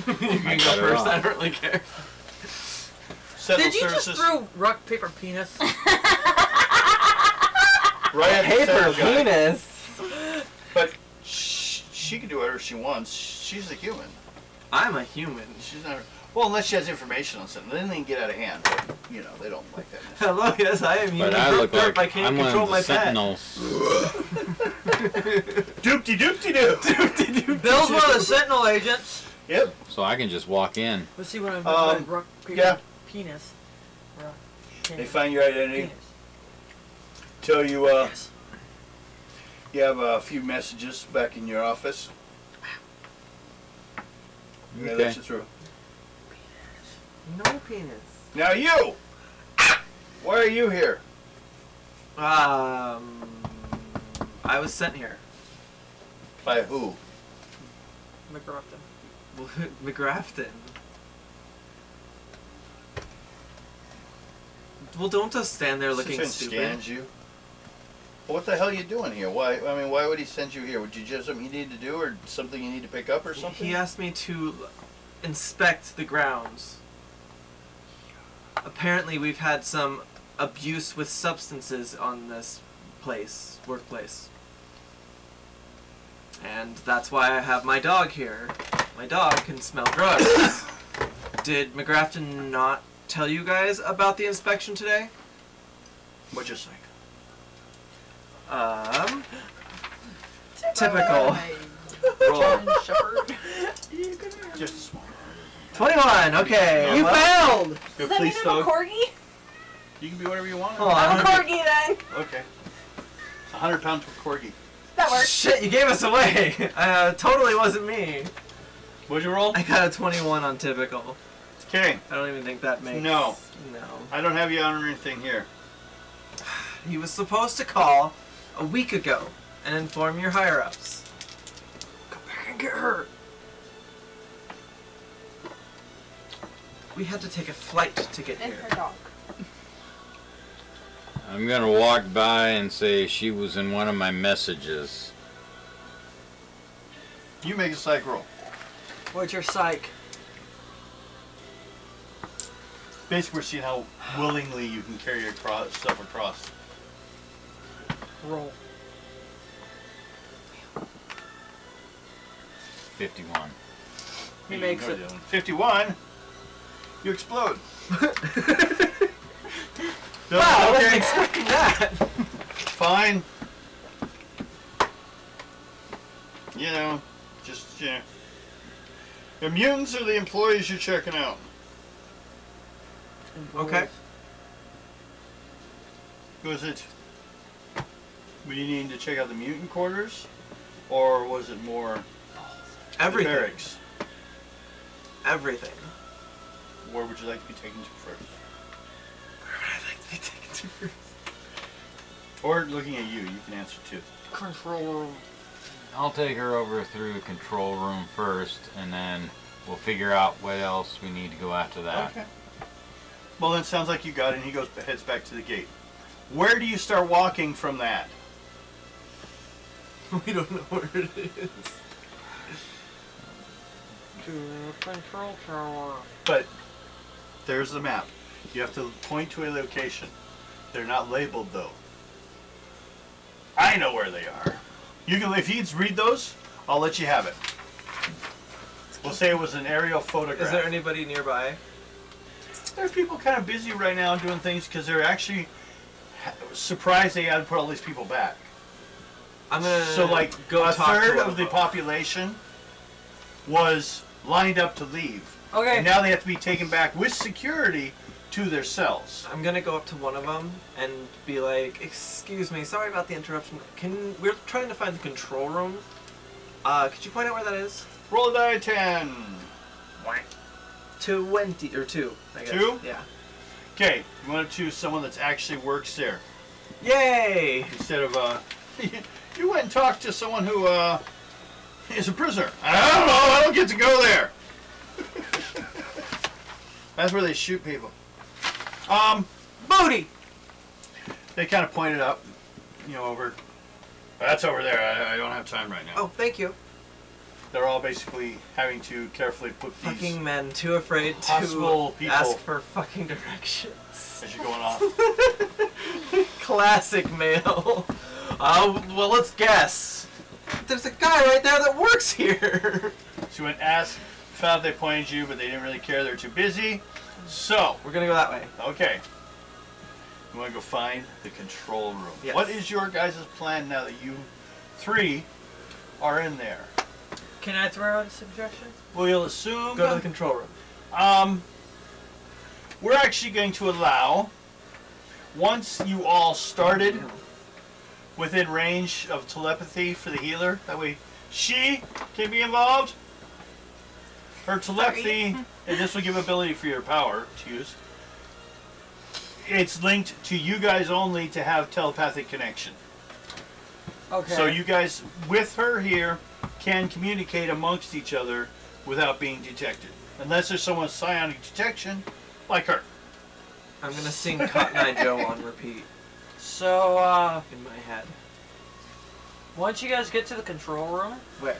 You can go first, I don't really care. Settle Did you services. just throw rock, paper, penis? Right at the Paper settle guy. penis. But she can do whatever she wants. She's a human. I'm a human. She's not. Well, unless she has information on something, then they can get out of hand. But, you know, they don't like that. Hello, yes, I am human. But I look like I can't I'm control one of the my pet. sentinels. Doopty doopty doo. Bill's one of the Sentinel agents. Yep. So I can just walk in. Let's see what I'm rock, paper, yeah. penis. Rock, They penis, find your identity. penis. Tell you, Yes. you have a few messages back in your office. I'm gonna let you through. No penis. Now you! Why are you here? I was sent here. By who? McGruffin. McGrafton. Well, don't just stand there looking Sits stupid. and scans you. Well, what the hell are you doing here? Why? I mean, why would he send you here? Would you just have something you need to do, or something you need to pick up, or something? He asked me to inspect the grounds. Apparently, we've had some abuse with substances on this workplace. And that's why I have my dog here. My dog can smell drugs. Did McGrafton not tell you guys about the inspection today? What'd you think? Typical. Roll. German Shepherd. Just a small. 21, okay. You well, failed! Good Does that mean police I'm a dog. corgi? You can be whatever you want. Oh, I I'm a don't- corgi then. Okay. 100 pounds per corgi. That works. Shit, you gave us away. Totally wasn't me. What'd you roll? I got a 21 on typical. Okay. I don't even think that makes... No. No. I don't have you on anything here. He was supposed to call a week ago and inform your higher-ups. Come back and get hurt. We had to take a flight to get And here. her dog. I'm gonna walk by and say she was in one of my messages. You make a psych roll. What's your psych? Basically, we're seeing how willingly you can carry your stuff across. Roll. 51. He makes No, it. you don't. 51. You explode. No, Wow, I wasn't okay. expecting that. Fine. You know, just, yeah. The mutants are the employees you're checking out. Okay. Was it, were you needing to check out the mutant quarters? Or was it more the Everything. barracks? Everything. Where would you like to be taken to first? Where would I like to be taken to first? Or looking at you, you can answer too. Control room. I'll take her over through the control room first, and then we'll figure out what else we need to go after that. Okay. Well, then it sounds like you got it, and he heads back to the gate. Where do you start walking from that? We don't know where it is. To the control tower. But there's the map. You have to point to a location. They're not labeled though. I know where they are. You can, if you read those, I'll let you have it. We'll say it was an aerial photograph. Is there anybody nearby? There's people kind of busy right now doing things because they're actually surprised they had to put all these people back. I'm gonna So like go a talk to third one of the them. population was lined up to leave. Okay. And now they have to be taken back with security to their cells. I'm gonna go up to one of them and be like, "Excuse me, sorry about the interruption. We're trying to find the control room. Could you point out where that is?" Roll a die 10. 20 or 2, I guess. 2? Yeah. Okay, you want to choose someone that actually works there Yay! instead of you went and talked to someone who is a prisoner. I don't know. I don't get to go there. That's where they shoot people. Booty! They kind of pointed up, over. That's over there. I don't have time right now. Oh, thank you. They're all basically having to carefully put these Fucking men, too afraid possible to people ask for fucking directions. as you're going off. Classic male. Well, let's guess. There's a guy right there that works here. So you went ask, found they pointed you, but they didn't really care. They're too busy. So, We're gonna go that way. okay. You want to go find the control room. Yes. What is your guys' plan now that you three are in there? Can I throw out a suggestion? We'll assume... Go to the control room. We're actually going to allow, once you all started within range of telepathy for the healer, that way she can be involved. Her telepathy, and this will give ability for your power to use. It's linked to you guys only to have telepathic connection. Okay. So you guys, with her here, can communicate amongst each other without being detected. Unless there's someone's psionic detection, like her. I'm gonna sing Cotton Eye Joe on repeat So, in my head. once you guys get to the control room, Where?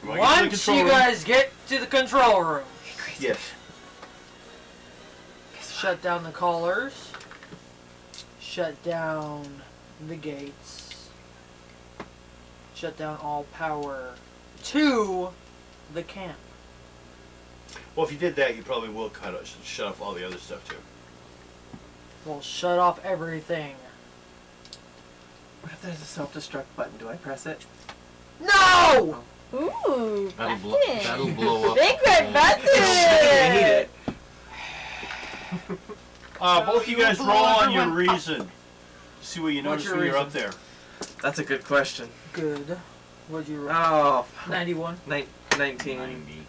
You wanna get to the once control you room? guys get to the control room, Yes. shut down the collars, shut down the gates, shut down all power to the camp. Well, if you did that, you probably will shut off all the other stuff too. We'll shut off everything. What if there's a self-destruct button? Do I press it? No! Ooh, That'll blow up. Big red button! I need it. Both you guys roll on your reason. See what you What's notice your when you're reason? up there. That's a good question. Good. What'd you roll? Oh, 91. 19. 90.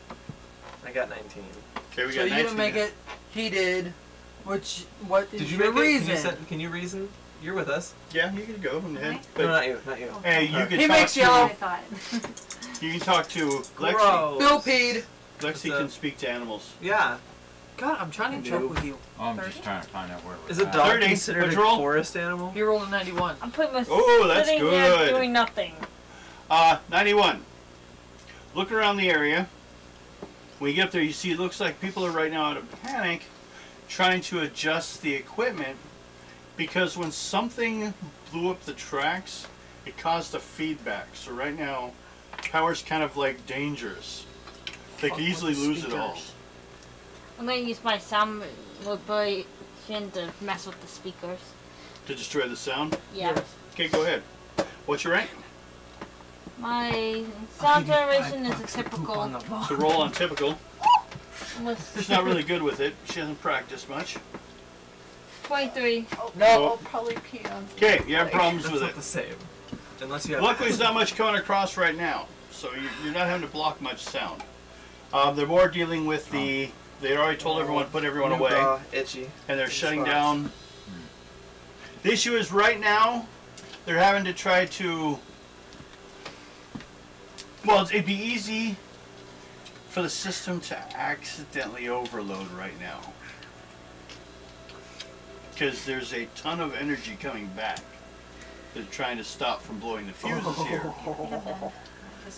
I got 19. Okay, we So got you 19. didn't make it. He did. What is Did you your make reason? it? Can you reason? You're with us. Yeah, you can go ahead. Okay. But No, not you. Not you. hey, you can He talk makes to yellow. I thought. you can talk to Lexi. Gross. Bill peed. Lexi What's can up? speak to animals. Yeah. God, I'm trying to choke Noob. with you. Oh, I'm just trying to find out where it was Is a at. dog 30. considered What'd a you roll? forest animal? He rolled a 91. I'm putting my Oh, that's sitting good. here doing nothing. 91. Look around the area. When you get up there, you see it looks like people are right now out of panic, trying to adjust the equipment, because when something blew up the tracks, it caused a feedback. So right now, power's kind of like dangerous. They could Fuck easily with the lose it all. speakers. I'm gonna use my sound vibration to mess with the speakers. To destroy the sound? Yeah. Yes. Okay, go ahead. What's your rank? My sound generation is a typical. So roll on typical. Was She's not really good with it. She hasn't practiced much. 23. No. I'll probably pee on. Okay, you have problems That's with not it. the same. Unless you have. Luckily, there's not much coming across right now, so you're not having to block much sound. They're more dealing with the. They already told everyone to put everyone away, Itchy. and they're in shutting spots. down. The issue is right now, they're having to try to. Well, it'd be easy for the system to accidentally overload right now, because there's a ton of energy coming back. They're trying to stop from blowing the fuses here.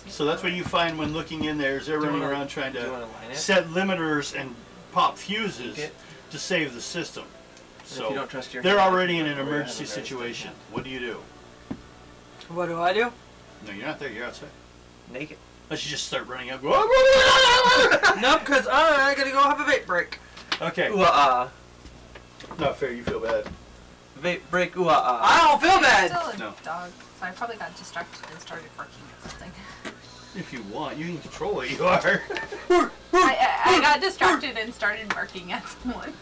So that's what you find when looking in there, is they're Do you running wanna- around trying Do you to want to line it? set limiters and pop fuses Okay. to save the system. And if you So don't trust your they're hand, already in an we're gonna have a emergency very situation. What do you do? What do I do? No, you're not there. You're outside. naked. Unless you just start running up. Nope, because I gotta go have a vape break. Okay. Ooh ah. Not fair. You feel bad. Vape break. Ooh ah. I don't feel I'm bad. still a No. dog, so I probably got distracted and started barking at something. If you want, you can control what you are. I got distracted and started barking at someone.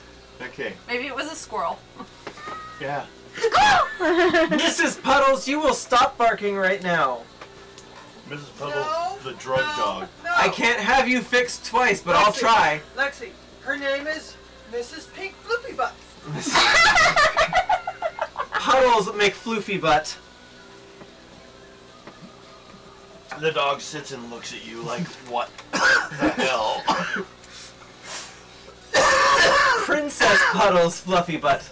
Okay. Maybe it was a squirrel. Yeah. Mrs. Puddles, you will stop barking right now. Mrs. Puddle, the drug dog. No. I can't have you fixed twice, but I'll Lexi, try. Lexi, her name is Mrs. Pink Flippy Butt. Puddles make floofy butt. The dog sits and looks at you like, what the hell? Princess Puddles fluffy butt.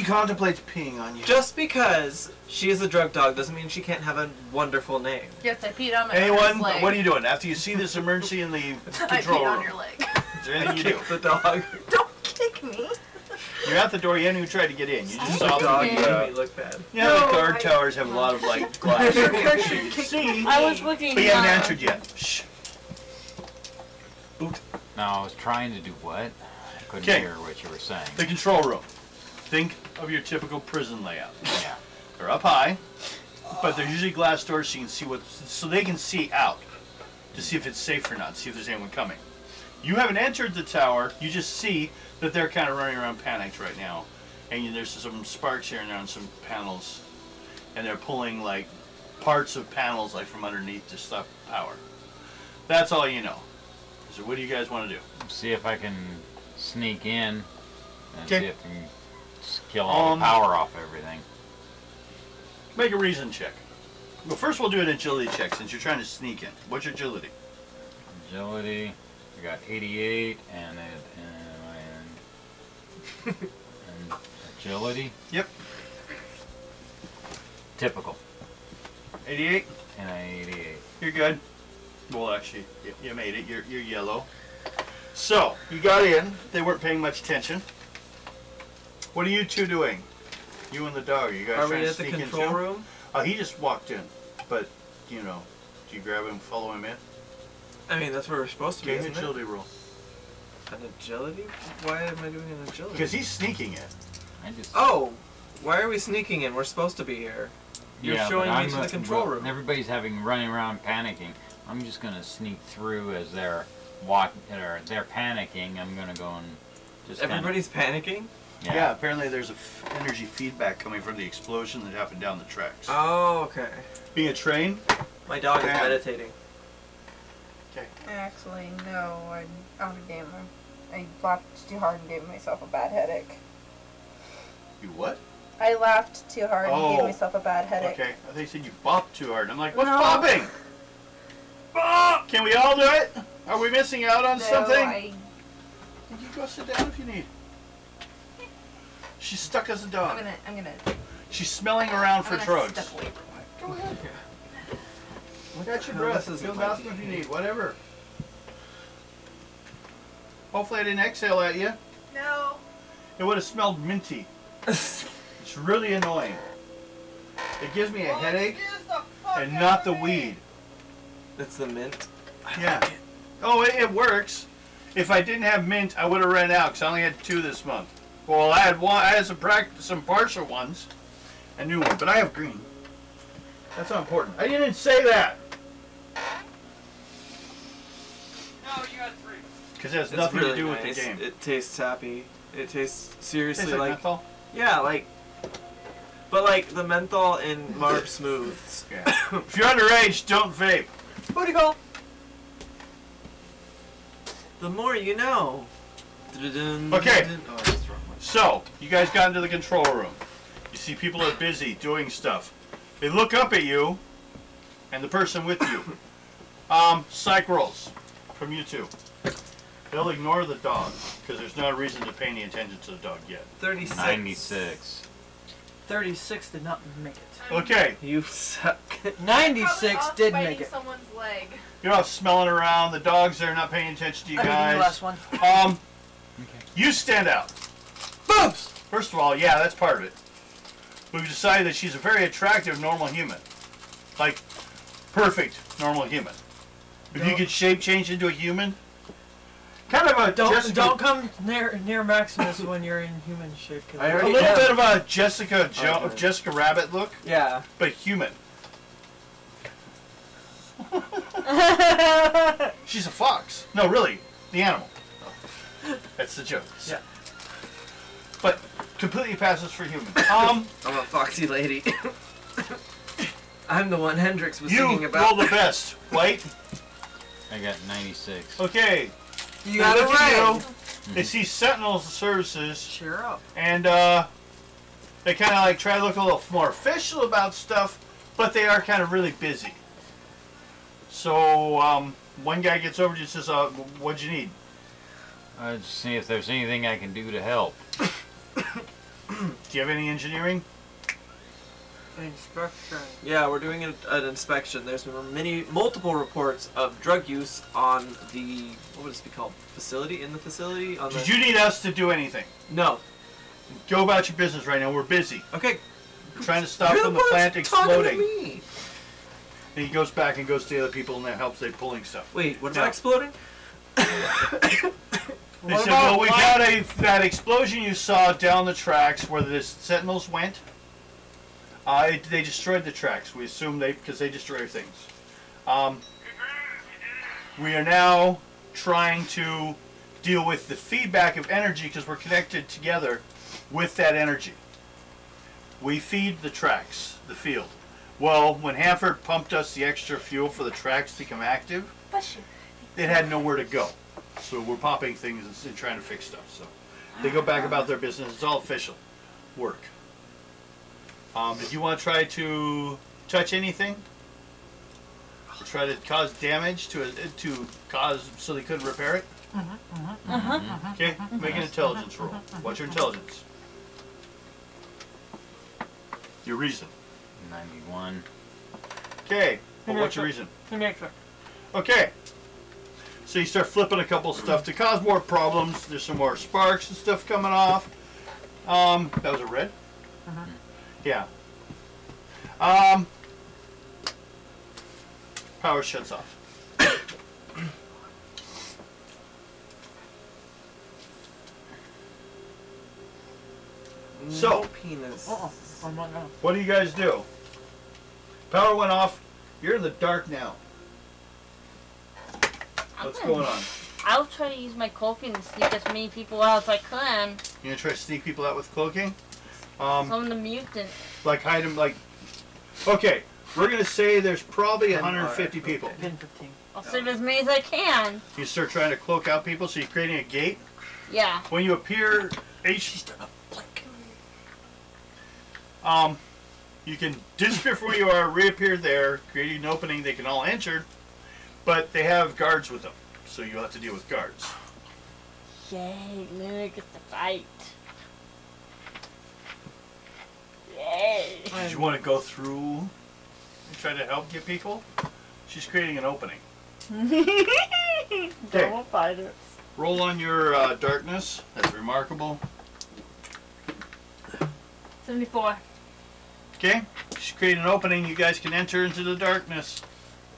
she contemplates peeing on you. Just because she is a drug dog doesn't mean she can't have a wonderful name. Yes, I peed on my Anyone, leg. what are you doing? After you see this emergency in the I control peed on room, your leg. is there anything you do? Kick the dog. Don't kick me. You're at the door, you haven't even tried to get in. You just saw The dog the, made me look bad. you know, the No, guard I- towers have a lot of, like, glass. So you can see, I was looking. but you haven't answered yet. Shh. Oot. No, I was trying to do what? I couldn't 'Kay. hear what you were saying. The control room. Think of your typical prison layout. Yeah. They're up high, but they're usually glass doors so you can see so they can see out to see if it's safe or not, see if there's anyone coming. You haven't entered the tower, you just see that they're kind of running around panicked right now. And there's some sparks here and there on some panels. And they're pulling like parts of panels like from underneath to stop power. That's all you know. So what do you guys want to do? See if I can sneak in and 'Kay. see if I can kill all the power off everything. Make a reason check. Well, first we'll do an agility check since you're trying to sneak in. What's your agility? Agility, I got 88 and agility. Yep. Typical. 88? And I 88. You're good. Well, actually, you made it. You're yellow. So, you got in. They weren't paying much attention. What are you two doing? You and the dog. You guys Are trying we to at the sneak in control too? room? Oh, he just walked in. But, you know, do you grab him, follow him in? I mean, that's where we're supposed to be, Game isn't it? agility roll. An agility? Why am I doing an agility? Because he's sneaking in. I just. Oh! Why are we sneaking in? We're supposed to be here. You're yeah, showing but me I'm to the not- control well, room. Everybody's running around panicking. I'm just gonna sneak through as they're they're panicking. I'm gonna go and just. Everybody's panicking? Yeah, apparently there's a energy feedback coming from the explosion that happened down the tracks. Oh, okay. Being a train? My dog is Damn. meditating. Actually, no, I'm out of game. I laughed too hard and gave myself a bad headache. You what? I laughed too hard and Oh. gave myself a bad headache. Okay, I think you said you bopped too hard. I'm like, what's No. bopping? Bop! Can we all do it? Are we missing out on No, something? You go sit down if you need. She's stuck as a dog. I'm gonna She's smelling around for drugs. step away from it. Go ahead. Look at your No, breath. this isn't Go my bathroom if you TV. need. Whatever. Hopefully I didn't exhale at you. No. It would have smelled minty. It's really annoying. It gives me a headache and not the weed. It's the mint. Yeah. Oh, it works. If I didn't have mint, I would have ran out because I only had 2 this month. Well, I had one. I had some partial ones, a new one, but I have green. That's not important. I didn't say that. No, you had 3. Because it has It's nothing really to do nice. with the game. It tastes happy. It tastes seriously Tastes like like menthol? yeah, like. But like the menthol in Marb Smooths. Yeah. If you're underage, don't vape. Booty call. The more you know. Dun-dun, Okay. dun-dun. Oh, that's the wrong one. So, you guys got into the control room. You see people are busy doing stuff. They look up at you and the person with you. Psych rolls from you two. They'll ignore the dog because there's no reason to pay any attention to the dog yet. 36. 96. 36 did not make it. Okay, You suck. 96 did make it. Someone's leg. you're off smelling around. The dog's there, not paying attention to you I did the guys. last one. You stand out. Boobs! First of all, yeah, that's part of it. We've decided that she's a very attractive normal human. Like, perfect normal human. If you could shape change into a human, kind of a Don't come near Maximus when you're in human shape. 'Cause I a already little am. bit of a Jessica Okay. Jessica Rabbit look, Yeah. but human. She's a fox. No, really, the animal. That's the joke. Yeah. But completely passes for human. I'm a foxy lady. I'm the one Hendrix was singing You about. roll the best. White. I got 96. Okay. you They got it look at right. you, They see Sentinel services, Cheer up. and they kind of like try to look a little more official about stuff, but they are kind of really busy. So one guy gets over to you and says, "What'd you need?" Just see if there's anything I can do to help. you have any engineering? Inspection. Yeah, we're doing an inspection. There's been multiple reports of drug use on the, what would this be called? Facility? In the facility? On Did the... you need us to do anything? No. Go about your business right now. We're busy. Okay. We're trying to stop You're from the one's plant talking to exploding. me. And he goes back and goes to the other people and that helps they pulling stuff. Wait, what's Now, that exploding? They What said, about well, we've light? had that explosion you saw down the tracks where the Sentinels went. They destroyed the tracks. We assume because they destroy things. We are now trying to deal with the feedback of energy because we're connected together with that energy. We feed the tracks, the field. Well, when Hanford pumped us the extra fuel for the tracks to become active, it had nowhere to go. So we're popping things and trying to fix stuff. So they go back about their business. It's all official work. Did you want to try to touch anything? Or try to cause damage to cause so they couldn't repair it? Okay, make an intelligence roll. What's your intelligence? Your reason. 91. Okay, well, what's your reason? Okay. So you start flipping a couple stuff to cause more problems. There's some more sparks and stuff coming off. That was a red? Yeah. Power shuts off. So, No penis. I'm not gonna. what do you guys do? Power went off. You're in the dark now. What's going on? I'll try to use my cloaking to sneak as many people out as I can. You gonna try to sneak people out with cloaking? Some of the mutants. Like hide them, like... Okay, we're gonna say there's probably 150 people. Pin 15. I'll save as many as I can. You start trying to cloak out people, so you're creating a gate. Yeah. When you appear, you can disappear from where you are, reappear there, creating an opening. They can all enter, but they have guards with them, so you'll have to deal with guards. Yay, Luna gets to fight. Yay. Did you want to go through and try to help get people? She's creating an opening. Don't fight it. Roll on your darkness. That's remarkable. 74. Okay, she's creating an opening. You guys can enter into the darkness.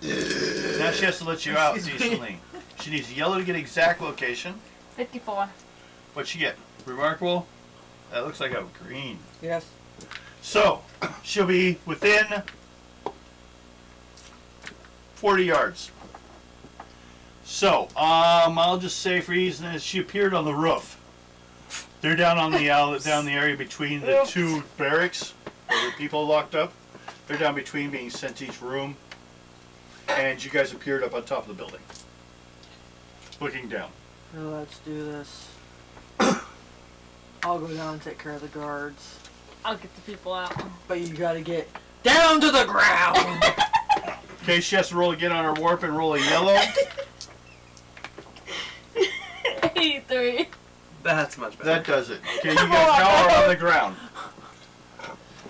Now she has to let you out decently. She needs yellow to get exact location. 54. What'd she get? Remarkable? That looks like a green. Yes. So, she'll be within 40 yards. So, I'll just say for easiness, she appeared on the roof. They're down on the down the area between the two barracks, where the people locked up. They're down between, being sent to each room. And you guys appeared up on top of the building, looking down. Let's do this. I'll go down and take care of the guards. I'll get the people out. But you gotta get down to the ground! Okay, she has to roll again on her warp and roll a yellow. 83. That's much better. That does it. Okay, you guys now are on the ground.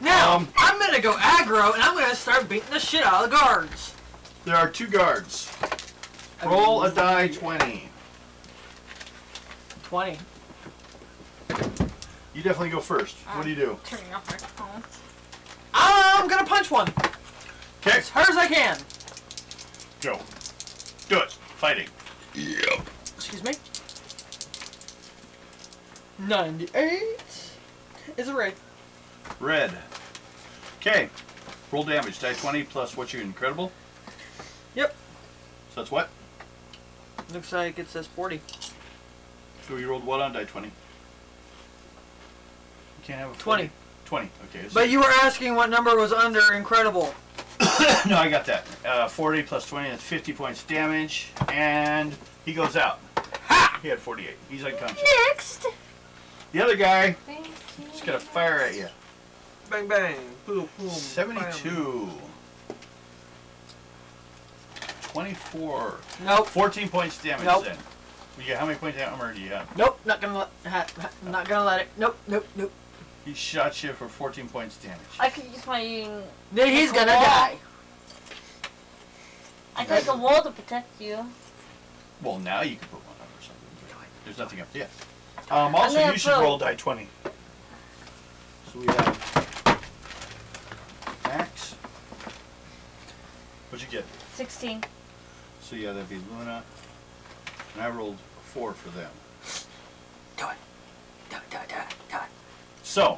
Now, I'm gonna go aggro and I'm gonna start beating the shit out of the guards. There are two guards. Roll a die 20. 20. You definitely go first. What do you do? Turning off my phone. I'm gonna punch one. Okay, As hard as I can. go. Do it. Fighting. Yep. Excuse me. 98 is a red. Red. Okay. Roll damage. Die 20 plus what's your incredible? Yep. So that's what? Looks like it says 40. So you rolled what on die 20? You can't have a 20. 20. Okay. So But you were asking what number was under incredible. no, I got that. 40 plus 20, that's 50 points damage. And he goes out. Ha! He had 48. He's unconscious. Next. The other guy is going to fire at you. Bang bang. Boom boom. 72. 24. Nope. 14 points damage Nope. then. How many points of armor do you have? Nope. Not gonna let it. Nope. Nope. He shot you for 14 points damage. I could use my. Then he's Like a gonna wall. die. I could make a wall to protect you. Well, now you can put one up or something. There's nothing up yet. Also, gonna you should put- roll die 20. So we have Max. What'd you get? 16. So yeah, that'd be Luna. And I rolled 4 for them. Do it. Do it, do it, do it, do it. So,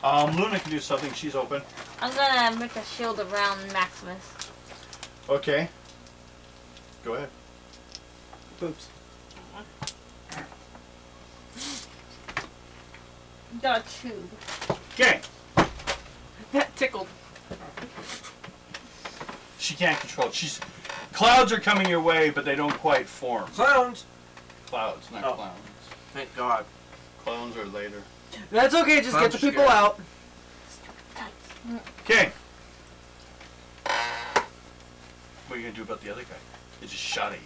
Luna can do something. She's open. I'm gonna make a shield around Maximus. Okay. Go ahead. Oops. Got 2. Okay. That tickled. She can't control it. Clouds are coming your way, but they don't quite form. Clowns! Clouds, not Oh. clowns. Thank God. Clowns are later. That's okay, just get the Clowns are people scary. out. Okay. What are you gonna do about the other guy? He just shot at you.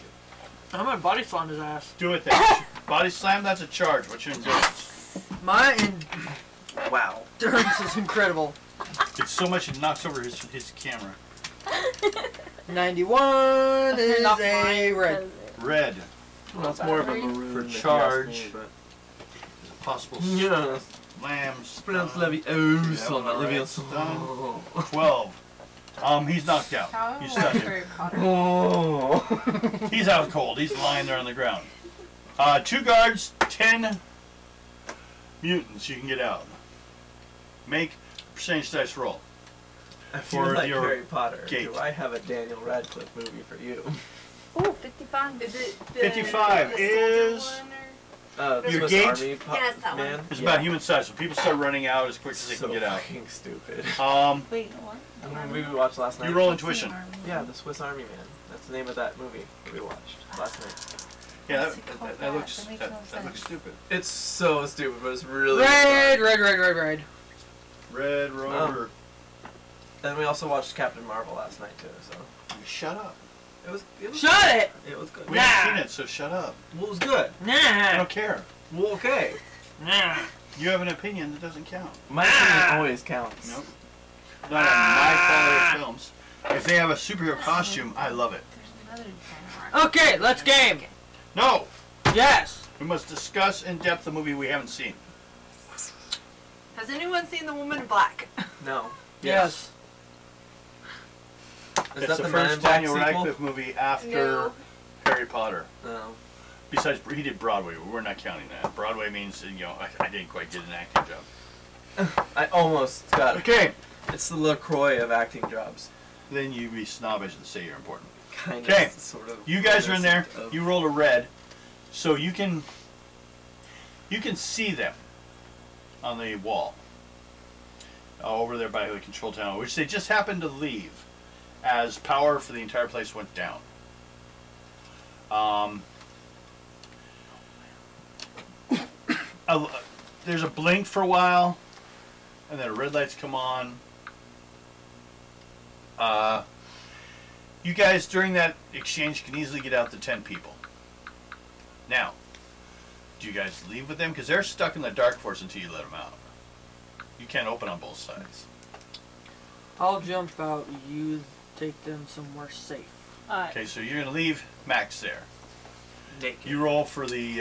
I'm gonna body slam his ass. Do it then. Body slam, that's a charge. What's your endurance? My Wow. endurance is incredible. It's so much it knocks over his camera. 91 is Not a mine, red. Red. Well, it's more of a For maroon For if you ask charge. me, but- There's a possible Yeah. slams. Pronounce Levy. Oh, Yeah, so not alright, Levy. done. 12. He's knocked out. How You was stunned him. Harry Potter? Oh. He's out cold. He's lying there on the ground. 2 guards, 10 mutants you can get out. Make a percentage dice roll. If you For like your Harry Potter, gate. do I have a Daniel Radcliffe movie for you? Ooh, 55. Is it the 55 the is- soldier one, or- The Your Swiss gate? Army Yes, that one. man. It's Yeah. about human size, so people start running out as quick as they So can get out. fucking stupid. Wait, what? The movie we watched last night. You roll intuition. Yeah, the Swiss Army Man. That's the name of that movie that we watched last night. Yeah, What's it called that that? looks That makes that, no that looks sense. stupid. It's so stupid, but it's really Red, fun. red, red, red, red. Red Rover. And we also watched Captain Marvel last night too. So Shut up. it was Shut it! It was good. We Nah. haven't seen it, so shut up. Well, it was good. I Nah. don't care. Well, okay. Nah. You have an opinion that doesn't count. My opinion always counts. Nope. Not on my quality of films. If they have a superhero costume, I love it. There's another dinosaur. Okay, let's game. No! Yes. We must discuss in depth the movie we haven't seen. Has anyone seen The Woman in Black? No. Yes. Is It's that the the Man in first Black Daniel sequel? Radcliffe movie after No. Harry Potter. No. Besides, he did Broadway. We're not counting that. Broadway means, I didn't quite get an acting job. I almost got it. Okay. It's the LaCroix of acting jobs. Then you be snobbish and say you're important. Kind Okay. of. Sort of. You guys are in there. reminiscent of- You rolled a red, so you can see them on the wall over there by the control tower, which they just happened to leave as power for the entire place went down. There's a blink for a while, and then red lights come on. You guys, during that exchange, can easily get out to 10 people. Now, do you guys leave with them? Because they're stuck in the dark force until you let them out. You can't open on both sides. I'll jump out. You take them somewhere safe. Alright. Okay, so you're going to leave Max there. Naked. You roll for the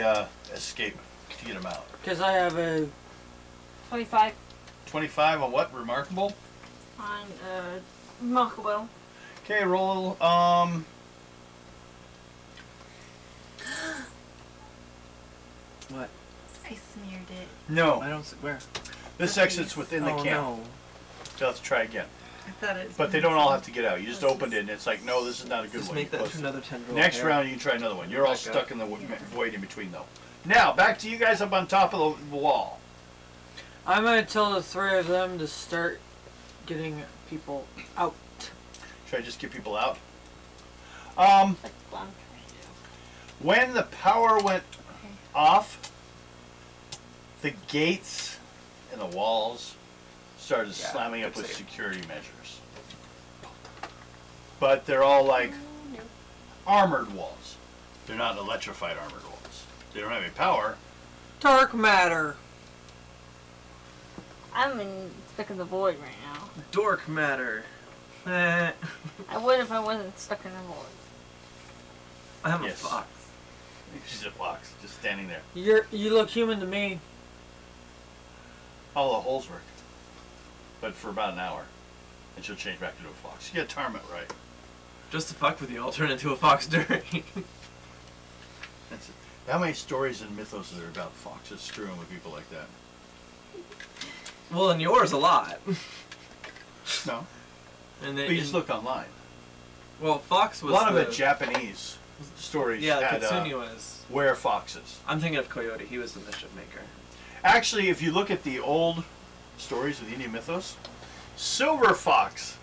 escape to get him out. Because I have a 25 25 on what? Remarkable? on, Remarkable. Okay, roll, What? I smeared it. no. I don't see where. This exit's within the Oh, camp. no. They'll have to try again. I thought it was. But they don't all have to get out. You just opened it and it's like, no, this is not a good Just one. make You that close to it. another tendril. Next hair. round, you can try another one. You're all Back up. stuck in the void in between, though. Now, back to you guys up on top of the wall. I'm gonna tell the 3 of them to start getting people out. Should I just get people out? Like blonde. When the power went off, the gates and the walls started Yeah, slamming up good with save. security measures. But they're all like armored walls. They're not electrified armored walls. They don't have any power. Dark matter. I'm stuck in the void right now. Dork matter. Eh. I would if I wasn't stuck in the void. I'm a Yes. fox. She's a fox, just standing there. You look human to me. All the holes work. But for about an hour. And she'll change back into a fox. You gotta time it right. Just to fuck with you, I'll turn into a fox during. That's it. How many stories and mythos are there about foxes screwing with people like that? Well, in yours, a lot. No. And But you just look online. Well, fox A was lot of the, the Japanese stories Yeah, had Kitsune was. were-foxes. I'm thinking of Coyote. He was the mischief maker. Actually, if you look at the old stories of the Indian mythos, Silver Fox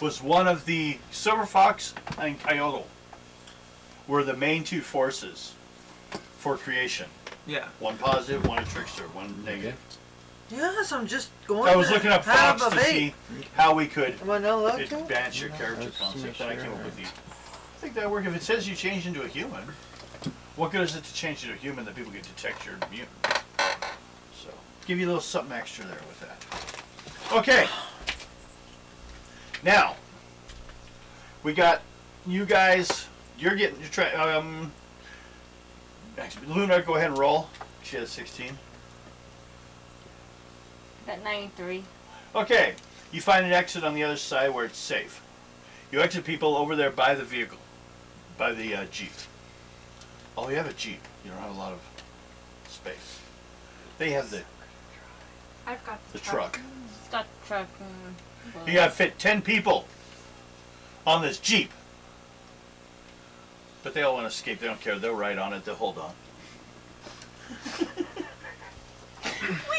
was one of the... Silver Fox and Coyote were the main two forces for creation. Yeah. One positive, one a trickster, one negative. Yes, I'm just going. I was looking up have Fox a to bait. see how we could Am I not allowed to? advance your character concept, and I came up with these. I think that work. If it says you change into a human, what good is it to change into a human that people can detect your mutant? So, give you a little something extra there with that. Okay. Now, we got you guys. You're trying. Actually, Luna, go ahead and roll. She had a 16. Got 93. Okay, you find an exit on the other side where it's safe. You exit people over there by the vehicle, by the Jeep. Oh, you have a Jeep. You don't have a lot of space. They have the I've got the truck. It's got the truck. You got to fit 10 people on this Jeep. But they all want to escape. They don't care. They'll ride on it. They'll hold on.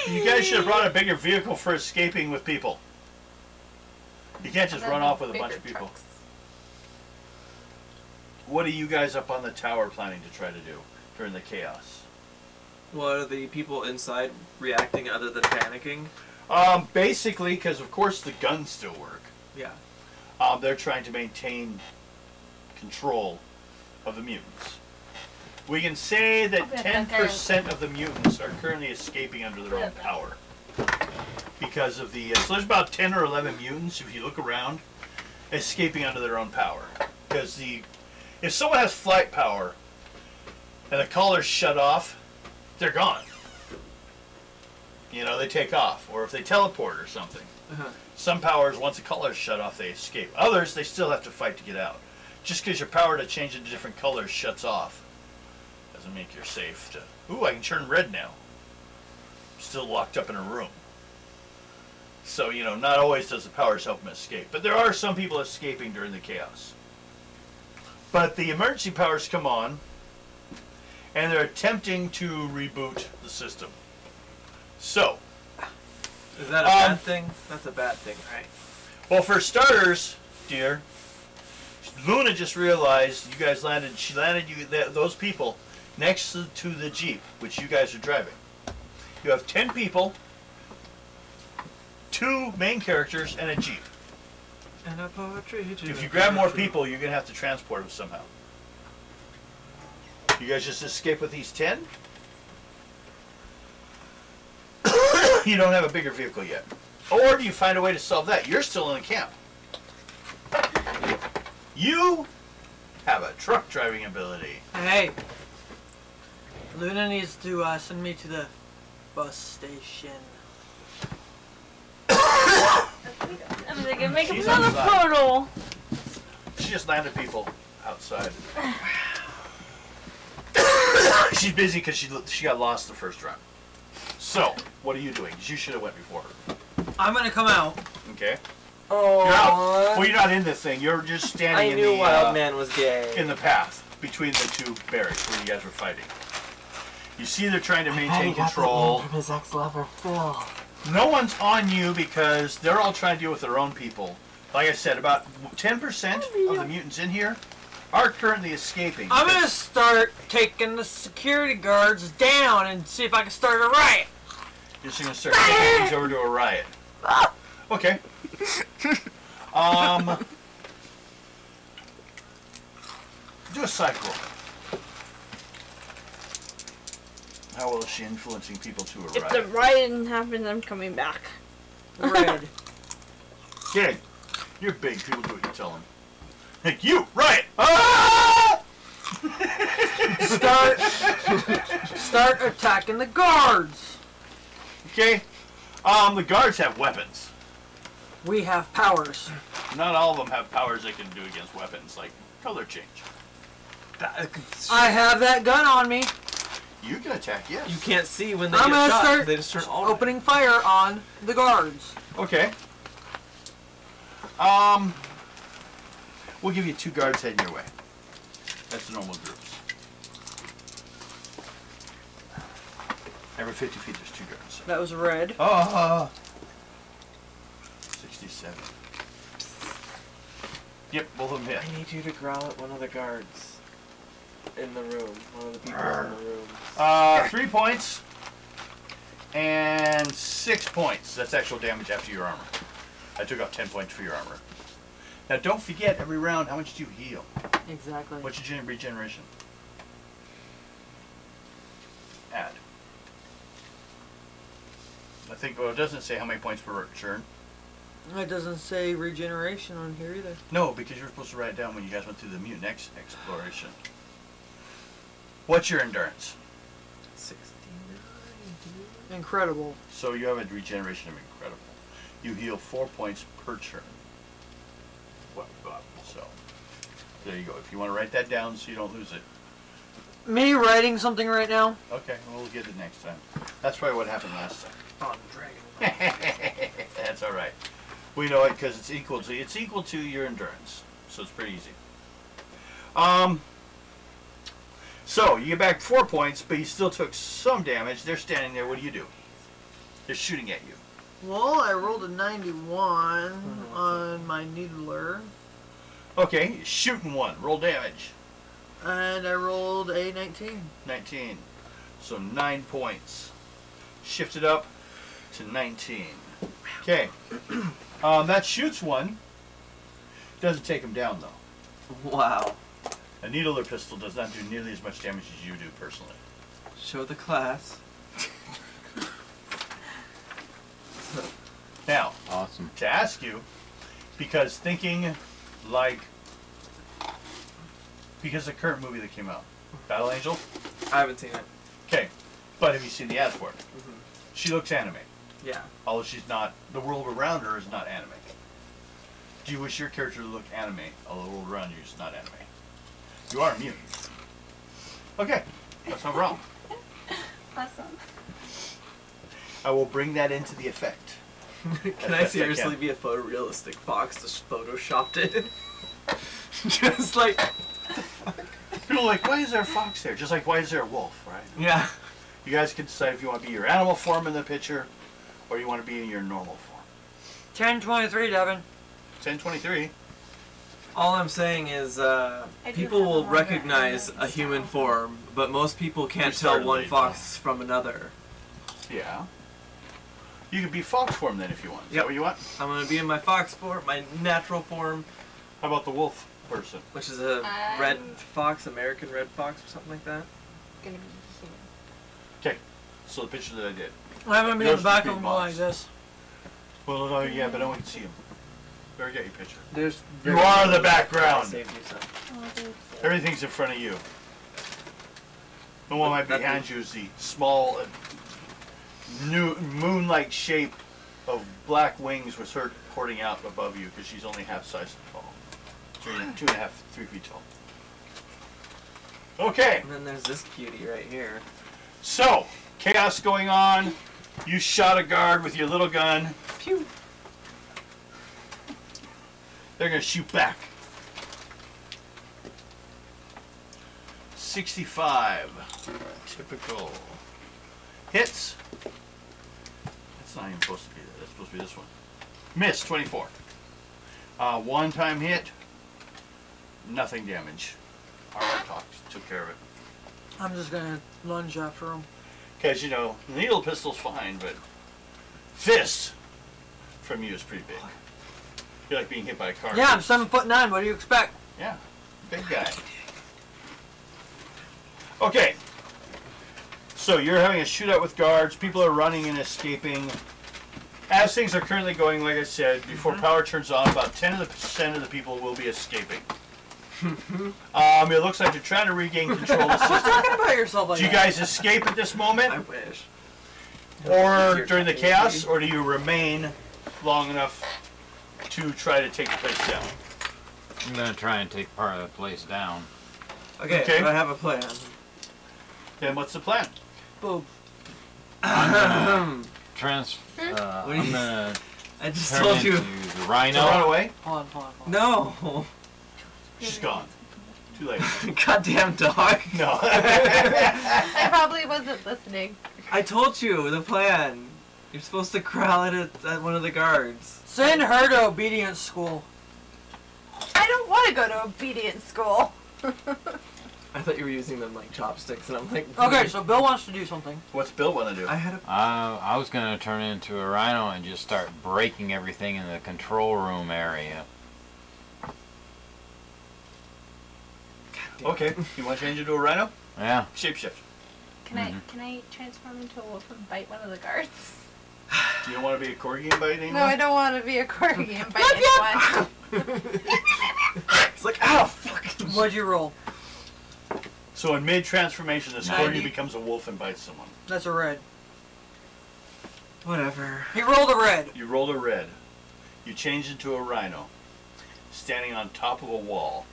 You guys should have brought a bigger vehicle for escaping with people. You can't just run off with a bunch of people. Trucks. What are you guys up on the tower planning to try to do during the chaos? What are the people inside reacting other than panicking? Basically, because of course the guns still work. Yeah. They're trying to maintain control of the mutants. We can say that Okay, 10% of the mutants are currently escaping under their own power. Because of the... so there's about 10 or 11 mutants, if you look around, escaping under their own power. Because if someone has flight power, and the collar's shut off, they're gone. You know, they take off. Or if they teleport or something. Uh-huh. Some powers, once the collar's shut off, they escape. Others, they still have to fight to get out. Just because your power to change into different colors shuts off doesn't make you safe to... Ooh, I can turn red now. I'm still locked up in a room. So, you know, not always does the powers help them escape. But there are some people escaping during the chaos. But the emergency powers come on, and they're attempting to reboot the system. So... Is that a bad thing? That's a bad thing, right? Well, for starters, dear, Luna just realized you guys landed. She landed those people next to the Jeep, which you guys are driving. You have 10 people, 2 main characters, and a Jeep. And a poetry. If you grab more people, you're gonna have to transport them somehow. You guys just escape with these 10? You don't have a bigger vehicle yet. Or do you find a way to solve that? You're still in the camp. You have a truck driving ability. Hey, Luna needs to send me to the bus station. I'm gonna make She's another outside. portal. She just landed people outside. She's busy because she got lost the first run. So, what are you doing? You should have went before her. I'm gonna come out. Okay. Oh. You're out. Well, you're not in the thing. You're just standing I knew in the Wild Man was gay. in the path between the 2 barracks where you guys were fighting. You see they're trying to maintain control. From his ex-lover, Phil. No one's on you because they're all trying to deal with their own people. Like I said, about 10% of the mutants in here are currently escaping. I'm gonna start taking the security guards down and see if I can start a riot. You're just going to start taking things over to a riot. Okay. Do a psych roll. How well is she influencing people to a If the riot? rioting happens, I'm coming back. Red. Okay. You're big. People do what you tell them. Hey, you! Right! Ah! Start attacking the guards. Okay. The guards have weapons. We have powers. Not all of them have powers they can do against weapons, like color change. I have that gun on me. You can attack, yes. You can't see when they I'm get gonna shot. start They just turn all opening fire on the guards. Okay. We'll give you 2 guards heading your way. That's the normal groups. Every 50 feet there's 2 guards. That was red. 67. Yep, both of them hit. I need you to growl at one of the guards in the room. One of the people in the room. 3 points and 6 points. That's actual damage after your armor. I took off 10 points for your armor. Now don't forget, every round, how much do you heal? Exactly. What's your regeneration? Add. I think, well, it doesn't say how many points per turn. It doesn't say regeneration on here either. No, because you were supposed to write it down when you guys went through the mutant exploration. What's your endurance? 69. Incredible. So you have a regeneration of incredible. You heal 4 points per turn. So, there you go. If you want to write that down so you don't lose it. Me writing something right now? Okay, we'll get it next time. That's probably what happened last time. On dragon. That's all right. We know it because it's equal to your endurance, so it's pretty easy. So you get back 4 points, but you still took some damage. They're standing there. What do? They're shooting at you. Well, I rolled a 91 on my needler. Okay, shooting one. Roll damage. And I rolled a 19. 19. So 9 points. Shift it up to 19. Okay. That shoots one. Doesn't take him down though. Wow. A needler pistol does not do nearly as much damage as you do personally. Show the class. Now, Awesome. to ask you, because the current movie that came out, Battle Angel. I haven't seen it. Okay, but have you seen the ads for it? Mm-hmm. She looks anime. Yeah. Although she's not, the world around her is not anime. Do you wish your character to look anime, although the world around you is not anime? You are a mutant. Okay, that's no problem. Awesome. I will bring that into the effect. Can I seriously be a photorealistic fox just photoshopped it? Just like... People are like, why is there a fox there? Just like, why is there a wolf, right? Yeah. You guys can decide if you want to be your animal form in the picture, or you want to be in your normal form. 1023, Devin. 1023. All I'm saying is, people will recognize a human form, but most people can't tell one fox from another. Yeah. You could be fox form then if you want. Is that what you want? I'm gonna be in my fox form, my natural form. How about the wolf person? Which is a red fox, American red fox, or something like that. Gonna be human. Okay. So the picture that I did. I'm gonna be in Yours the back would of be them like box. this. Well, no, yeah, but I want to see him. Better get your picture. There's. You are the I background. saved you some. Oh, dude. Everything's in front of you. The one right behind you is the small, moon-like shape of black wings with her porting out above you because she's only half size tall. 2.5, 3 feet tall. Okay, And then there's this cutie right here. so chaos going on. You shot a guard with your little gun. Pew! They're gonna shoot back. 65. Typical. Hits. That's not even supposed to be that. That's supposed to be this one. Miss, 24. One-time hit. Nothing damage. Our talk took care of it. I'm just gonna lunge after him. Because, you know, the needle pistol's fine, but fist from you is pretty big. You're like being hit by a car. Yeah, I'm 7'9". What do you expect? Yeah, big guy. Okay. So you're having a shootout with guards. People are running and escaping. As things are currently going, like I said, before power turns on, about 10% of the people will be escaping. It looks like they're trying to regain control of the Stop system. talking about yourself like Do you that. guys escape at this moment? I wish. Or during the chaos, or do you remain long enough to try to take the place down? I'm gonna try and take part of the place down. Okay, Okay. but I have a plan. Then what's the plan? Boom. I'm gonna What do you- I'm gonna I just turn told into you. the To rhino. run away? Hold on. No. She's gone. Too late. Goddamn dog. No. I probably wasn't listening. I told you the plan. You're supposed to corral it at one of the guards. Send her to obedience school. I don't want to go to obedience school. I thought you were using them like chopsticks, and I'm like. Okay, so Bill wants to do something. What's Bill want to do? I had a. I was gonna turn into a rhino and just start breaking everything in the control room area. Okay. You want to change into a rhino? Yeah. Shapeshift. Can I transform into a wolf and bite one of the guards? You don't want to be a corgi and bite anyone? No, I don't want to be a corgi and bite anyone. It's like, oh fuck. What'd you roll? So in mid-transformation, this 90. corgi becomes a wolf and bites someone. That's a red. Whatever. He rolled a red. You rolled a red. You change into a rhino, standing on top of a wall,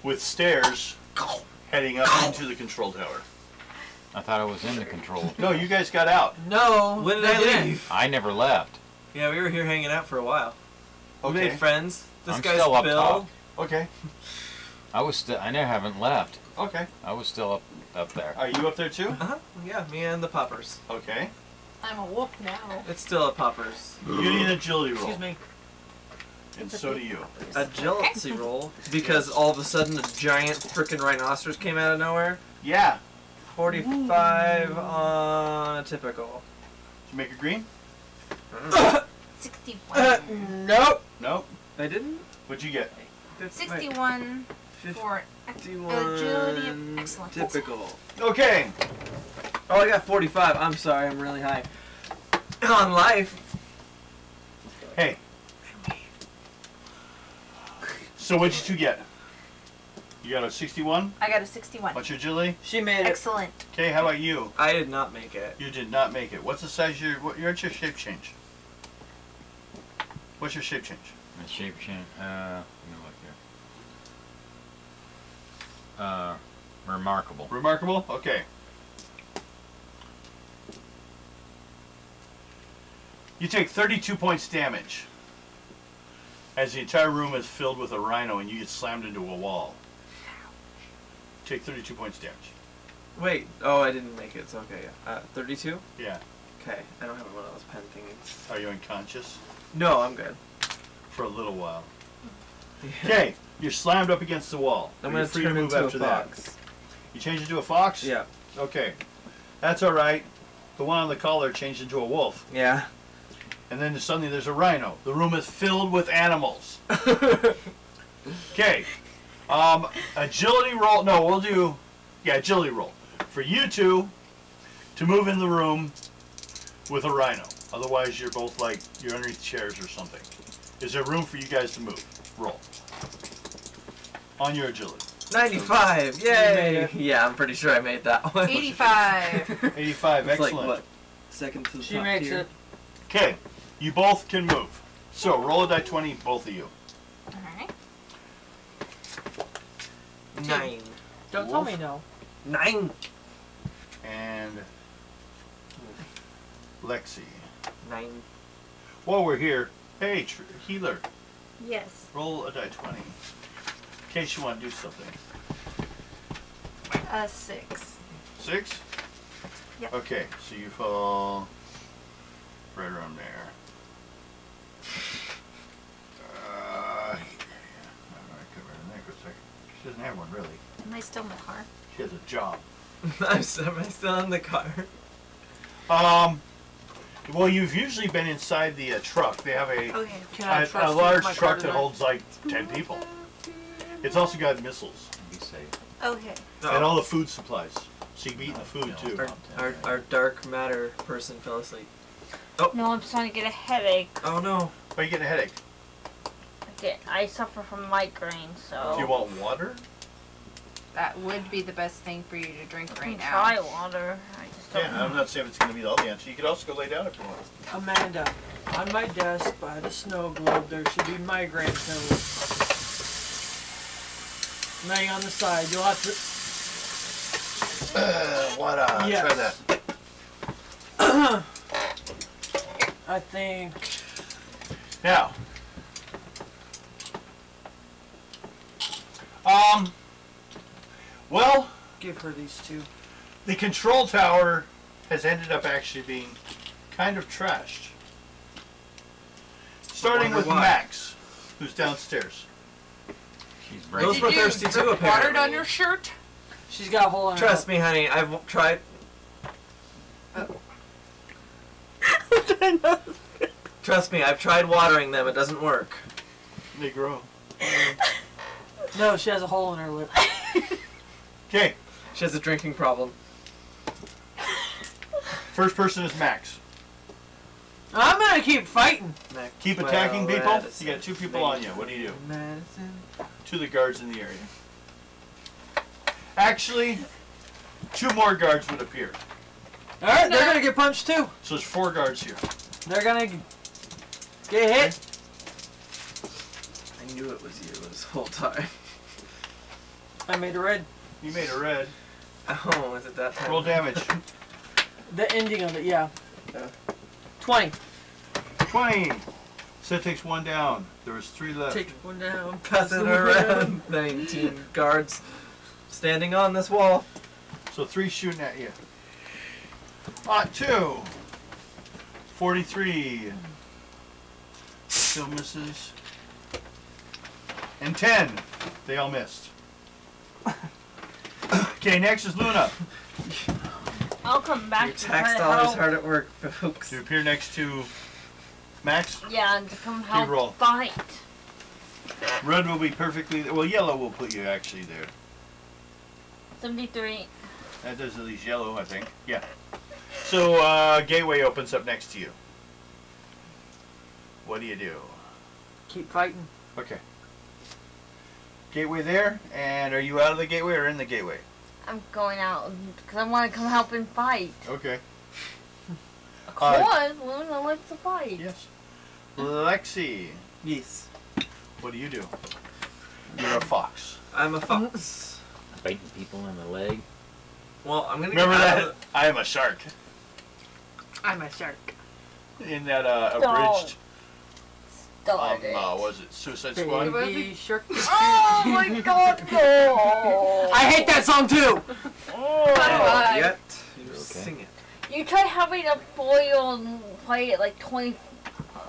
with stairs heading up into the control tower. I thought I was in the control. No, you guys got out. No. When did they I didn't. leave? I never left. Yeah, we were here hanging out for a while. We Okay. made friends. This I'm guy's still up Bill. top. Okay. I never haven't left. Okay. I was still up there. Are you up there too? Uh huh. Yeah, me and the poppers. Okay. I'm a wolf now. It's still a poppers. You need an agility roll. Excuse me. And so do you. Agility roll because all of a sudden a giant freaking rhinoceros came out of nowhere. Yeah. 45 on a typical. Did you make a green? 61. Nope. Nope. I didn't. What'd you get? 61 for 51 agility of excellence. typical. Okay. Oh, I got 45. I'm sorry, I'm really high. On life. Hey. So what'd you two get? You got a 61? I got a 61. What's your agility? She made it. Excellent. Okay, how about you? I did not make it. You did not make it. What's the size of your... You're at your shape change. What's your shape change? My shape change. Let me look here. Remarkable. Remarkable? Okay. You take 32 points damage as the entire room is filled with a rhino and you get slammed into a wall. Take 32 points damage. Wait. Oh, I didn't make it. So okay. 32. Yeah. Okay. I don't have one of those pen thingies. Are you unconscious? No, I'm good. For a little while. Okay, you're slammed up against the wall. I'm You're gonna free turn to move into a after that. fox. You change into a fox? Yeah. Okay. That's alright. The one on the collar changed into a wolf. Yeah. And then suddenly there's a rhino. The room is filled with animals. Okay. Agility roll. No, we'll do... Yeah, agility roll. For you two to move in the room with a rhino. Otherwise, you're both like, you're underneath chairs or something. Is there room for you guys to move? Roll. On your agility. 95. You made Yay. it. Yeah, I'm pretty sure I made that one. 85. 85, It's excellent. like what? Second to the She top makes tier. it. Okay, you both can move. So, roll a die 20, both of you. Alright. 9. Don't tell me no. 9. And Lexi. 9. While we're here, hey, healer, Yes. roll a die 20. In case you want to do something. 6. 6? Yep. Okay, so you fall right around there. I could run in there for a second. She doesn't have one, really. Am I still in the car? She has a job. I'm still in the car. Well, you've usually been inside the truck. They have a Okay. Can I a trust large my truck car that tonight? holds like 10 people. It's also got missiles Be safe. Okay. and all the food supplies. So you can be eating the food too. Our dark matter person fell asleep. No, I'm starting to get a headache. Oh no. Why are you getting a headache? I suffer from migraine, so. Do you want water? That would be the best thing for you to drink I right can now. try water. I just don't. Yeah, I'm not saying it's going to be all the answer. You could also go lay down if you want. Amanda, on my desk by the snow globe, there should be migraine pills. Laying on the side. You'll have to. Water. Yes. Try that. I think. Now. Well, Give her these two. the control tower has ended up actually being kind of trashed. Starting Wonder with why. Max, who's downstairs. She's Those breaking. were thirsty too, Watered apparently. on your shirt? She's got a hole in her. Trust me, honey. I've tried. Trust me, I've tried watering them. It doesn't work. They grow. No, she has a hole in her lip. Okay, She has a drinking problem. first person is Max. I'm gonna keep fighting. Keep attacking people. Madison. You got 2 people on you. What do you do? Madison. 2 of the guards in the area. Actually, 2 more guards would appear. All right, they're gonna get punched too. So there's 4 guards here. They're gonna get hit. I knew it was you this whole time. I made a red. You made a red. Oh, is it that time? Roll damage. The ending of it, yeah. Yeah. 20. 20. So it takes 1 down. There was 3 left. Take one down. Pass it around. 19 guards standing on this wall. So 3 shooting at you. 2. 43. Still misses. And 10. They all missed. Okay, next is Luna. I'll come back Your to tax try to dollars help. hard at work, folks. You appear next to Max. Yeah, and to come roll. help fight. Red will be perfectly. Well, yellow will put you actually there. 73. That does at least yellow, I think. Yeah. So Gateway opens up next to you. What do you do? Keep fighting. Okay. Gateway there, and are you out of the gateway or in the gateway? I'm going out because I want to come help and fight. Okay. Of course, Luna likes to fight. Yes. Lexi, Yes. what do you do? You're a fox. I'm a fox. Biting people in the leg. Well, I'm gonna Remember get out that? of I am a shark. I'm a shark. In that abridged, Stop it. was it Suicide Squad? Baby shark. Oh my god, no! I hate that song too. Oh. Yet you Okay. sing it. You try having a 4-year-old play it like 20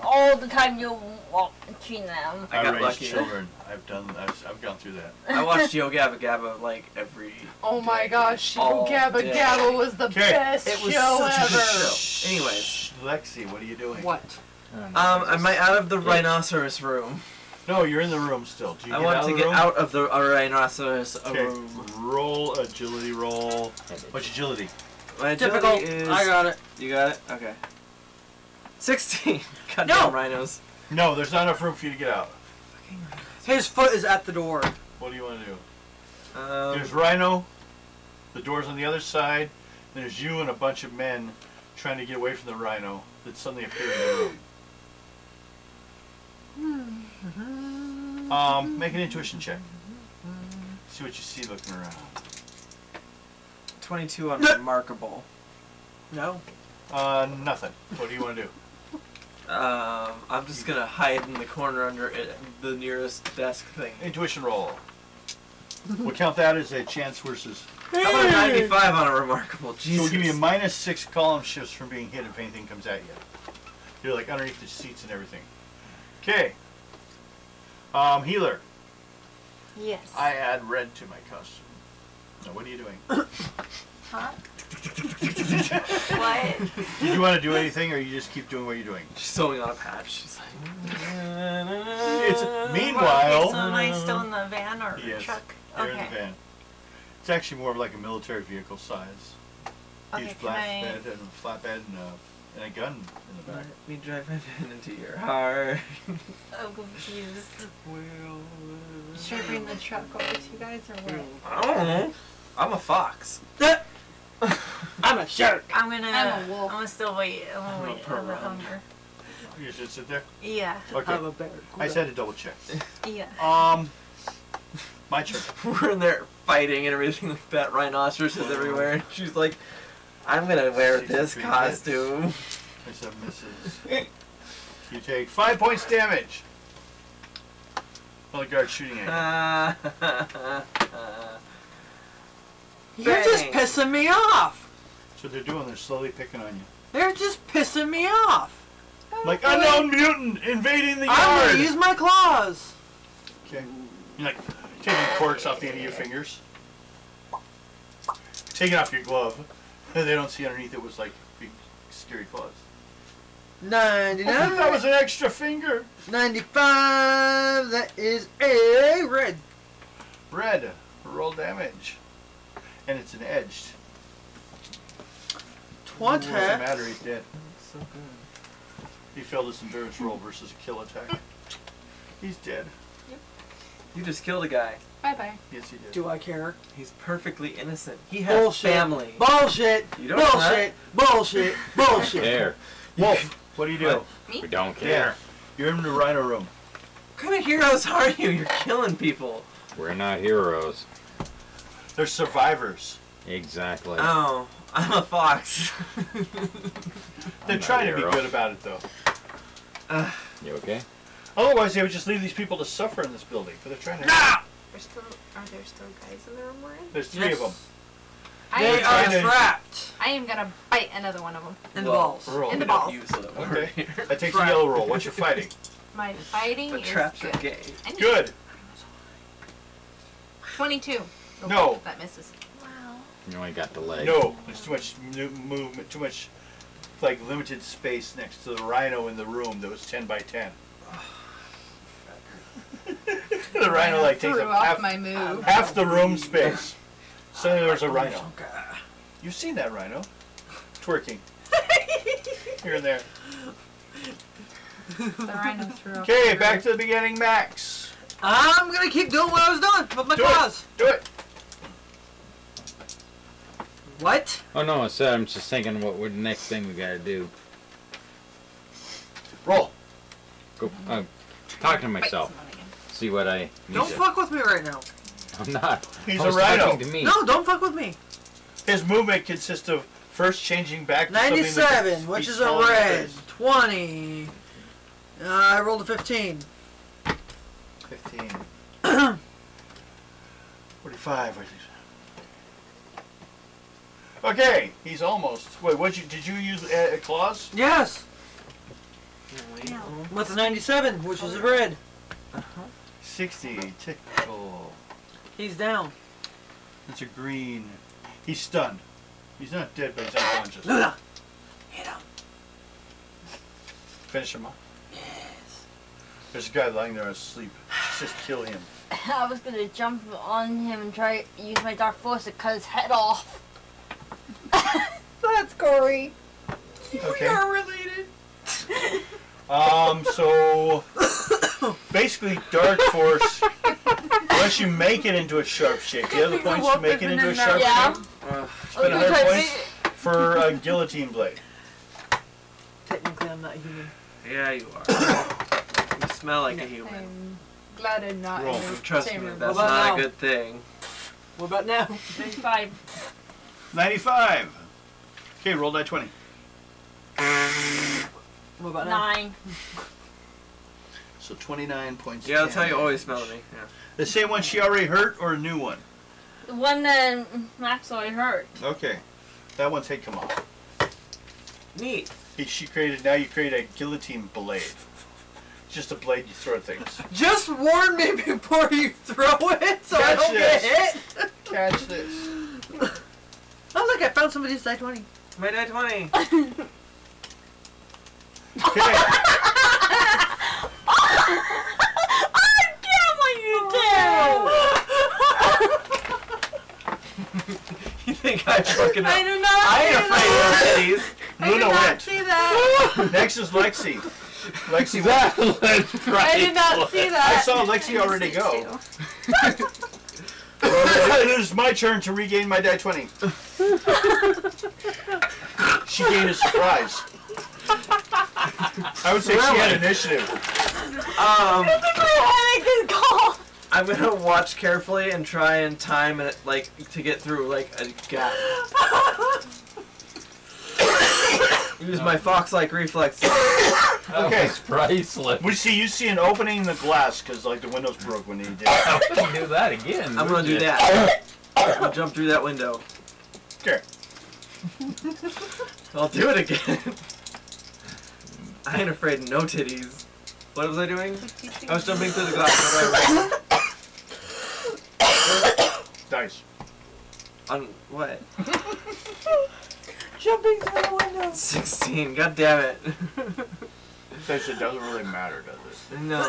all the time you're watching them. I got raised lucky. children. I've gone through that. I watched Yo Gabba Gabba like every. Oh my day. gosh, All Gabba day. Gabba was the 'Kay. best It was show such a ever. good show. Anyways, Lexi, what are you doing? What? am I out of the rhinoceros room? No, you're in the room still. Do you I get want out to of the get room? out of the rhinoceros Okay. room. Roll agility roll. What's agility? My Typical. agility is. I got it. You got it? Okay. 16. Goddamn No. rhinos. No, there's not enough room for you to get out. His foot is at the door. What do you want to do? Um, There's Rhino. The door's on the other side. There's you and a bunch of men trying to get away from the Rhino that suddenly appeared in the room. Make an intuition check. See what you see looking around. 22 on remarkable. No. Nothing. What do you want to do? I'm just gonna hide in the corner under the nearest desk thing. Intuition roll. We'll count that as a chance versus. How about a 95 on a remarkable? So Jesus. we'll give you a -6 column shifts from being hit if anything comes at you. You're like underneath the seats and everything. Okay. Healer. Yes. I add red to my costume. Now what are you doing? Huh? What? Did you want to do anything, or you just keep doing what you're doing? She's sewing on a patch. She's like. Meanwhile. So am I still in the van or Yes, truck? you're Okay. in the van. It's actually more of like a military vehicle size. Okay, Huge can I- flatbed and a And a gun in the back. Let me drive my van into your heart. I'm confused. Should I bring the truck over to you guys or what? I don't know. I'm a fox. I'm a shark. I'm gonna. I'm a wolf. I'm gonna still wait. I'm I'm gonna a wait for the piranha. hunger. You should sit there. Yeah. Okay. I'm a bear. I just had to double check. Yeah. My turn. We're in there fighting and everything like that. Rhinoceros is everywhere. And she's like, I'm gonna wear this 63 costume. There's some misses. You take 5 points damage. While the guard's shooting at You're just Bang. pissing me off. you. That's what they're doing. They're slowly picking on you. They're just pissing me off. Like, unknown mutant invading the I'm yard! gonna use my claws. Okay. You're like taking corks off the end of your fingers. Taking off your glove. And they don't see underneath it was like big scary claws. 99. That was an extra finger. 95. That is a red. Red. Roll damage. And it's an edged. 20. Doesn't matter, he's dead. So good. He failed his endurance roll versus a kill attack. He's dead. You just killed a guy. Bye-bye. Yes, he did. Do I care? He's perfectly innocent. He has Bullshit. family. Bullshit. You don't know Bullshit. Bullshit. Bullshit. Care. Wolf, what do you do? We don't care. You're in the rhino room. What kind of heroes are you? You're killing people. We're not heroes. They're survivors. Exactly. Oh, I'm a fox. They're not trying a to be hero. good about it, though. You okay? Otherwise, they would just leave these people to suffer in this building. But they're trying to. Are there still guys in the room we're in? There's three of them. They trying are to- trapped I am gonna bite another one of them. in the balls. Roll. In the We don't balls. use it over Okay. here. That takes a yellow roll. What's your fighting? My fighting But is traps are good. gay. I need Good. 22. Oh, No. That misses. Wow. You only got the leg. No. There's too much movement. Too much, like, limited space next to the rhino in the room that was 10 by 10. The rhino, like, takes threw up off my move. half the room space. Suddenly there's a rhino. You've seen that rhino. Twerking. Here and there. The rhino threw off. Okay, my back move. to the beginning, Max. I'm gonna keep doing what I was doing with my Do claws. it. Do it. What? Oh no, I said I'm just thinking what would the next thing we gotta do. Roll. Go talk to Bite myself. someone again. See what I need Don't to. fuck with me right now. I'm not. He's I a was rhino. talking to me. No, don't fuck with me. His movement consists of first changing back to something that 97, which be is a smaller in red. space. 20. I rolled a 15. 15. 45. Okay, he's almost. Wait, did you use claws? Yes, No. with a 97, which is a red. 60. Tickle. He's down. It's a green. He's stunned. He's not dead, but he's unconscious. Luna, hit him. Finish him off. Yes. There's a guy lying there asleep. Just kill him. I was gonna jump on him and try to use my dark force to cut his head off. That's gory. Okay. are related. So basically, Dark Force. Unless you make it into a sharp shape. The other points to make it into a sharp Yeah. shape. Uh, Spend 100 points for a guillotine blade. Technically, I'm not human. yeah, you are. You smell like a human. I'm glad I'm not Roll. in the Trust same me, room. that's What about not now? a good thing. What about now? 35. 95. Okay, roll die 20. What about now? 9. So 29 points. Yeah, that's how you damage. always smell me. Yeah. The same one she already hurt, or a new one? The one that Max already hurt. Okay, that one's head come off. Neat. She created. Now you create a guillotine blade. It's just a blade you throw at things. Just warn me before you throw it so I Catch don't get this. hit. Catch this. Oh, look, I found somebody's die 20. My die 20. Okay. You think I'm fucking up? I do not. I ain't afraid of cities. I Luna did not went. see that. Next is Lexi. Lexi, I did not see that. I saw Lexi already go. Too. It is my turn to regain my die 20. She gained a surprise. I would say she had initiative. I'm gonna watch carefully and try and time it, like, to get through, like, a gap. Use my fox-like reflex. Okay. That's priceless. You see an opening in the glass because like the windows broke when he did. I wouldn't do that again. I'm gonna would do you? that. I'm gonna jump through that window. Okay. I'll do it again. I ain't afraid of no titties. What was I doing? I was jumping through the glass. Dice. On what? Jumping through the window. 16. God damn it. Dice, it doesn't really matter, does it? No.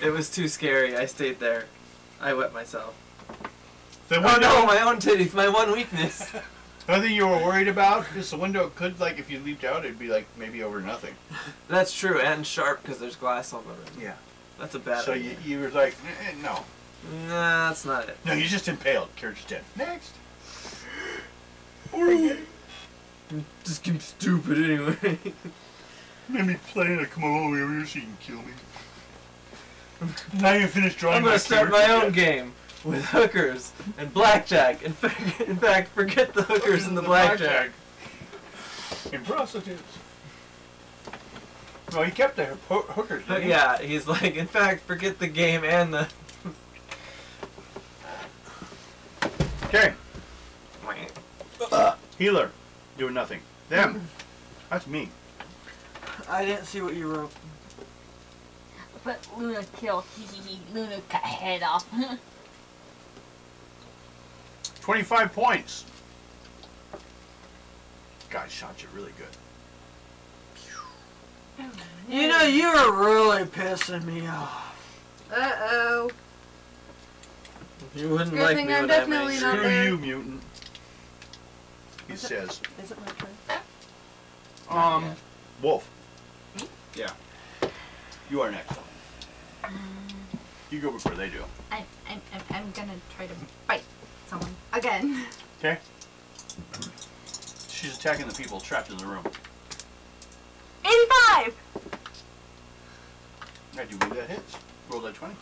It was too scary. I stayed there. I wet myself. The Oh window, no, my own titties, my one weakness. Nothing you were worried about is the window could, like, if you leaped out, it'd be like maybe over nothing. That's true, and sharp because there's glass on the rim. Yeah. That's a bad So idea. you were like, no. Nah, that's not it. No, you just impaled. Carriage dead. Next. Just keep stupid anyway. Made me play and come over here so you can kill me. Now you finished drawing. I'm gonna start my own game with hookers and blackjack. In fact, forget the hookers and the blackjack. And prostitutes. Well, he kept the hookers, didn't he? Yeah, he's like, in fact, forget the game and the. Okay. Healer. Doing nothing. Them. That's me. I didn't see what you wrote. But Luna kill. Luna cut head off. 25 points. Guy shot you really good. You know, you are really pissing me off. Uh-oh. You wouldn't Good like thing me I'm when definitely I not Screw there. you, mutant. He says. Is it my turn? Wolf. Yeah. You are next. You go before they do. I'm gonna try to bite someone again. Okay. She's attacking the people trapped in the room. 85. I do believe that hits. Roll that 20.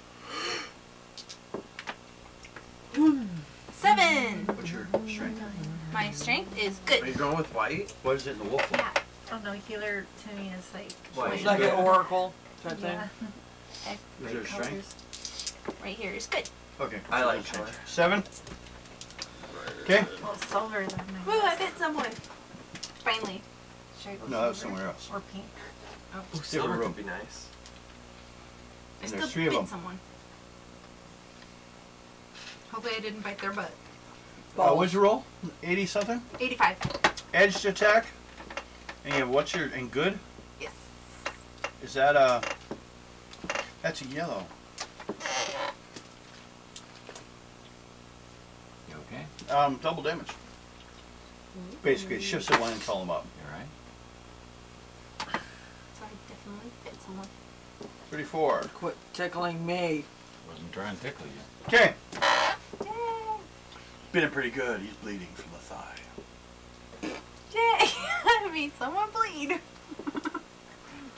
7. What's your strength? My strength is Are you good. going with white? What is it in the wolf one? Yeah. Oh no, healer to me is like. White. It's like an oracle type thing. Yeah. Is there a strength? Right here is good. Okay. I so like let's change. color. 7. Okay. Well, silver is nice. Woo, I bit someone. Finally. Should I go No, that's silver? somewhere else. Or pink. Oh. Ooh, silver room. would be nice. I And still there's 3 of bit them. someone. Hopefully I didn't bite their butt. What'd you roll? 80 something? 85. Edged attack. And you have what's your and good? Yes. Is that a? That's a yellow. You okay? Double damage. Basically, it shifts the one and call them up. You alright? So I definitely bit someone. 34. Quit tickling me. Wasn't trying to tickle you. Okay. Yay! Bit him pretty good. He's bleeding from the thigh. Yay! I made someone bleed.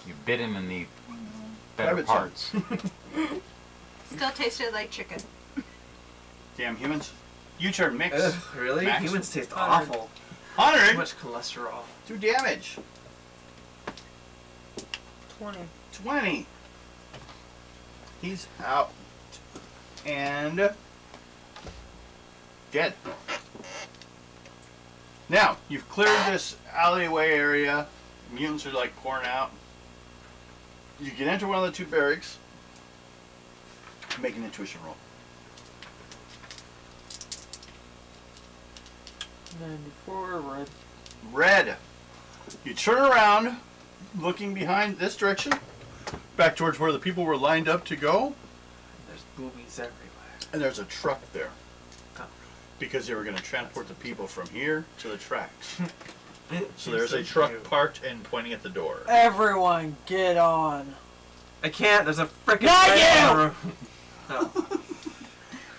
You bit him in the better Rabbit parts. Still tasted like chicken. Damn humans. You turn mix. Ugh, really? Max? Humans taste 100. awful. Too 100. much cholesterol. 2 damage. 20. 20. He's out. And dead. Now, you've cleared this alleyway area. Mutants are like pouring out. You can enter one of the 2 barracks. Make an intuition roll. 94, red. Red. You turn around, looking behind this direction, back towards where the people were lined up to go, There's boobies everywhere. and there's a truck there. Oh. Because they were going to transport the people from here to the tracks. So there's a truck parked and pointing at the door. Everyone, get on. I can't. There's a freaking. Not you! Oh.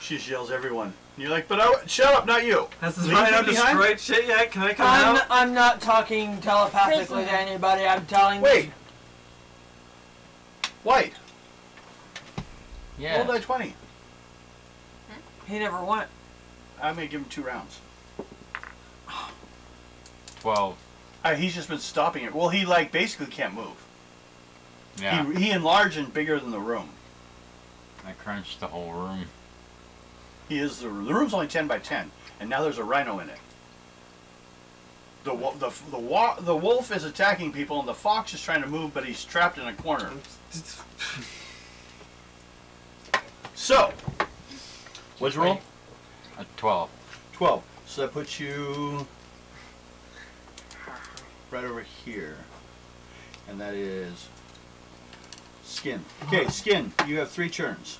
She just yells, everyone. And you're like, but shut up, not you. Has this Leave me rhino behind? destroyed shit yet? Can I come out? I'm not talking telepathically to Prisoner. anybody. I'm telling Wait. White. Yeah. Roll die 20. He never went. I'm going to give him 2 rounds. 12. He's just been stopping it. Well, he like basically can't move. Yeah. He enlarged and bigger than the room. I crunched the whole room. He is the room's only 10 by 10, and now there's a rhino in it. The wolf is attacking people, and the fox is trying to move, but he's trapped in a corner. So, what'd you roll? A 12. 12. So that puts you right over here, and that is Skin. Okay, Skin. You have 3 turns.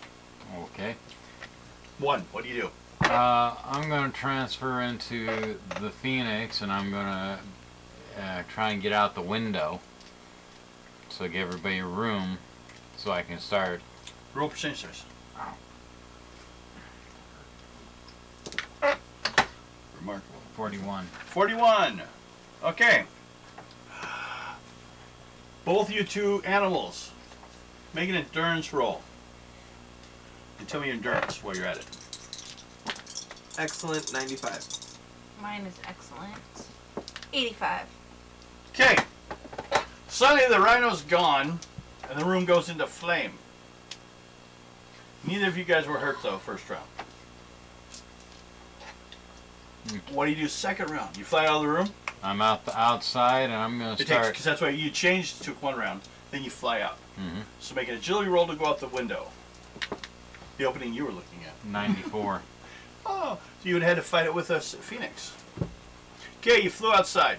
Okay. 1. What do you do? I'm going to transfer into the Phoenix, and I'm going to try and get out the window. So give everybody room, so I can start. Roll percentage dice. Remarkable. 41. 41. Okay. Both you 2 animals, make an endurance roll. And tell me your endurance while you're at it. Excellent, 95. Mine is excellent. 85. Okay. Suddenly the rhino's gone, and the room goes into flame. Neither of you guys were hurt though, first round. What do you do second round? You fly out of the room? I'm outside, and I'm going to start. Because that's why you changed to 1 round, then you fly out. So make an agility roll to go out the window. The opening you were looking at. 94. Oh, so you would have had to fight it with a Phoenix. Okay, you flew outside.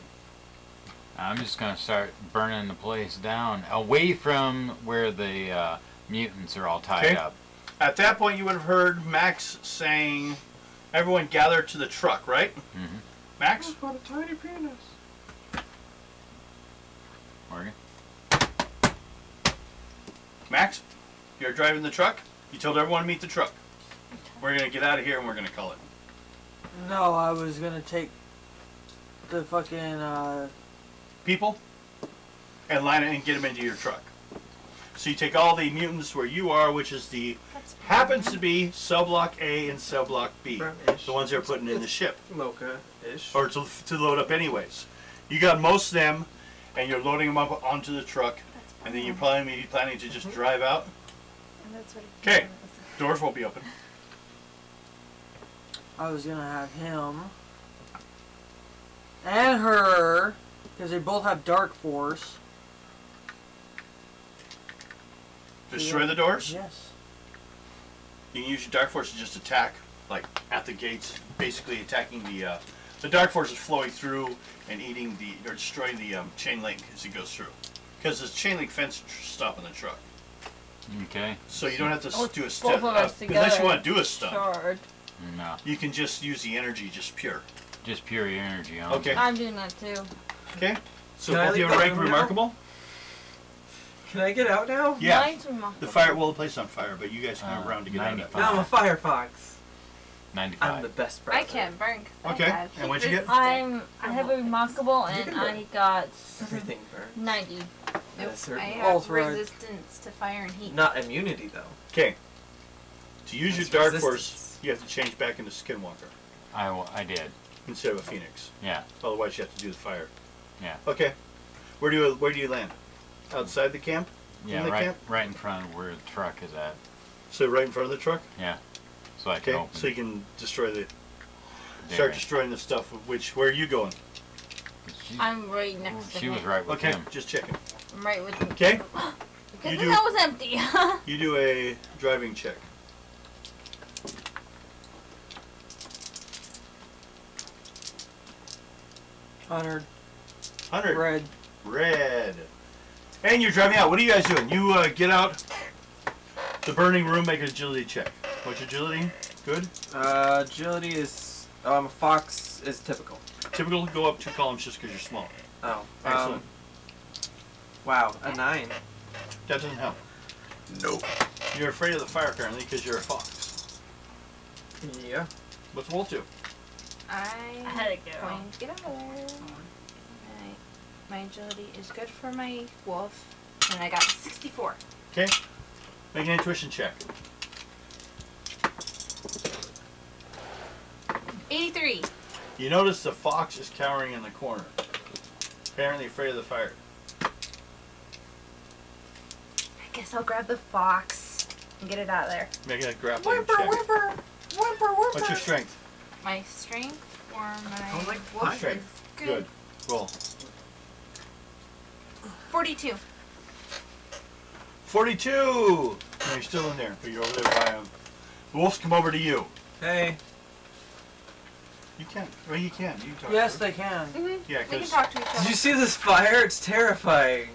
I'm just going to start burning the place down, away from where the mutants are all tied Okay. up. At that point, you would have heard Max saying, everyone gather to the truck, right? Max? I've got a tiny penis. Morgan? Max? You're driving the truck? You told everyone to meet the truck. We're going to get out of here and we're going to call it. No, I was gonna take the fucking People? And line it and get them into your truck. So you take all the mutants where you are, which is the happens to be subblock A and subblock B. Brown-ish. The ones they're putting in the ship. Loca-ish. Or to load up anyways. You got most of them, and you're loading them up onto the truck, and then you're probably planning to just drive out. And that's what it Okay, doors won't be open. I was gonna have him and her, because they both have Dark Force. Destroy the doors? Yes. You can use your Dark Force to just attack, like at the gates, basically attacking the Dark Force is flowing through and eating or destroying the chain link as it goes through. Because the chain link fence stopping the truck. Okay. So you don't have to Oh, do a both step, of us unless you together. want to do a stun. Charge. No. You can just use the energy, just pure. Just pure energy on. Okay. I'm doing that too. Okay. So Can I both of you leave have the rank room now? remarkable? Can I get out now? Yeah. Mine's remarkable. The fire, well, the place is on fire, but you guys can have a round to get out of it. 95. No, I'm a firefox. 95. I'm the best I browser. can't burn because Okay, I have and what'd you get? I have a remarkable You and can burn. I got Everything burns. 90. At a certain I level. have Both right. resistance to fire and heat. Not immunity, though. Okay. To use That's your Dark resistance. Force, you have to change back into Skinwalker I did. instead of a Phoenix. Yeah. Otherwise, you have to do the fire. Yeah. Okay. Where do you land? Outside the camp? Yeah, the right, camp? right in front of where the truck is at. So right in front of the truck? Yeah. So I can Okay. open So you can destroy the there. start destroying the stuff. Where are you going? She, I'm right next to she him. was right with Okay. him. Just checking. I'm right with him. Okay. Because You the do- hell was empty. You do a driving check. Honored. 100. Red. Red. And you're driving out. What are you guys doing? You get out the burning room, make an agility check. What's your agility? Good? Agility is... fox is typical. Typical go up 2 columns just because you're small. Oh. Excellent. Wow, a 9. That doesn't help. Nope. You're afraid of the fire apparently because you're a fox. Yeah. What's Wolf do? I'm had to go. going to get out of there. My agility is good for my wolf, and I got 64. Okay. Make an intuition check. 83. You notice the fox is cowering in the corner. Apparently afraid of the fire. I guess I'll grab the fox and get it out of there. Make a grappling Whimper, check. whimper, whimper, whimper. What's your strength? My strength or my I would like wolf fire. Strength. is Good. Roll. 42. 42! No, you're still in there, but you're over there by him. The wolves come over to you. Hey. You can. Well, you can. You can talk Yes, to they can. Mm-hmm. Yeah, We can 'cause- talk to each Did other. you see this fire? It's terrifying.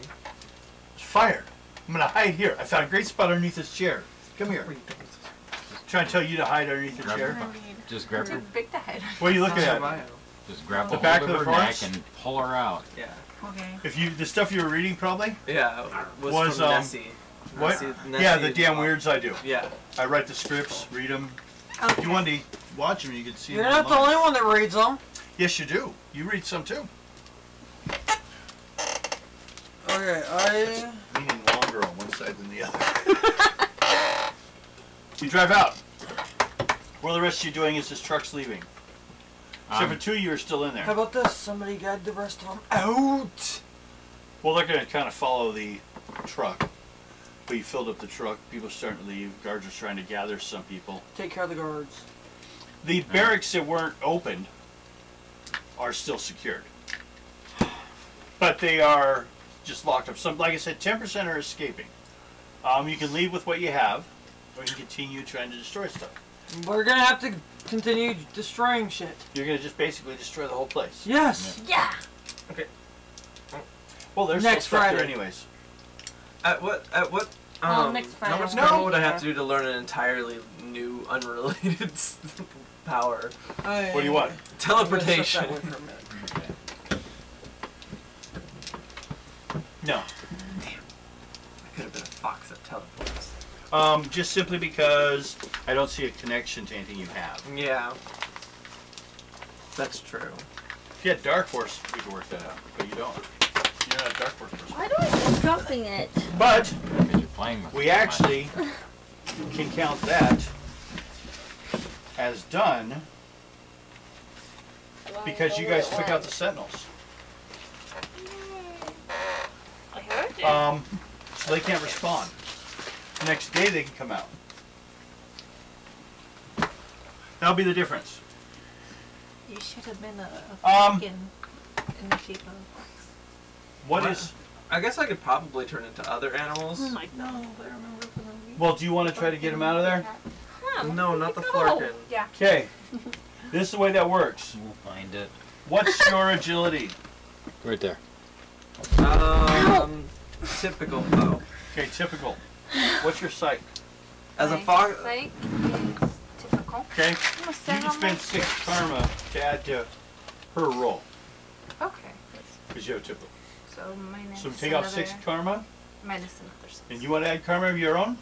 It's fire. I'm gonna hide here. I found a great spot underneath this chair. Come here. Trying to tell you to hide underneath the Grab chair. her. Just grab her. Too big to hide. What are you looking at? Just grab The the back hold of of the her neck horse? and pull her out. Yeah. Okay. If you the stuff you were reading probably Yeah. Was, from yeah, Nessie. what? Nessie- Yeah, the damn weirds I do. Yeah. I write the scripts, read them. Okay. If you want to watch them, you can see You're them not the online. only one that reads them. Yes, you do. You read some too. Okay, Meaning longer on one side than the other. You drive out. What are the rest of you doing as this truck's leaving? Except for 2 of you are still in How there. about this? Somebody guide the rest of them out. Well, they're going to kind of follow the truck. But you filled up the truck. People are starting to leave. Guards are trying to gather some people. Take care of the guards. The barracks that weren't opened are still secured. But they are just locked up. Some, like I said, 10% are escaping. You can leave with what you have, or you can continue trying to destroy stuff. We're gonna have to continue destroying shit. You're going to just basically destroy the whole place. Yes. Yeah. Well, there's Next still stuff there Friday. anyways. At what? Next Friday. How much No. power would I have to do to learn an entirely new, unrelated power? What do you want? Teleportation. I'm gonna set that way for a minute. No. I could have been a fox that teleports. Just simply because I don't see a connection to anything you have. Yeah. That's true. If you had Dark Force, we could work that out, but you don't. You're not a Dark Force person. Why do I keep dropping it? But Because you're playing with we it so much. actually can count that as done because you guys took out the Sentinels. I heard you. So they can't respond. The next day they can come out. That'll be the difference. You should have been a Um, in the shape of a fox. What What? is? I guess I could probably turn into other animals. Oh my god, I remember from the movie. Well, do you want to try to get them out of there? No, not the No. Flarkin. Yeah. Okay. This is the way that works. We'll find it. What's your agility? Right there. Typical though. Okay, typical. What's your psych? As a My fox, psych is typical. Okay. I'm gonna You stand can on my- spend 6 karma to add to her roll Okay. because you have typical. So minus So take off 6 another- karma, minus another 6. and you want to add karma of your own?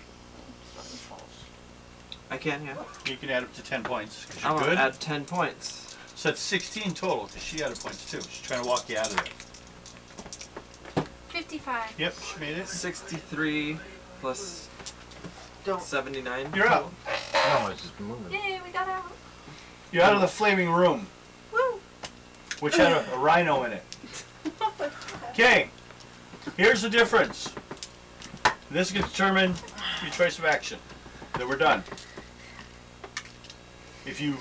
I can, yeah. You can add up to 10 points because I you're want good. to add 10 points. So that's 16 total because she added points too. She's trying to walk you out of there. 55. Yep, she made it. 63 plus Don't. 79. You're out. No, it's just moving. Yay, we got out. You're out of the flaming room, Woo! which had a rhino in it. Okay, here's the difference. This can determine your choice of action. Then we're done. If you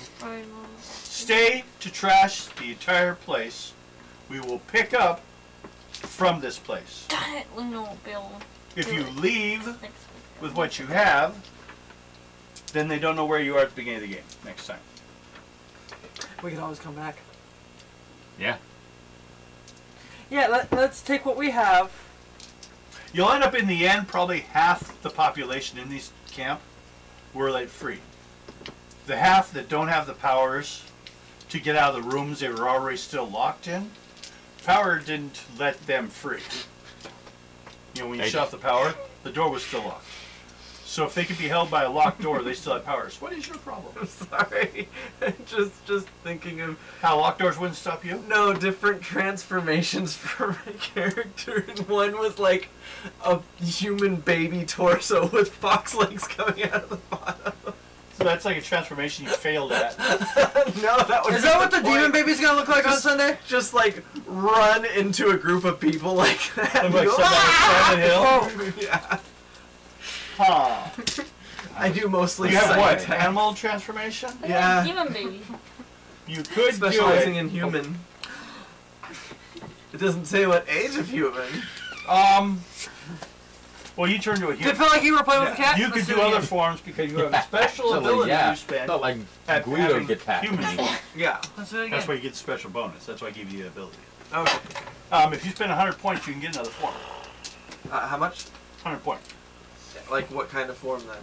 stay to trash the entire place, we will pick up from this place. Darn it, Luno Bill. If you leave Next week. with what you have, then they don't know where you are at the beginning of the game next time. We can always come back. Yeah. Yeah, let's take what we have. You'll end up in the end, probably half the population in this camp were let free. The half that don't have the powers to get out of the rooms they were already still locked in. Power didn't let them free. You know, when you shut off the power, the door was still locked. So if they could be held by a locked door, they still had powers. What is your problem? I'm sorry. just thinking of How locked doors wouldn't stop you? no different transformations for my character. And one was like a human baby torso with fox legs coming out of the bottom. So that's like a transformation you failed at. No, that was. Is that what the demon baby's gonna look like on Sunday? Just like run into a group of people like that. Look like Go, somebody on Silent Hill? yeah. Huh. I do mostly You have sight what? attack. Animal transformation? Yeah. Human baby. You could Specializing do it. in human. It doesn't say what age of human. Well, you turn to a Did it human. feel like you were playing with a cat? You could do other forms because you have a special ability you spend Not like at Guido having gets hacked. human form. Yeah. Let's do it again. That's why you get the special bonus. That's why I give you the ability. Okay. If you spend 100 points, you can get another form. How much? 100 points. Like what kind of form then?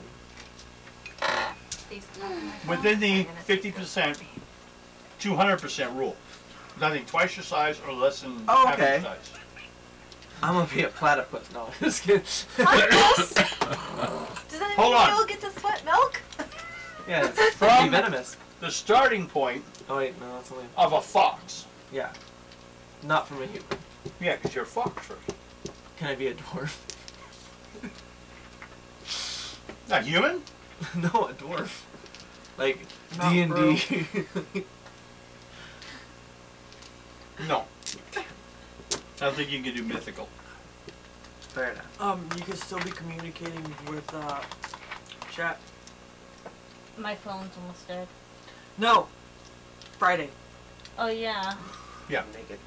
Within the 50%, 200% rule. Nothing twice your size or less than Oh, half okay. your size. I'm gonna be a platypus. No, just kidding. Platypus? Does any Hold on. whale get to sweat milk? Yeah, it's From- pretty venomous. The starting point Oh wait, no, that's only. of a fox. Yeah. Not from a human. Yeah, because you're a fox first. Can I be a dwarf? Not human? No, a dwarf. Like Not D&D. No. I don't think you can do mythical. Fair enough. You can still be communicating with chat. My phone's almost dead. No. Friday. Oh yeah. Yeah. Naked.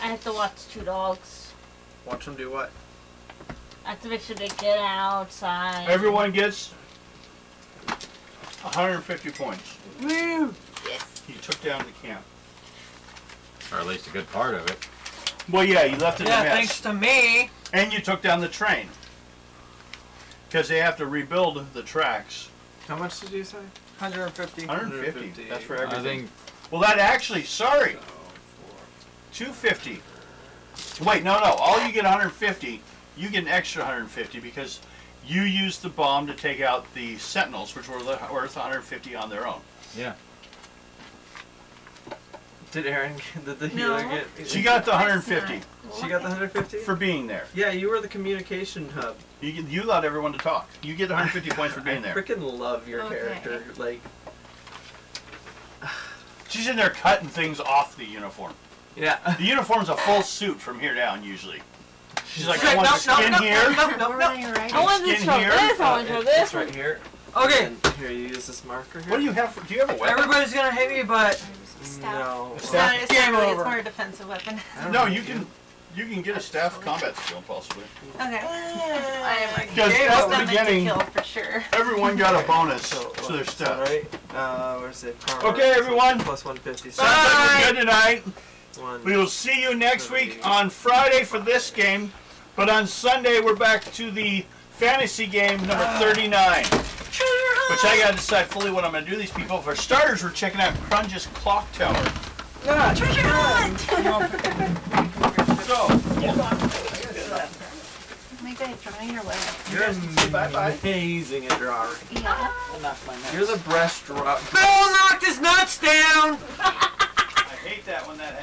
I have to watch two dogs. Watch them do what? I have to make sure they get outside. Everyone gets 150 points. Woo! Yes. You took down the camp. Or at least a good part of it. Well, yeah, you left it Yeah, a mess. thanks to me. And you took down the train. Because they have to rebuild the tracks. How much did you say? 150. 150. That's for I everything. think Well, that actually, sorry. 250. Wait, no. All you get 150. You get an extra 150 because you used the bomb to take out the Sentinels, which were worth 150 on their own. yeah. Did Erin? Did the healer No. get? She got the 150 She got the 150. for being there. Yeah, you were the communication hub. You allowed everyone to talk. You get 150 points for being there. I freaking love your Okay. character. Like, She's in there cutting things off the uniform. yeah. The uniform's a full suit from here down usually. She's like, She's I like, want no, the skin no, here. no, no, Where no. were they right? I want this Skin from here. this. I want from It's this. right here. Okay. And here, you use this marker here. What do you have? Do you have a weapon? Everybody's gonna hate me, but No. It's Staff? not, it's Game not really, over. it's more a defensive weapon. I don't No, know. you can get a staff combat skill possibly. Okay. I am like, Because Game at over. the stomach to beginning, kill for sure. everyone got a bonus So, to their is that stuff. right? Where's it? Power Okay, everyone. Plus 150. Sounds like we're good tonight. One. We will see you next week on Friday for this game, but on Sunday we're back to the fantasy game number 39. Which I gotta decide fully what I'm gonna do these people. For starters, we're checking out Crunch's Clock Tower. yeah. Treasure hunt! So, My God, drawing your leg. You're amazing at drawing. Yeah. You're the best drawer. Bill knocked his nuts down! I hate that when that happens.